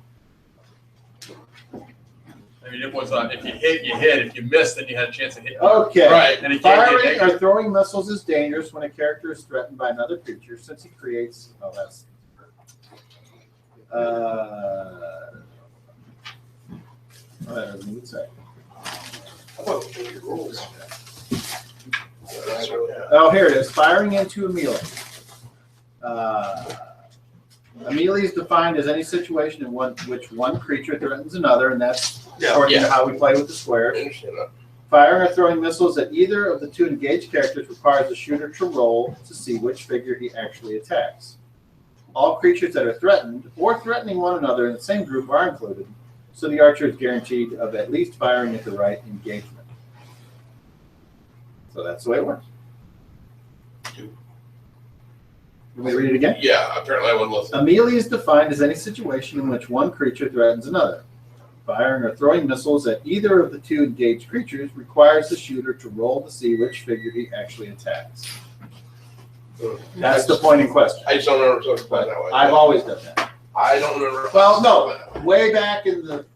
I mean, it was if you hit, you hit. If you missed, then you had a chance to hit. Okay. Right. And it gave you a Firing negative. or throwing missiles is dangerous when a character is threatened by another creature, since he creates. Oh, that's. What does it say? Oh, here it is. Firing into a melee. A melee is defined as any situation in which one creature threatens another, and that's according to how we play with the square. I understand that. Firing or throwing missiles at either of the two engaged characters requires the shooter to roll to see which figure he actually attacks. All creatures that are threatened or threatening one another in the same group are included, so the archer is guaranteed of at least firing at the right engagement. So that's the way it works. Can we read it again? Yeah, apparently I wouldn't listen. A melee is defined as any situation in which one creature threatens another. Firing or throwing missiles at either of the two engaged creatures requires the shooter to roll to see which figure he actually attacks. That's the point in question. I just don't remember talking about it that way. I've always done that. I don't remember. Well, no. Way back in the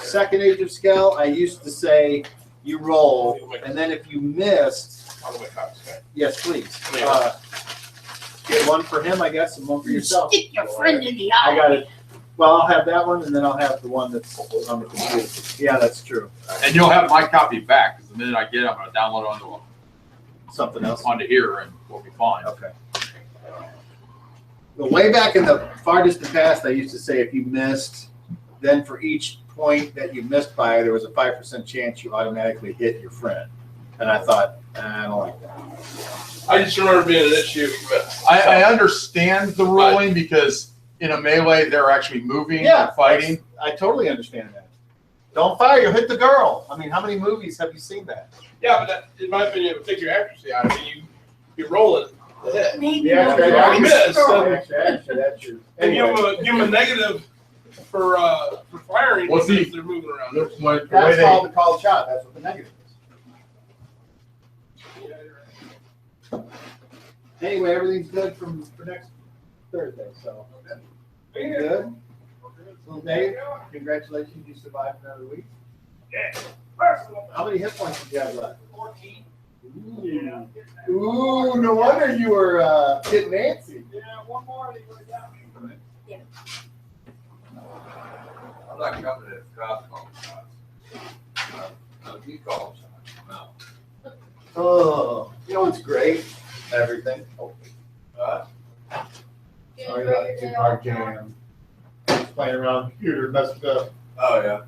second age of Skell, I used to say you roll, and then if you missed, I'll make copies, okay? yes, please. Get one for him, I guess, and one for yourself. Stick your friend in the I eye. got it. Well, I'll have that one, and then I'll have the one that's on the computer. Yeah, that's true. And you'll have my copy back because the minute I get it, I'm going to download it Something else. onto here, and we'll be fine. Okay. Well, way back in the far distant past, I used to say if you missed, then for each point that you missed by, there was a 5% chance you automatically hit your friend. And I thought, I don't like that. I just remember being an issue. I understand the ruling because in a melee, they're actually moving and fighting. I totally understand that. Don't fire, you'll hit the girl. I mean, how many movies have you seen that? Yeah, but that, in my opinion, it would take your accuracy out. I mean, you roll it. The hit. Yeah, You already missed. So Actually, that's true. and Anyway, give them a negative for firing Well, see, if they're moving around. The way that's they- called the called shot. That's what the negative is. Anyway, everything's good for next Thursday, so. Good. Well, Dave, congratulations, you survived another week. Yeah. How many hit points did you have left? 14. Ooh, no wonder you were hitting Nancy. Yeah, one more. They would have got me. I'm not coming to this call shots. You call shots. No. Oh, you know what's great? Everything. Sorry about the 2-part jam. Just playing around the computer, messed up. Oh, yeah.